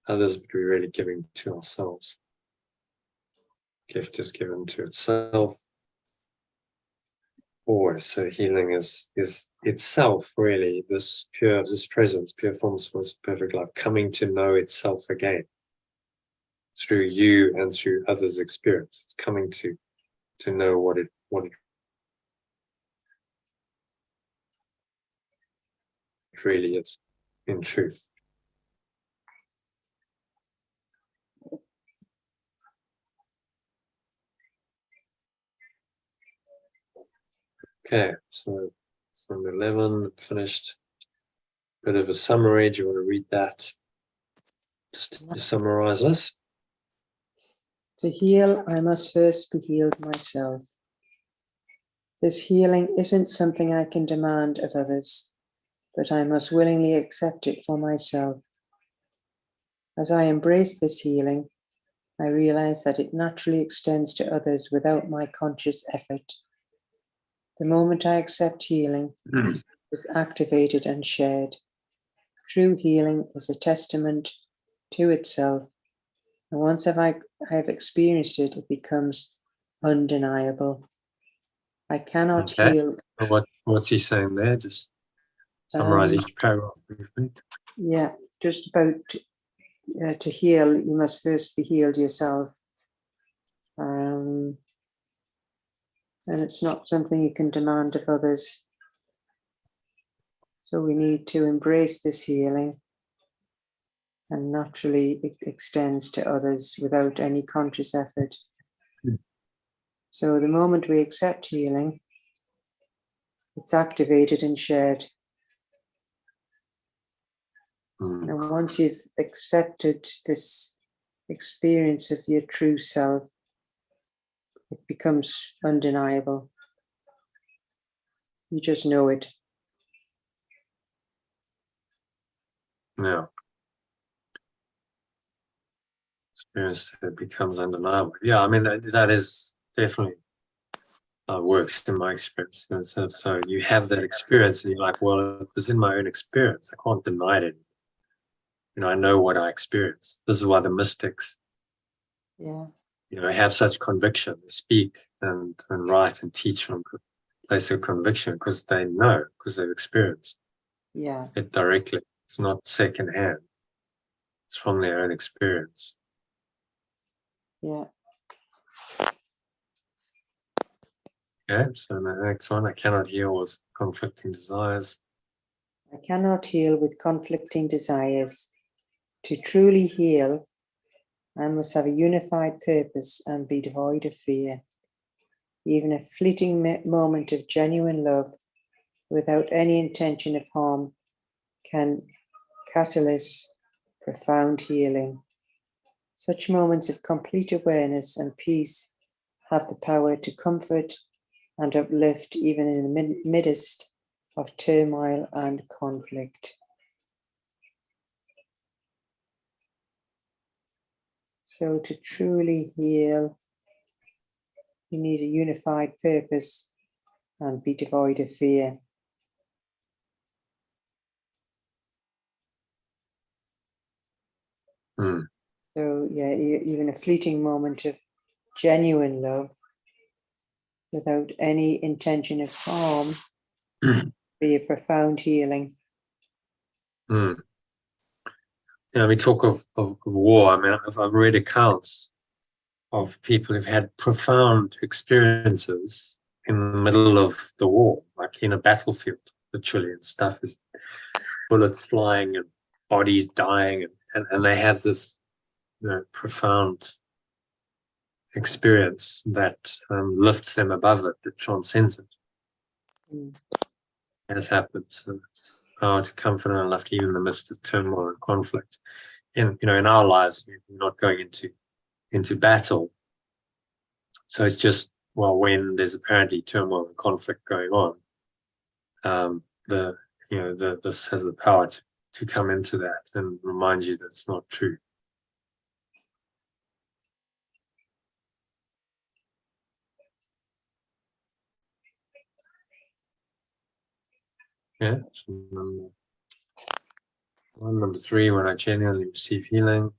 others, but we're really giving to ourselves. Gift is given to itself. Always. So healing is itself really, this presence, pure form source, perfect love, coming to know itself again through you and through others' experience. It's coming to know what it really is in truth. Okay, so from 11 finished. Bit of a summary. Do you want to read that? Just to summarize this. To heal, I must first be healed myself. This healing isn't something I can demand of others, but I must willingly accept it for myself. As I embrace this healing, I realize that it naturally extends to others without my conscious effort. The moment I accept healing, it's activated and shared. True healing is a testament to itself, and once I have experienced it, it becomes undeniable. I cannot heal. What's he saying there? Just summarize each paragraph briefly. Yeah, just about to heal, you must first be healed yourself. And it's not something you can demand of others. So we need to embrace this healing, and naturally it extends to others without any conscious effort. So the moment we accept healing, it's activated and shared. And once you've accepted this experience of your true self, it becomes undeniable. You just know it. Yeah. Experience, it becomes undeniable. Yeah, I mean, that is definitely works in my experience. So you have that experience and you're like, well, it was in my own experience. I can't deny it. I know what I experienced. This is why the mystics, have such conviction. They speak and write and teach from a place of conviction because they know, because they've experienced it directly. It's not secondhand. It's from their own experience. Yeah. Okay, so the next one, I cannot heal with conflicting desires. I cannot heal with conflicting desires. To truly heal, I must have a unified purpose and be devoid of fear. Even a fleeting moment of genuine love without any intention of harm can catalyze profound healing. Such moments of complete awareness and peace have the power to comfort and uplift even in the midst of turmoil and conflict. So to truly heal, you need a unified purpose and be devoid of fear. So yeah, even a fleeting moment of genuine love without any intention of harm be a profound healing. Mm. Yeah, we talk of war. I mean, I've read accounts of people who've had profound experiences in the middle of the war, like in a battlefield, literally, and stuff is bullets flying and bodies dying, and they have this, profound experience that lifts them above it, that transcends it. Mm. It has happened. So it's power to comfort and uplift even in the midst of turmoil and conflict. In our lives, we're not going into battle. So it's just, well, when there's apparently turmoil and conflict going on, this has the power to come into that and remind you that it's not true. Yeah. So number 3, when I genuinely receive healing.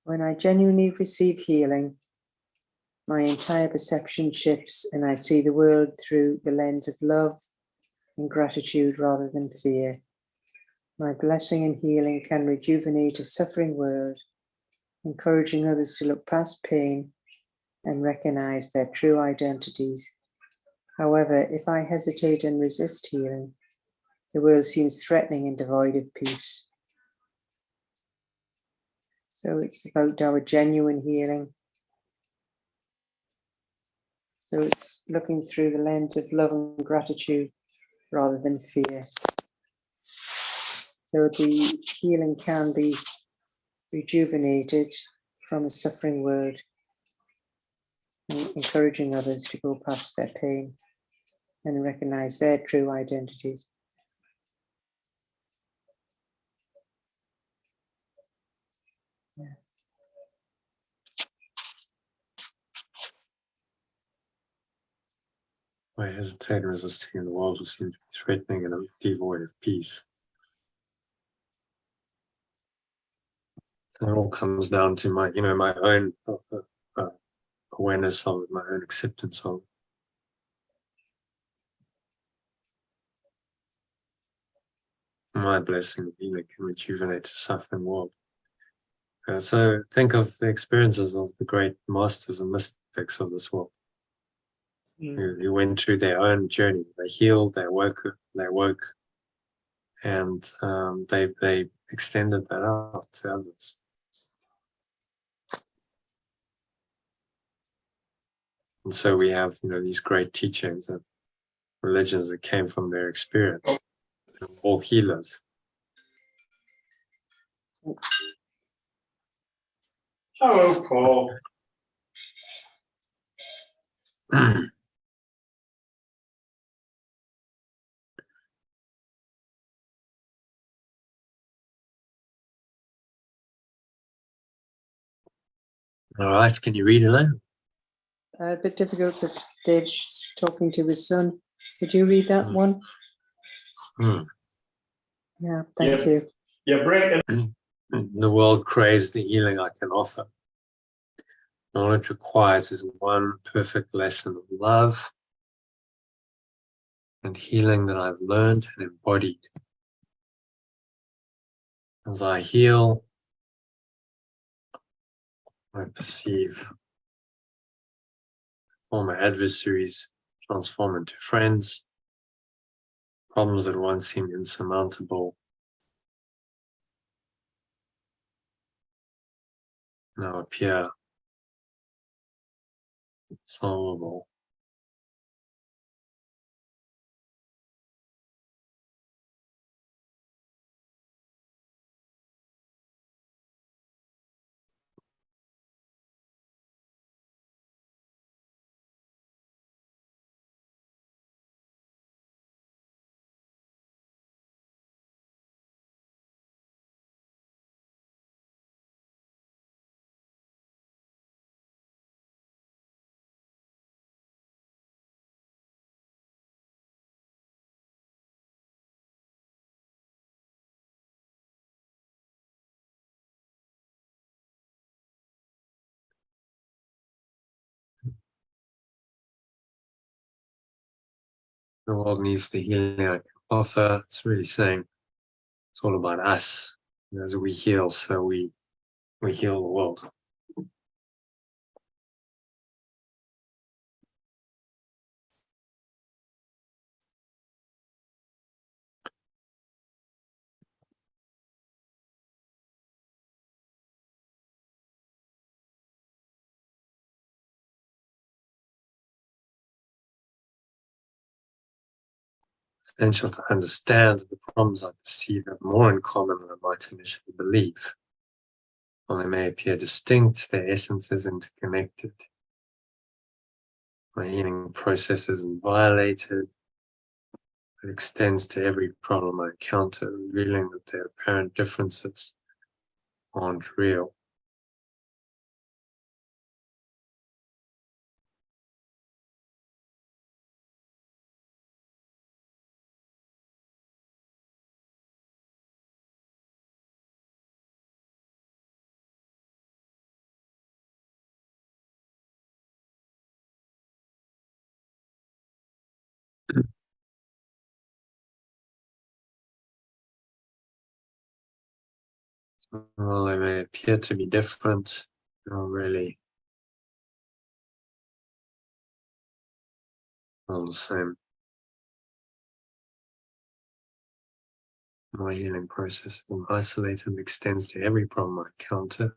When I genuinely receive healing, my entire perception shifts and I see the world through the lens of love and gratitude rather than fear. My blessing and healing can rejuvenate a suffering world, encouraging others to look past pain and recognize their true identities. However, if I hesitate and resist healing, the world seems threatening and devoid of peace. So it's about our genuine healing. So it's looking through the lens of love and gratitude rather than fear. So the healing can be rejuvenated from a suffering world, and encouraging others to go past their pain and recognize their true identities. Yeah. I hesitate and resisting in the world will seem to be threatening and devoid of peace. So it all comes down to my own awareness of it, my own acceptance of it. My blessing of healing can rejuvenate a suffering world. So think of the experiences of the great masters and mystics of this world, who went through their own journey. They healed, they woke, and they extended that out to others. And so we have these great teachings and religions that came from their experience, all healers. Hello, Paul. All right, can you read it now? A bit difficult for Dave's talking to his son. Could you read that one? Yeah, thank you. You're breaking. The world craves the healing I can offer. All it requires is one perfect lesson of love and healing that I've learned and embodied. As I heal, I perceive all my adversaries transform into friends. Problems that once seemed insurmountable now appear solvable. The world needs the healing I can offer. It's really saying it's all about us. As we heal, so we heal the world. Essential to understand that the problems I perceive have more in common than I might initially believe. While they may appear distinct, their essence is interconnected. My healing process isn't violated. It extends to every problem I encounter, revealing that their apparent differences aren't real. While they may appear to be different, they're really all the same. My healing process isn't isolated and extends to every problem I encounter,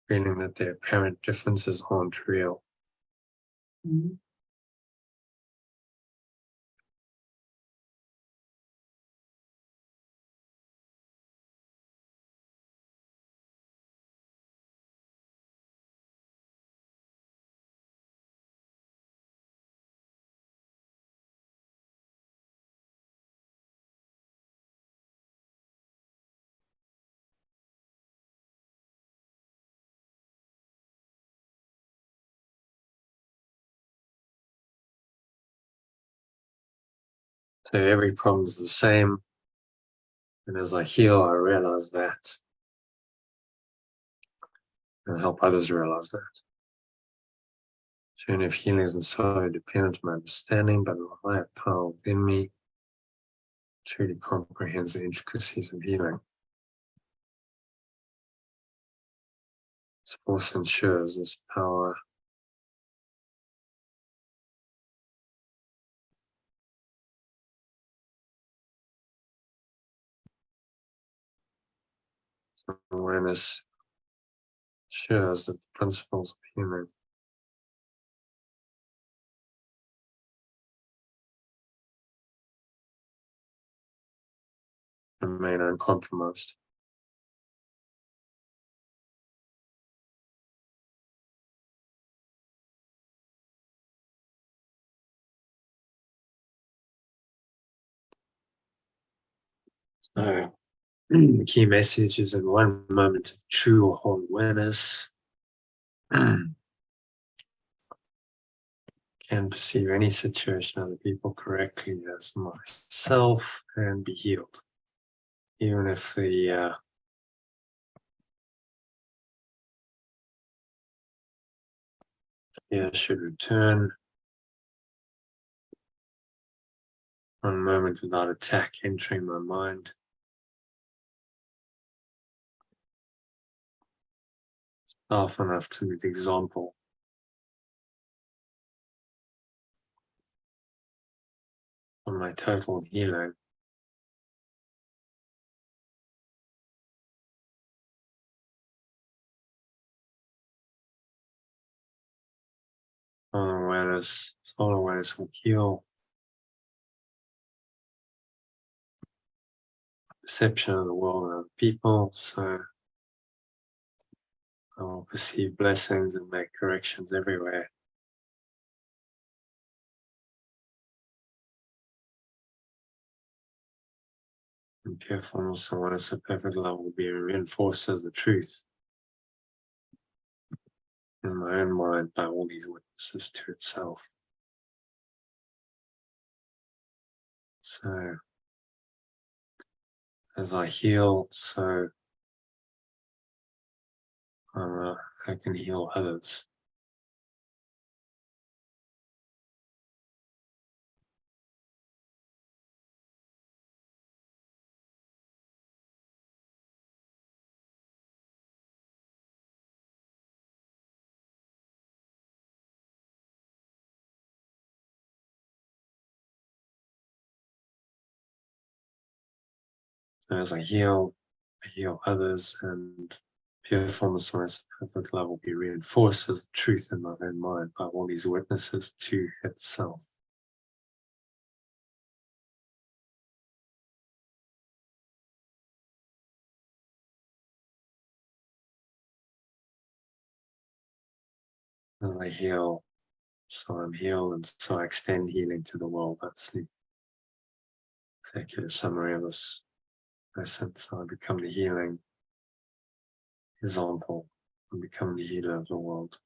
feeling that their apparent differences aren't real. Mm. So every problem is the same, and as I heal, I realize that, and help others realize that. Journey of healing isn't so dependent on my understanding, but on a higher power within me truly comprehends the intricacies of healing. This force ensures this power awareness ensures that the principles of healing remain uncompromised. So, the key message is in one moment of true or whole awareness, can perceive any situation, other people correctly as myself and be healed. Even if the fear should return, one moment without attack entering my mind, it's powerful enough to be the example of my total healing. Soul awareness will heal perception of the world and other people, so I will perceive blessings and make corrections everywhere. And pure formless awareness of perfect love will be reinforced as the truth in my own mind by all these witnesses to itself. So, as I heal, so I can heal others. So as I heal others, and pure formless awareness of perfect love will be reinforced as the truth in my own mind by all these witnesses to itself. As I heal, so I'm healed, and so I extend healing to the world. That's the executive summary of this lesson. So I become the healing example and become the healer of the world.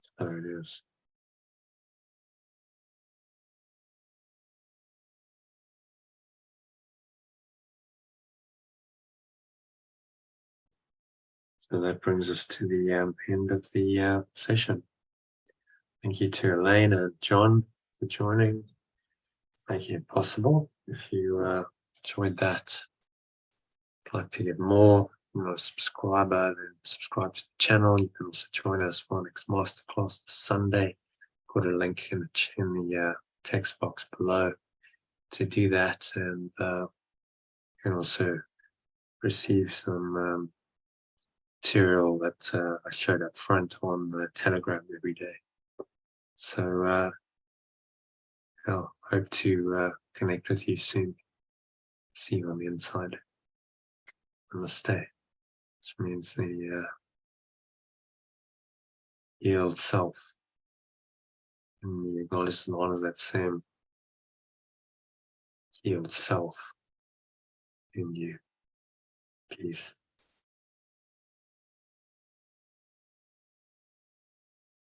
So it is. So that brings us to the end of the session. Thank you to Elaine and John for joining. Thank you, Possible. If you enjoyed that, like to get more, you're a subscriber, then subscribe to the channel. You can also join us for our next masterclass this Sunday. Put a link in the text box below to do that, and you can also receive some material that I showed up front on the Telegram every day. So I'll hope to connect with you soon. See you on the inside. Namaste, which means the healed self. And we acknowledge and honor that same healed self in you. Peace.